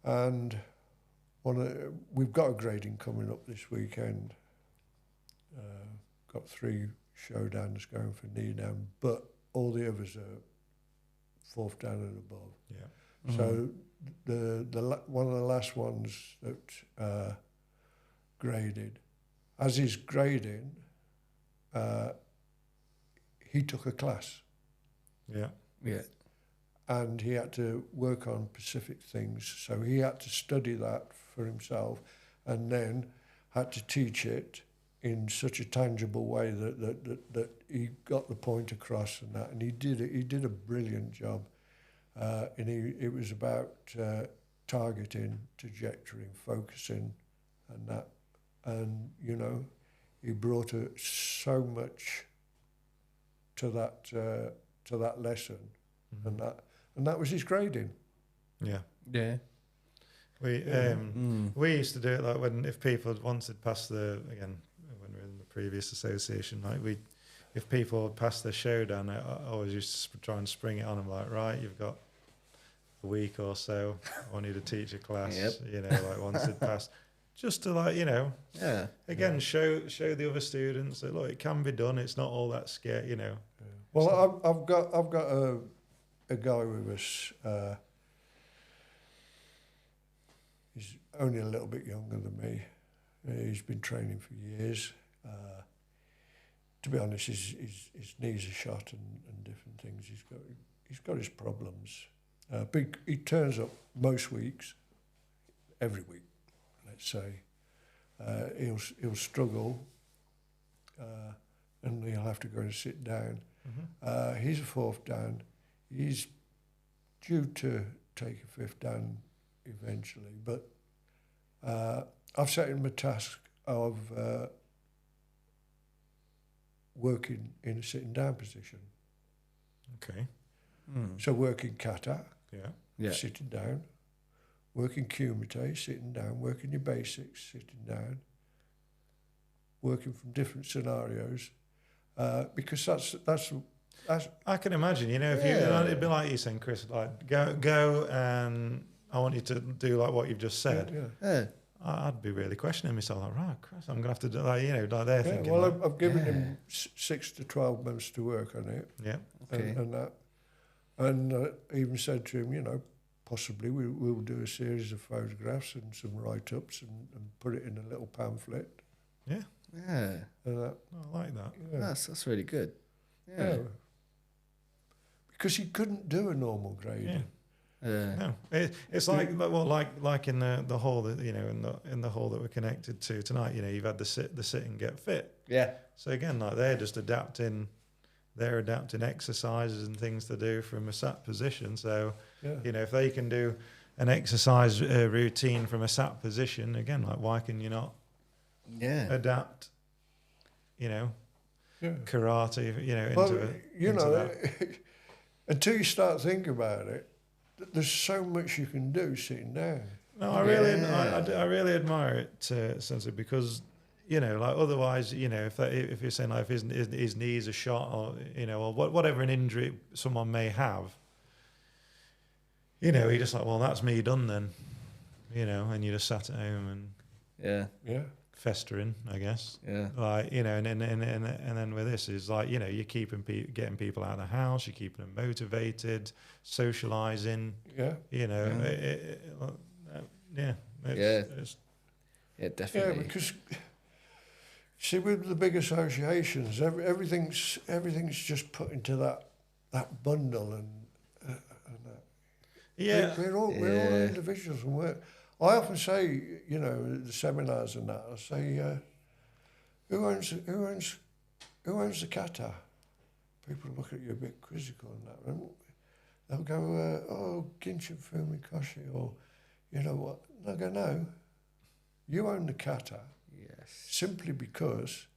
And we've got a grading coming up this weekend. Got 3 showdowns going for knee down, but all the others are 4th down and above. Yeah. So the one of the last ones that graded, as he's grading, he took a class. Yeah. And he had to work on specific things. So he had to study that for himself, and then had to teach it in such a tangible way that he got the point across and that. And he did it. He did a brilliant job. And it was about targeting, trajectory, focusing, and that. And he brought so much to that lesson, and that was his grading. Yeah. We used to do it like if people wanted past when we were in the previous association, like if people had passed their showdown, I always used to try and spring it on them, like, right, you've got a week or so, I want you to teach a class, like once it passed, just to again, show the other students that, look, it can be done, it's not all that scary, Well, I've got a guy with us, he's only a little bit younger than me, he's been training for years. To be honest, his knees are shot and different things. He's got his problems. But he turns up most weeks, every week, let's say. He'll struggle, and he'll have to go and sit down. He's a 4th down. He's due to take a fifth dan eventually. But I've set him a task of working in a sitting down position. Okay. So working kata, Yeah. sitting down, working kumite, sitting down, working your basics, sitting down, working from different scenarios, because that's. I can imagine, you know, if you, it'd be like you saying, Chris, like go and I want you to do like what you've just said. I'd be really questioning myself, like, right, Chris, I'm gonna have to do, like, you know, like they're thinking. Well, like, I've given him 6 to 12 months to work on it. Yeah. Okay. And that, and even said to him, you know, possibly we'll do a series of photographs and some write-ups and put it in a little pamphlet. Yeah. Yeah. And that, I like that. yeah. That's really good. Yeah. Yeah. Because he couldn't do a normal grade. No, it's like in the hall that, you know, in the hall that we're connected to tonight. You know, you've had the sit and get fit. Yeah. So again, like they're adapting exercises and things to do from a sat position. So you know, if they can do an exercise routine from a sat position, again, like why can you not adapt? You know, karate. You know, until you start thinking about it, there's so much you can do sitting down. No, I really admire it, Sensei, because, you know, like otherwise, you know, if you're saying like if his knees are shot, or, you know, or whatever an injury someone may have, you know, you're just like, well, that's me done then, you know, and you just sat at home and festering, I guess. Yeah. Like, you know, and then with this is like, you know, you're getting people out of the house, you're keeping them motivated, socializing. Yeah. You know, definitely. Yeah, because see, with the big associations, everything's just put into that bundle and that. Yeah. We're all individuals and we're. I often say, you know, the seminars and that, I say, who owns the kata? People look at you a bit quizzical and that. And they'll go, Ginshin Fumikoshi, or, you know what? And I go, no, you own the kata. Yes. Simply because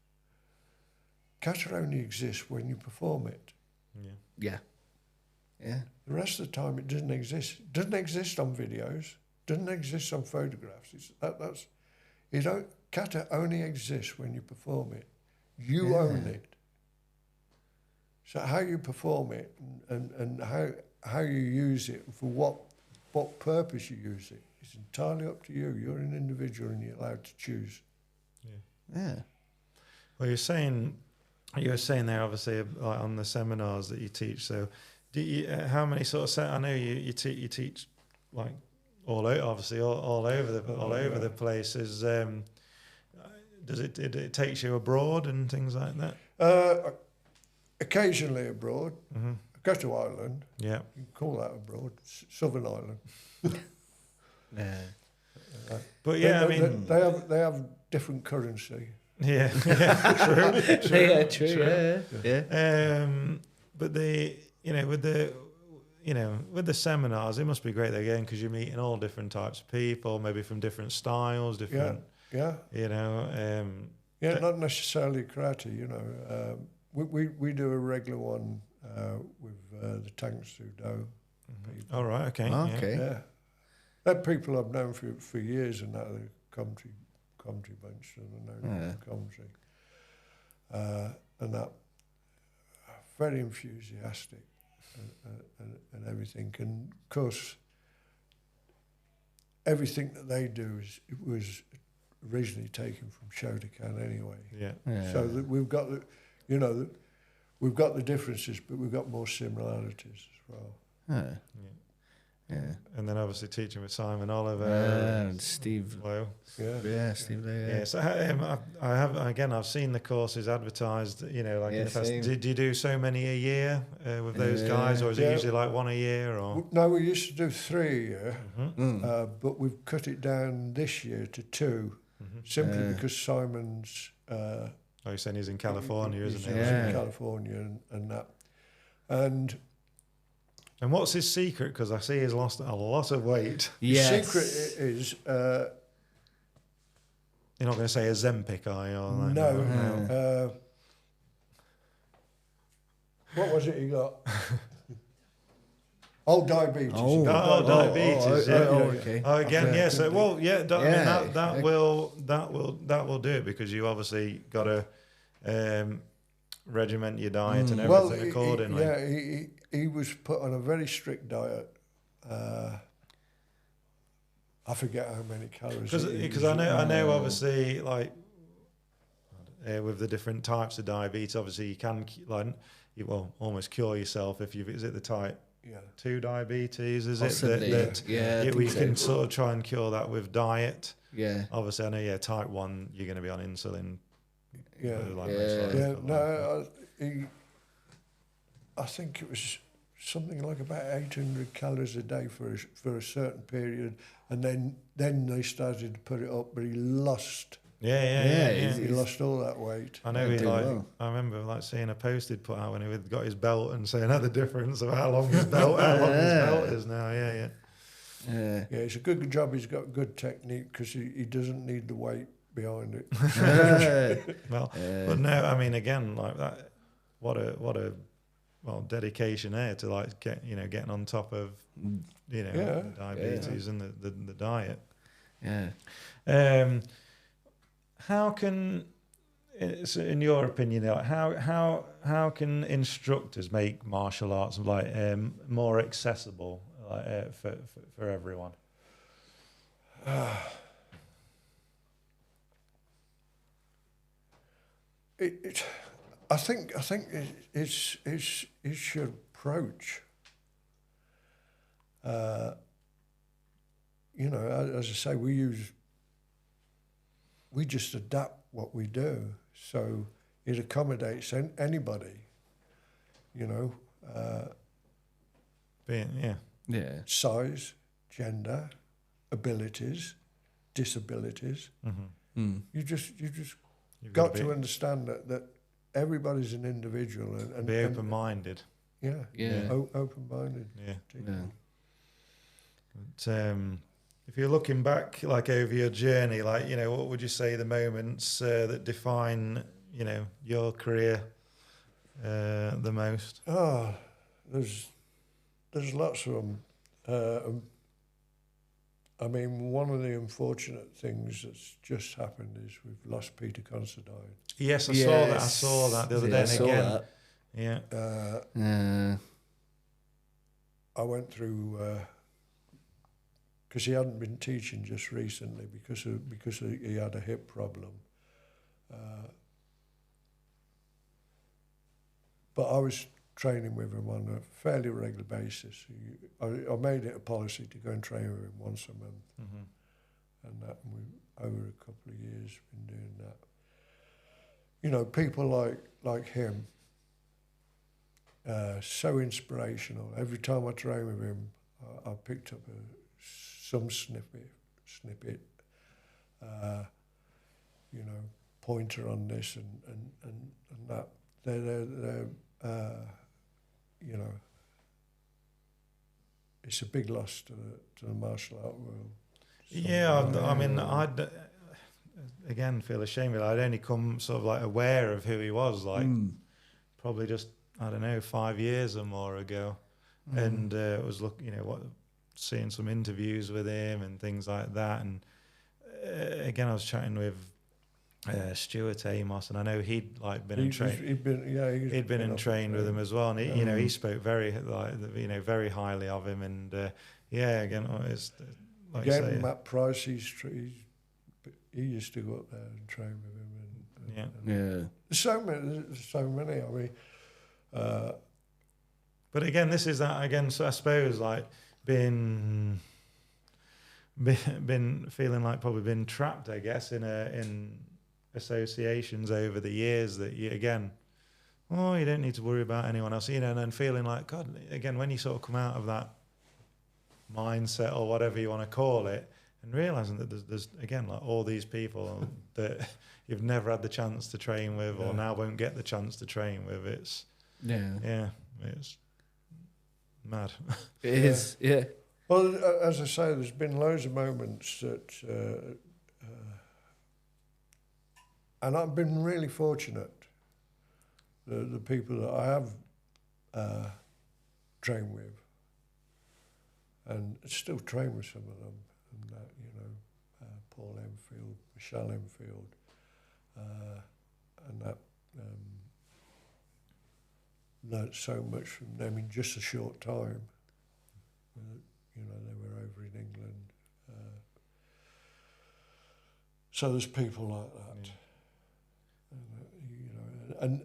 kata only exists when you perform it. Yeah. Yeah. The rest of the time, it doesn't exist. It doesn't exist on videos. Doesn't exist on photographs. Kata only exists when you perform it. You own it. So how you perform it and how you use it, for what purpose you use it, is entirely up to you. You're an individual and you're allowed to choose. Yeah. Well, you were saying there, obviously, like on the seminars that you teach. So, how many sort of I know you teach like all over the places. Does it takes you abroad and things like that? Occasionally abroad. Mm-hmm. I go to Ireland. Yeah. You can call that abroad. Southern Ireland. But yeah, I mean, they have different currency. Yeah. True. Yeah. But with the seminars, it must be great again, because you're meeting all different types of people, maybe from different styles, different. Yeah. You know. Not necessarily karate. You know, we do a regular one with the Tang Sudo. All right. Okay. Okay. Yeah. They're people I've known for years, and that the commentary bunch, and I know commentary, and that very enthusiastic. And everything, and of course, everything that they do was originally taken from Shotokan anyway. Yeah. So that we've got the differences, but we've got more similarities as well. Yeah. And then obviously teaching with Simon Oliver and Steve. Yeah. Steve. Yeah. So I've seen the courses advertised. You know, like in the past. Did you do so many a year with those guys, or is it usually like one a year? Or no, we used to do 3 a year, Mm-hmm. but we've cut it down this year to 2, simply because Simon's. You're saying he's in California, isn't he? He's in California and that, and And what's his secret? Because I see he's lost a lot of weight. Yes. The secret is... You're not going to say a Zempic, are you? Or No. What was it he got? Diabetes. Diabetes. Okay. Again, okay. yeah. So, well, yeah. I mean, that Yeah. will do it, because you obviously got to regiment your diet and everything accordingly. He was put on a very strict diet. I forget how many calories. Because I know obviously, like with the different types of diabetes, obviously you can almost cure yourself if is it the type 2 diabetes? Is possibly, it that we can sort of try and cure that with diet? Yeah. Obviously, I know. Type 1, you're going to be on insulin. I think it was something like about 800 calories a day for a certain period, and then they started to put it up, but he lost. He lost all that weight. I know I remember seeing a post he'd put out when he got his belt and saying the difference of how long his belt is now. Yeah, it's a good job he's got good technique, because he doesn't need the weight behind it. But no, I mean, again, like that, what a dedication there to getting on top of diabetes and the diet. How can, in your opinion, how can instructors make martial arts more accessible for everyone? I think it's your approach. As I say, we just adapt what we do, so it accommodates anybody. Size, gender, abilities, disabilities. Mm-hmm. You just got to understand that everybody's an individual and be open-minded. Open-minded. But, if you're looking back, over your journey, what would you say the moments that define, your career the most? There's lots of them. I mean, one of the unfortunate things that's just happened is we've lost Peter Considine. Yes, I saw that the other day. And again, I went through because he hadn't been teaching just recently because he had a hip problem. But I was training with him on a fairly regular basis. I made it a policy to go and train with him once a month, and we over a couple of years been doing that. People like him, so inspirational. Every time I train with him, I picked up some snippet, pointer on this and that. They're it's a big loss to the martial art world. I mean, I'd again feel ashamed. I'd only come sort of aware of who he was probably just 5 years or more ago, and was seeing some interviews with him and things like that. And again, I was chatting with Stuart Amos, and I know he'd been trained with him as well, and he spoke very very highly of him, and again, it's like Matt Price, he used to go up there and train with him, and there's so many. I mean, but again, this is that again. So I suppose been feeling probably been trapped, I guess, in associations over the years that you don't need to worry about anyone else, and then feeling God, again, when you sort of come out of that mindset or whatever you want to call it, and realizing that there's again all these people that you've never had the chance to train with or now won't get the chance to train with. It's mad. It is, yeah. Well, as I say, there's been loads of moments that, and I've been really fortunate. The people that I have trained with, and still train with some of them, and that, you know, Paul Enfield, Michelle Enfield, and that learnt so much from them in just a short time. You know, they were over in England. So there's people like that. Yeah. You know, and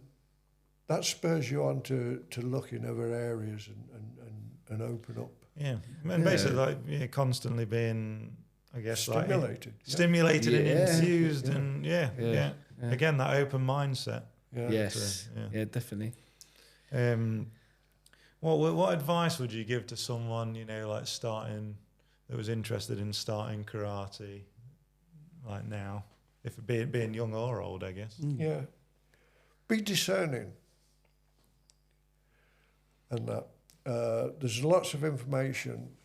that spurs you on to look in other areas and open up. Yeah, and basically, like, constantly being, I guess, stimulated, stimulated and Yeah. enthused, Yeah. and yeah. Again, that open mindset. Yeah. Yes. Yeah, definitely. What advice would you give to someone, you know, like starting, that was interested in starting karate, like now, if being young or old, I guess? Yeah. Be discerning. And that there's lots of information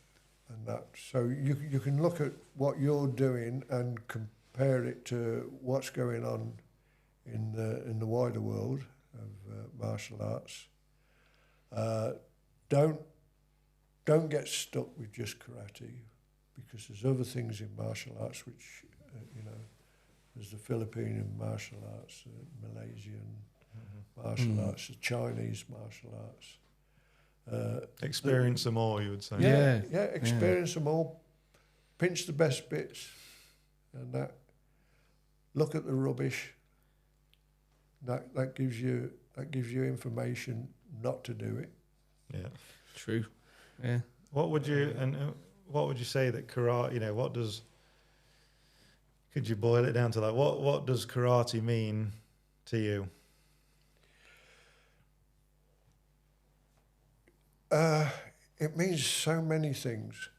and that. So you can look at what you're doing and compare it to what's going on in the wider world of martial arts. Don't get stuck with just karate, because there's other things in martial arts which, you know, there's the Philippine martial arts, the Malaysian martial arts, the Chinese martial arts. Experience them all, you would say. Yeah, experience them all, pinch the best bits, and that. Look at the rubbish. That gives you information not to do it. Yeah, true. Yeah. What would you say that karate? You know, could you boil it down to like what does karate mean to you? It means so many things,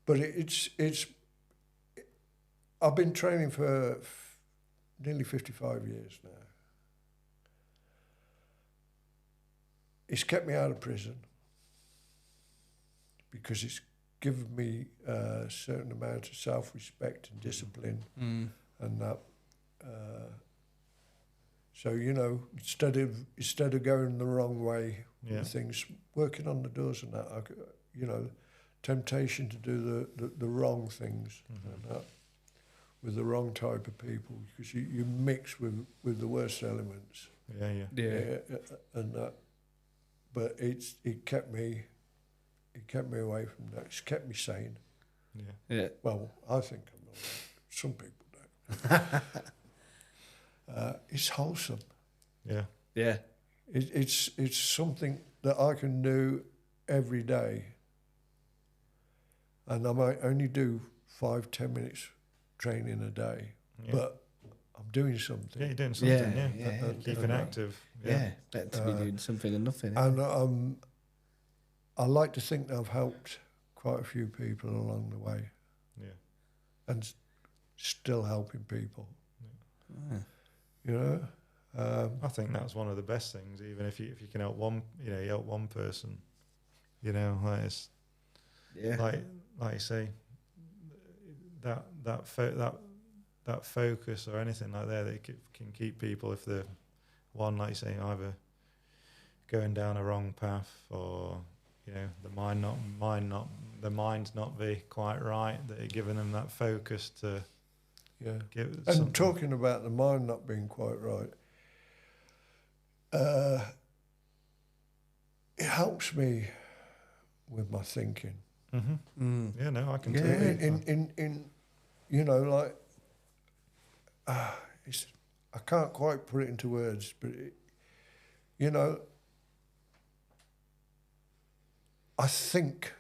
but it's. I've been training for nearly 55 years now. It's kept me out of prison because it's given me a certain amount of self-respect and discipline, and that. So, you know, instead of going the wrong way with things, working on the doors and that, you know, temptation to do the wrong things and that, with the wrong type of people, because you mix with the worst elements. Yeah. And that, but it kept me away from that. It's kept me sane. Yeah. Well, I think I'm all right. Some people don't. It's wholesome. Yeah. It's something that I can do every day, and I might only do 5-10 minutes training a day, but I'm doing something. Yeah, you're doing something. Yeah. Keeping active. Yeah, better to be doing something than nothing. And I like to think that I've helped quite a few people along the way. Yeah. And still helping people. Yeah. You know? I think that's one of the best things, even if you can help one, you know, you help one person, you know, like it's like you say, that focus or anything like that can keep people, if they're one, like you say, either going down a wrong path, or, you know, the mind's not be quite right, that you're giving them that focus to give and something. talking about the mind not being quite right, it helps me with my thinking. Yeah, no, I can Yeah, tell you. in you know, like, it's, I can't quite put it into words, but you know, I think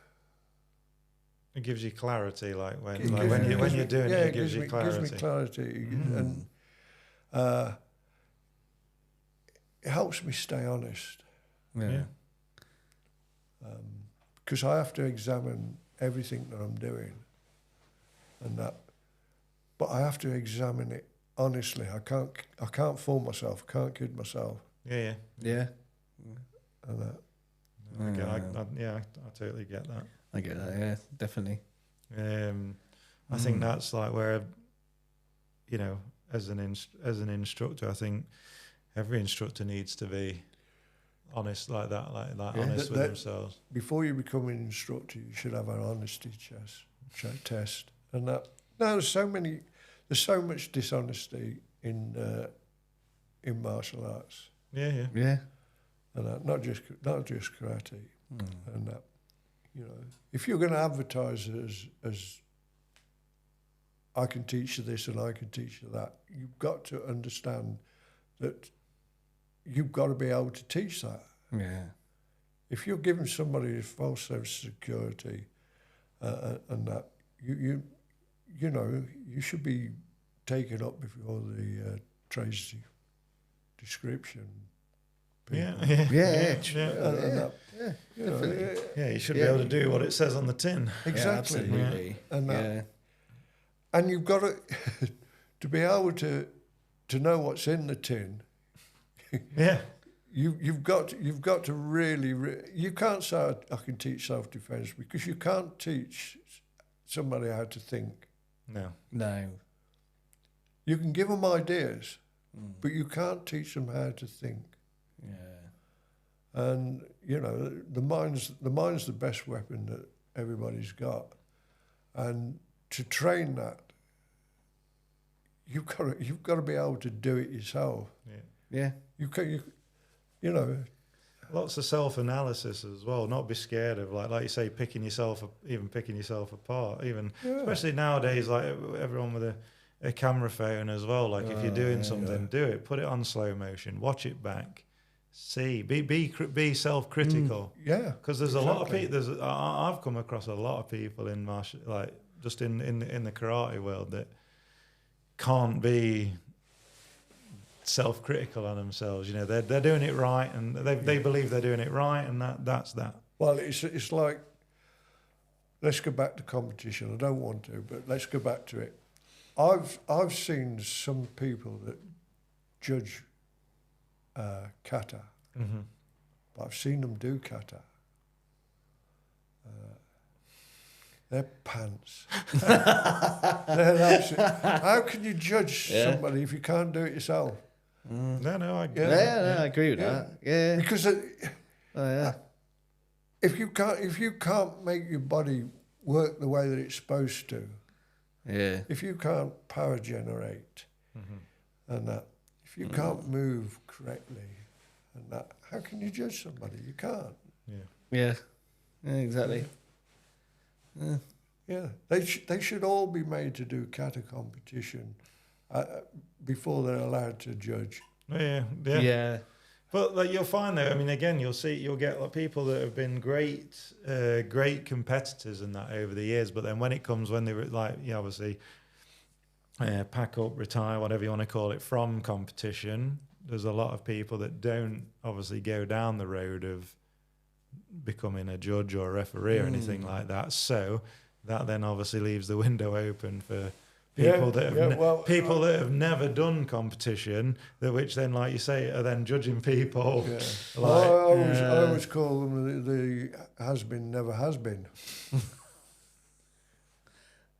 It gives you clarity, like when It when gives you're me- doing yeah, it gives you clarity. Gives me clarity, and it helps me stay honest, Yeah. because I have to examine everything that I'm doing, and that. But I have to examine it honestly. I can't fool myself. I can't kid myself, Yeah. Yeah. and that. I totally get that. I get that. Yeah, definitely. I think that's like where, you know, as an instructor, I think every instructor needs to be honest like that, like honest with themselves. Before you become an instructor, you should have an honesty test, and that. No, there's so much dishonesty in martial arts. Yeah. And that, not just karate, and that. You know, if you're going to advertise as I can teach you this and I can teach you that, you've got to understand that you've got to be able to teach that. Yeah. If you're giving somebody a false sense of security and that, you know, you should be taken up before the trades description. Yeah. You should be able to do what it says on the tin. Exactly. Yeah, absolutely. And you've got to be able to know what's in the tin. Yeah. You've got to really you can't say I can teach self-defense, because you can't teach somebody how to think. No. You can give them ideas, but you can't teach them how to think. Yeah. And you know, the mind's the best weapon that everybody's got, and to train that, you've got to be able to do it yourself. Yeah. You know, lots of self-analysis as well. Not be scared of like you say, picking yourself apart. Especially nowadays, like everyone with a camera phone as well. Like if you're doing something, do it. Put it on slow motion. Watch it back. See, be self-critical. Because there's a lot of people. I've come across a lot of people in martial, like just in the karate world, that can't be self-critical on themselves. You know, they're doing it right, and they believe they're doing it right, and that's that. Well, it's like, let's go back to competition. I don't want to, but let's go back to it. I've seen some people that judge kata, but I've seen them do kata. They're pants. How can you judge somebody if you can't do it yourself? No, I I agree with that. Yeah, because if you can't make your body work the way that it's supposed to, if you can't power generate, and that, if you can't move correctly, and that, how can you judge somebody? You can't. Yeah, exactly. They should all be made to do kata competition before they're allowed to judge. Yeah. But like, you'll find though, I mean, again, you'll get like people that have been great competitors and that over the years. But then when they were like, obviously, pack up, retire, whatever you want to call it, from competition, there's a lot of people that don't obviously go down the road of becoming a judge or a referee or anything like that. So that then obviously leaves the window open for people that have never done competition, which then, like you say, are then judging people. I always call them the has been, never has been.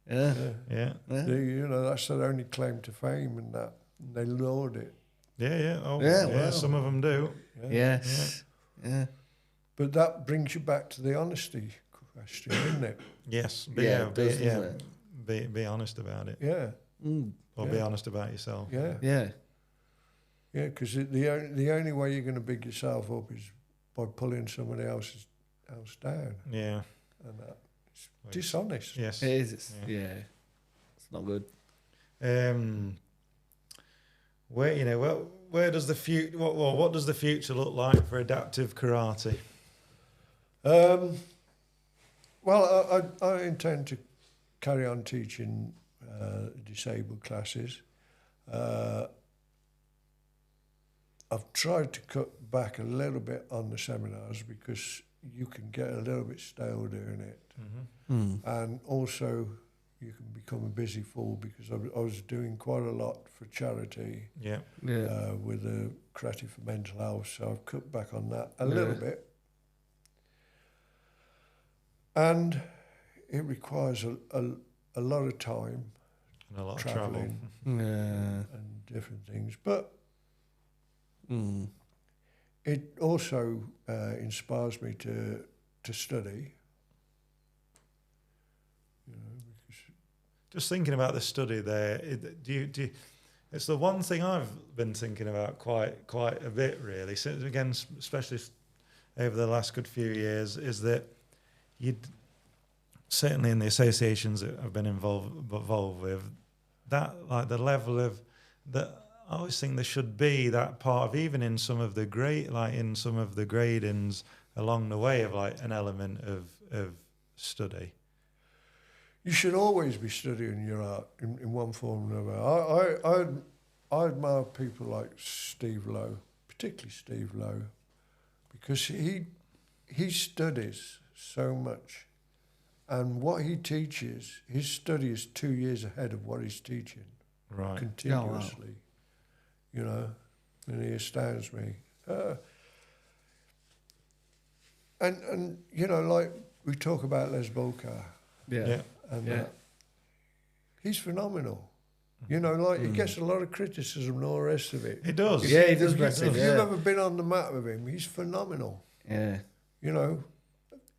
That's their only claim to fame, and that they laud it. Some of them do. Yeah. But that brings you back to the honesty question, isn't it? Yes. Be honest about it. Or be honest about yourself. Yeah, because the only way you're going to big yourself up is by pulling somebody else down. Yeah. And it's dishonest. Yes. It is. It's not good. Where does the future? What does the future look like for adaptive karate? Well, I intend to carry on teaching disabled classes. I've tried to cut back a little bit on the seminars because you can get a little bit stale doing it. And also you can become a busy fool, because I was doing quite a lot for charity with the Karate for Mental Health, so I've cut back on that a little bit. And it requires a lot of time, And a lot of traveling, travel. and different things. But it also inspires me to study. You know, because Just thinking about the study there, it's the one thing I've been thinking about quite a bit, really. Since, again, especially over the last good few years, is that you'd certainly in the associations that I've been involved with, that like the level of that. I always think there should be that part of, even in some of the gradings along the way, of like an element of study. you should always be studying your art in one form or another. I admire people like Steve Lowe, particularly Steve Lowe, because he studies so much, and what he teaches, his study is 2 years ahead of what he's teaching, Right. continuously. Oh, wow. You know, and he astounds me. And you know, like we talk about Les Bolkar, Yeah. and he's phenomenal. You know, like he gets a lot of criticism and all the rest of it. It does. Yeah, he does. If Brenton, you've yeah. ever been on the mat with him, he's phenomenal. Yeah. You know,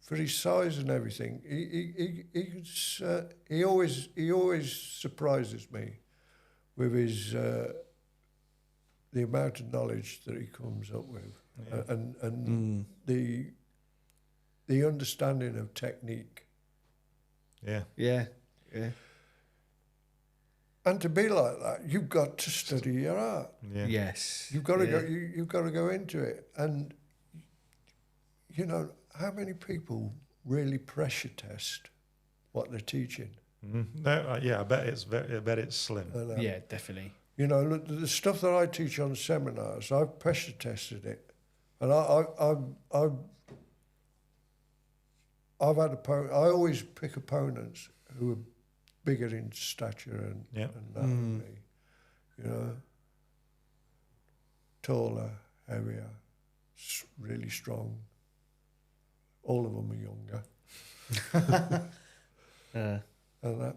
for his size and everything, he always surprises me with his the amount of knowledge that he comes up with, and the understanding of technique. Yeah. Yeah. Yeah. And to be like that, you've got to study your art. Yeah. Yes. You've got to go. You've got to go into it. And you know, how many people really pressure test what they're teaching? I bet it's slim. And, Yeah, definitely. you know, look, the stuff that I teach on seminars, I've pressure tested it, and I've had I always pick opponents who are bigger in stature and that than me, you know, taller, heavier, really strong. All of them are younger. And that.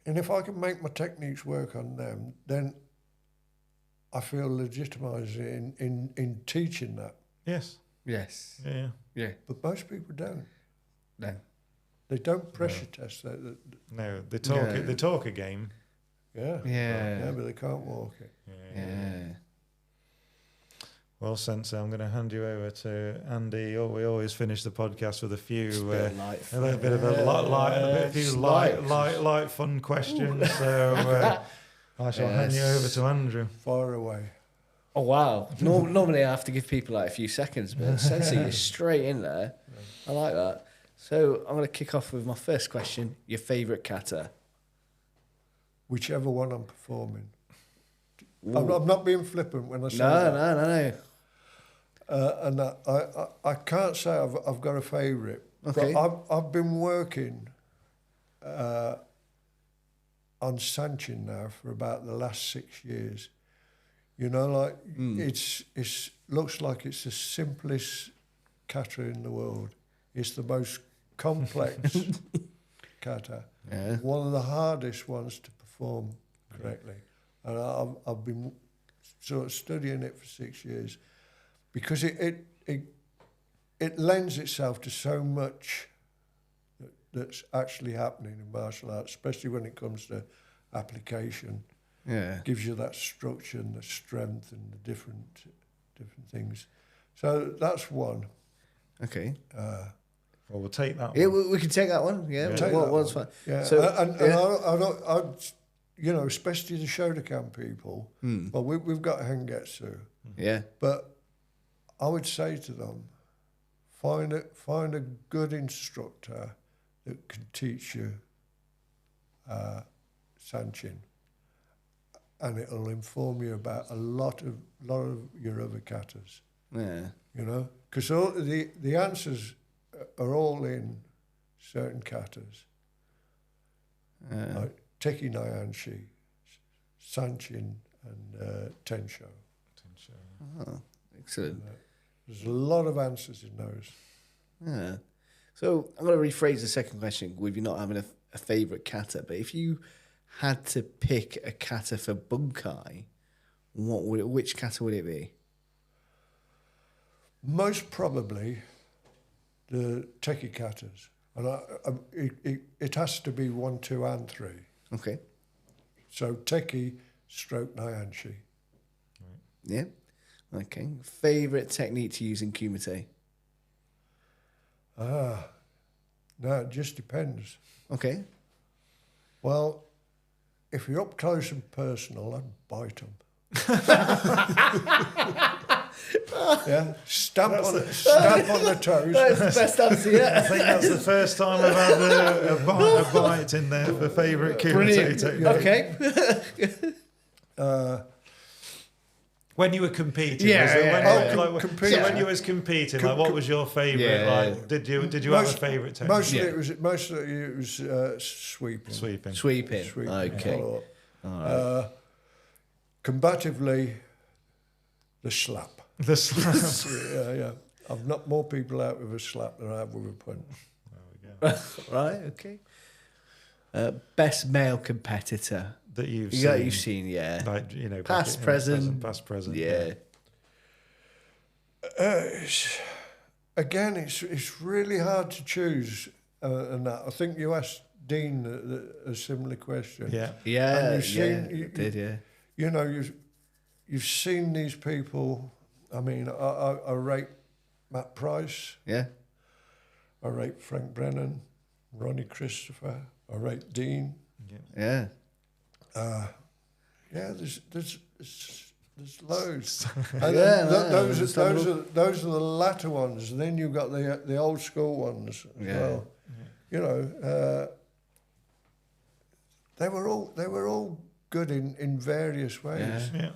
And if I can make my techniques work on them, then I feel legitimised in teaching that. Yes. Yes. Yeah. Yeah. But most people don't. No. They don't pressure test that. No, they talk. Yeah. They talk a game. Yeah. Yeah. Yeah, but they can't walk it. Yeah. Well, Sensei, I'm going to hand you over to Andy. We always finish the podcast with a few, a little bit of a few light, fun questions. So I shall hand you over to Andrew. Far away. Oh, wow. Normally I have to give people like a few seconds, but Sensei, you're straight in there. I like that. So I'm going to kick off with my first question. Your favourite kata? Whichever one I'm performing. I'm not being flippant when I say that. No. And I can't say I've got a favourite. Okay. But I've been working on Sanchin now for about the last 6 years. You know, like it's looks like it's the simplest kata in the world. It's the most complex kata. Yeah. One of the hardest ones to perform correctly. And I've been sort of studying it for 6 years because it lends itself to so much that's actually happening in martial arts, especially when it comes to application. Yeah. Gives you that structure and the strength and the different things. So that's one. Okay. Well, we'll take that one. Yeah, we can take that one. Yeah, Take what that one's one. fine. Yeah, So, I'd you know, especially the Shotokan people. Well, we've got Hengetsu, yeah. but I would say to them, find a good instructor that can teach you Sanchin, and it'll inform you about a lot of your other katas. Yeah. You know, because all the answers are all in certain katas. Like Teki Nyanshi, Sanchin, and Tensho. Oh, excellent. There's a lot of answers in those. Yeah. So I'm going to rephrase the second question with you not having a favourite kata, but if you had to pick a kata for bunkai, which kata would it be? Most probably the teki katas. And it has to be 1, 2, and 3. Okay. So teki stroke nyanshi. Yeah. Okay. Favourite technique to use in kumite? No, it just depends. Okay. Well, if you're up close and personal, I'd bite them. Yeah, stamp on the toes. That's the best answer yet. I think that's the first time I've had a bite in there for favourite kumite technique. Okay. When you were competing, when you was competing, like what was your favourite? Yeah. Like, did you have a favourite technique? Mostly it was sweeping. Sweeping. Okay. All right. Combatively, the slap. The slap. Yeah. I've knocked more people out with a slap than I have with a punch. There we go. Right. Okay. Best male competitor that you've seen, yeah. Like, past, present. Yeah. Again, it's really hard to choose, and that I think you asked Dean a similar question. Yeah. Yeah. And you've seen these people. I mean, I rate Matt Price. Yeah. I rate Frank Brennan, Ronnie Christopher. I rate Dean. Yeah. There's loads. And those are the latter ones. And then you've got the old school ones as well. Yeah. They were all good in various ways. Yeah.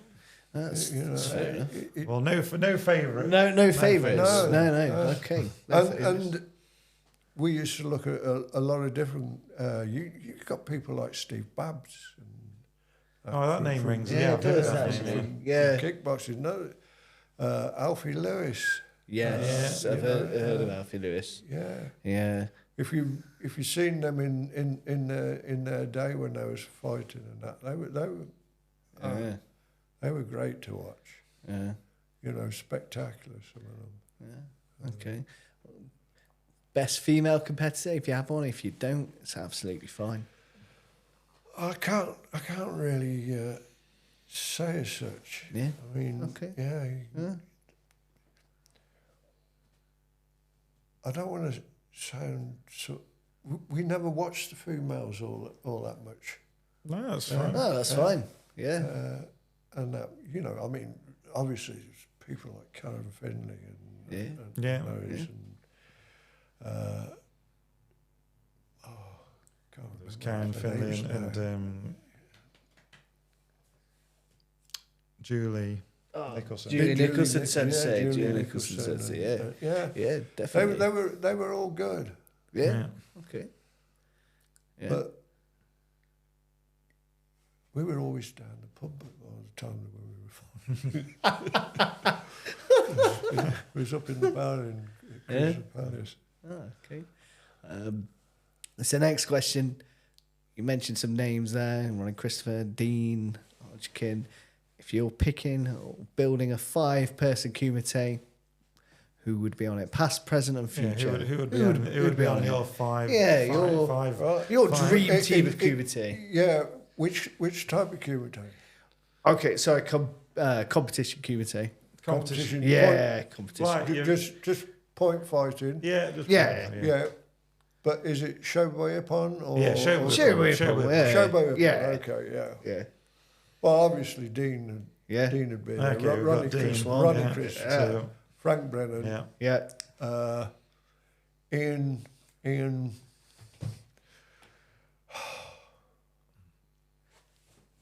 That's fair enough. Well, no favourite. No favourites. No. Okay. And we used to look at a lot of different. You got people like Steve Babs. That name rings. Yeah, it does actually. Yeah. Kickboxing. No, Alfie Lewis. Yes, I've heard of Alfie Lewis. Yeah. If you seen them in their day when they was fighting and that, they were great to watch. Yeah. Spectacular, some of them. Yeah. Okay. Best female competitor, if you have one. If you don't, it's absolutely fine. I can't really say as such. Yeah. I mean, okay. Yeah. I don't want to sound so. We never watched the females all that much. No, that's fine. No, that's fine. Yeah. And that, I mean, obviously, there's people like Karen Finley and those and it was Karen Finley and Julie Nicholson. Julie Nicholson Sensei. Julie Nicholson Sensei. Yeah, definitely. They were all good. Yeah. Okay. Yeah. But we were always down the pub all the time when we were fighting. We was up in the bar in Crystal Palace. Okay. So next question. You mentioned some names there, Ronnie Christopher, Dean, Hodgkin. If you're picking or building a 5-person kumite, who would be on it? Past, present, and future. Who would be on your 5? Yeah, your dream team of kumite. Yeah, which type of kumite? Okay, sorry, competition kumite. Competition. Yeah, competition. Right, just point fighting. Yeah, yeah. But is it Shobai Ippon or Shobai Ippon? Yeah. Okay, yeah. Well, obviously Dean had been okay, there. Ronnie Chris, Frank Brennan. Yeah.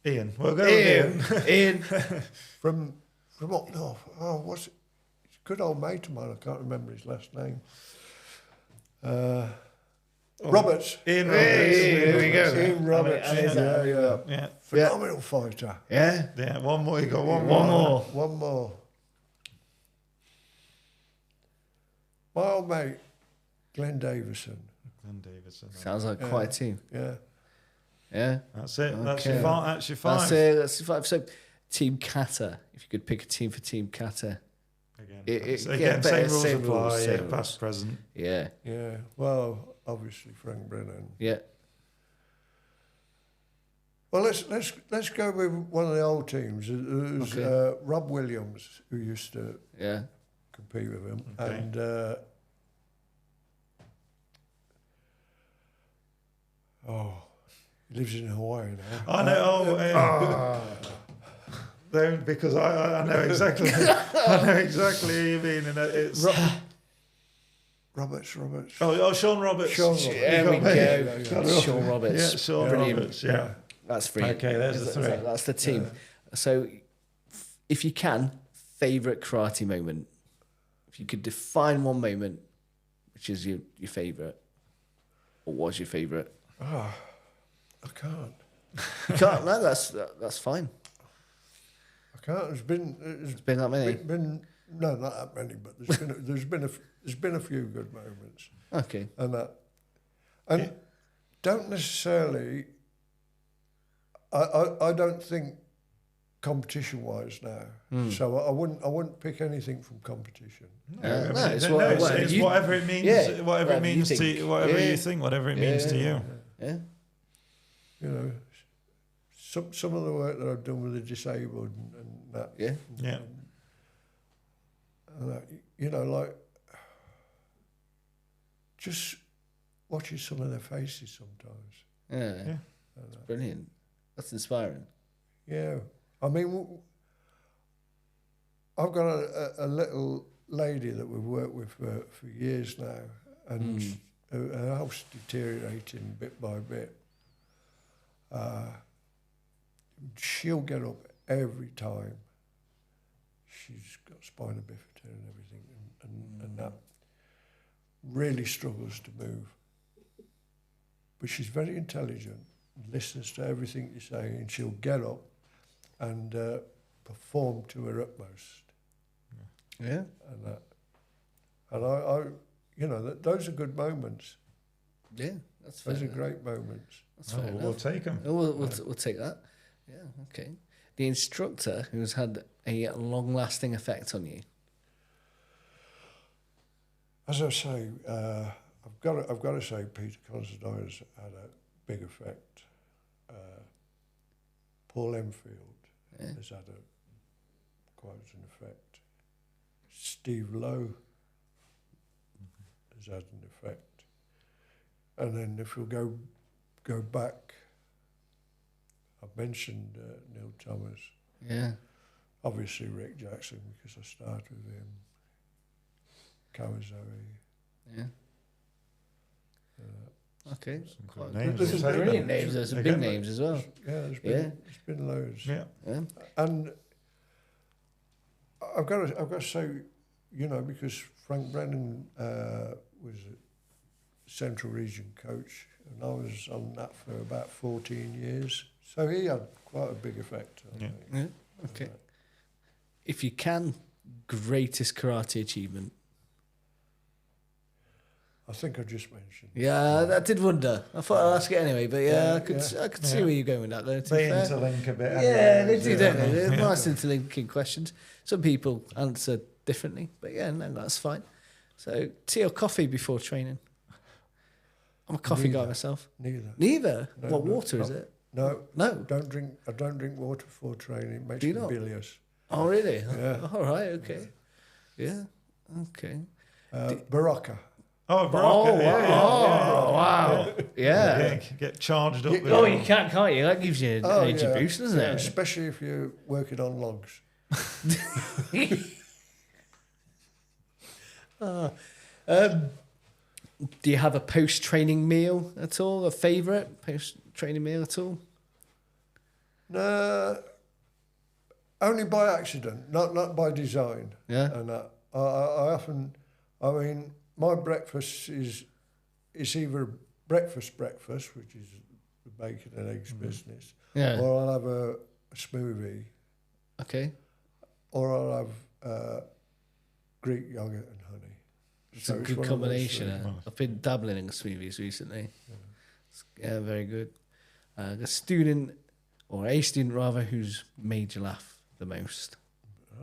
Ian. We'll go with Ian. from up north. Oh, what's it? It's a good old mate of mine. I can't remember his last name. Roberts. Ian Roberts. Here we go. Ian Roberts. Yeah. Phenomenal fighter. Yeah. One more. You got one more. My old mate, Glenn Davison. Glenn Davison. Sounds like quite a team. Yeah. Yeah. That's it. Okay. That's your five. That's your five. That's it. That's your five. So, Team Kata. If you could pick a team for Team Kata. Again, same rules apply. same Yeah, rules. past, present. Yeah. Yeah. Well, obviously Frank Brennan. Yeah. Well, let's go with one of the old teams. It was Rob Williams, who used to compete with him, and he lives in Hawaii now. I know. Because I know exactly. I know exactly who you mean, and it's Roberts. Oh, Sean Roberts. There we go. Sean Roberts. Yeah, Sean Roberts. Yeah. That's free. Okay, there's the three. That's the team. Yeah. So, if you can, favourite karate moment. If you could define one moment, which is your favourite, or was your favourite? I can't. You can't. No, that's fine. I can't. There's been that many. No, not that many, but there's been a few good moments. Okay. And don't necessarily. I don't think competition-wise now. So I wouldn't pick anything from competition. It's whatever it means. Yeah, whatever it means to you, whatever you think, whatever it means to you. Yeah. You know, some of the work that I've done with the disabled and that. Yeah. Yeah. And that, you know, like just watching some of their faces sometimes. Yeah. That's brilliant. That's inspiring. Yeah. I mean, I've got a little lady that we've worked with for years now, and her health's deteriorating bit by bit. She'll get up every time. She's got spina bifida and everything, and that really struggles to move. But she's very intelligent, listens to everything you say, and she'll get up and perform to her utmost. Yeah. And I you know, those are good moments. Yeah, that's fair. Those are great moments. That's fair enough. We'll take them. We'll take that. Yeah, okay. The instructor who's had a long-lasting effect on you. As I say, I've got to say Peter Considine's had a big effect. Paul Enfield has had quite an effect. Steve Lowe has had an effect. And then if we'll go back, I've mentioned Neil Thomas. Yeah. Obviously Rick Jackson, because I started with him. Kawazoe. Yeah. Okay. Some names. There's some brilliant names. There's some big names as well. Yeah, there's been loads. Yeah. And I've got to say, you know, because Frank Brennan was a Central Region coach, and I was on that for about 14 years. So he had quite a big effect on me. Yeah. Okay. If you can, greatest karate achievement. I think I just mentioned. Yeah, that did wonder. I thought I'd ask it anyway, but I could see where you're going with that though. They interlink a bit. Yeah, they do, don't they? They're nice interlinking questions. Some people answer differently, but no, that's fine. So, tea or coffee before training? I'm a coffee guy myself. Neither? No, what, water is it? No. No. I don't drink water before training. It makes Do you me not? bilious. Oh, really? Yeah. All right, okay. Yeah, okay. Baraka. Oh, Baraka. Wow. Yeah. Get charged up. Oh, you can't you? That gives you an energy boost, doesn't it? Especially if you're working on logs. Do you have a post-training meal at all? A favourite post-training meal at all? No, only by accident, not by design. Yeah. And I often, I mean, my breakfast is either breakfast, which is the bacon and eggs business, or I'll have a smoothie. Okay. Or I'll have Greek yogurt and honey. It's a good combination. I've been dabbling in smoothies recently. Yeah, very good. A student rather, who's made you laugh the most?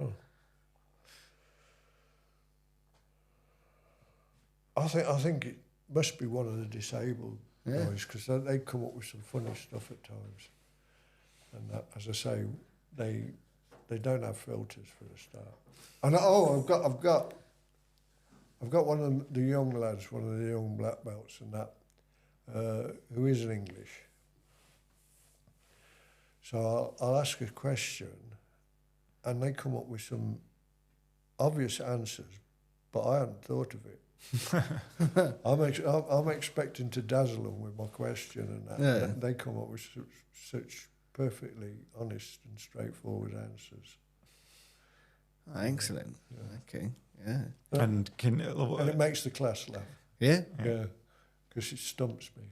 Oh. I think it must be one of the disabled guys, because they come up with some funny stuff at times. And that, as I say, they don't have filters for a start. And I've got one of the young lads, one of the young black belts, and that who isn't English. So I'll ask a question, and they come up with some obvious answers, but I hadn't thought of it. I'm expecting to dazzle them with my question, and that. Yeah. They come up with such perfectly honest and straightforward answers. Oh, excellent. Yeah. Okay. Yeah. And it makes the class laugh. Yeah. Yeah. Because it stumps me.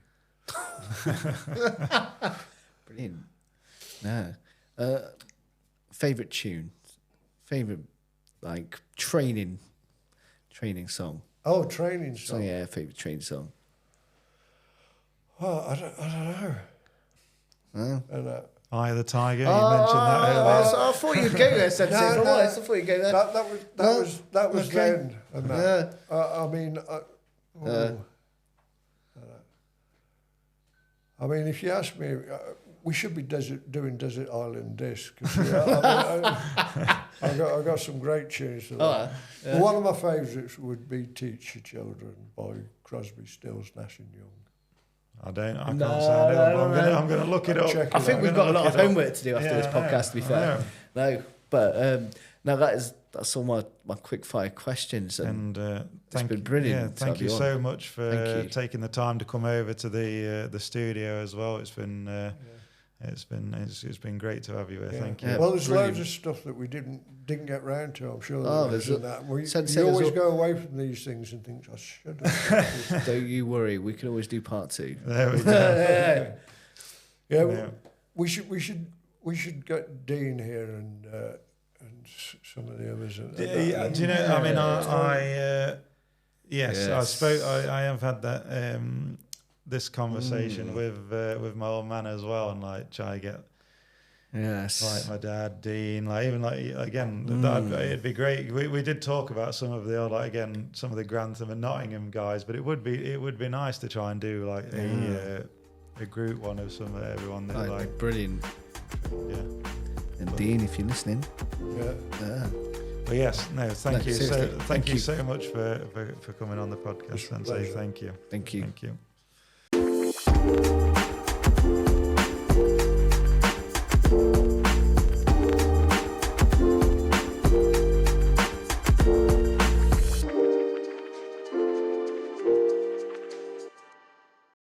Brilliant. Yeah. Favorite tune. Favorite training song. Oh, training song. So yeah, favorite training song. Oh, I don't know. And, Eye of the Tiger. You mentioned that earlier. I thought you'd go there, Sensei. I thought you'd go there. That was okay. then. And that. I mean, if you ask me, we should be doing Desert Island Disc. I got some great tunes to that. Yeah. One of my favourites would be Teach Your Children by Crosby, Stills, Nash and Young. I can't sound it. I'm going to look it up. I think we've got a lot of homework to do after this podcast, to be fair. No, but no, that's all my quick fire questions, and it's been brilliant. Yeah, thank you so much for taking the time to come over to the studio as well. It's been great to have you here. Thank you. Yeah, well, there's loads of stuff that we didn't get round to. I'm sure there's that. You always go away from these things and think, I should have. Don't you worry. We can always do part 2. There we go. Yeah. We should get Dean here and some of the others. Do you know? I mean, yes. I have had that. This conversation with my old man as well, and try to get my dad, Dean, it'd be great. We did talk about some of the old, some of the Grantham and Nottingham guys, but it would be nice to try and do a group one of some of everyone that brilliant. Yeah. And Dean, if you're listening, Well, yes, no, thank you. Thank you so much for coming on the podcast, Sensei. Thank you. Thank you. Thank you.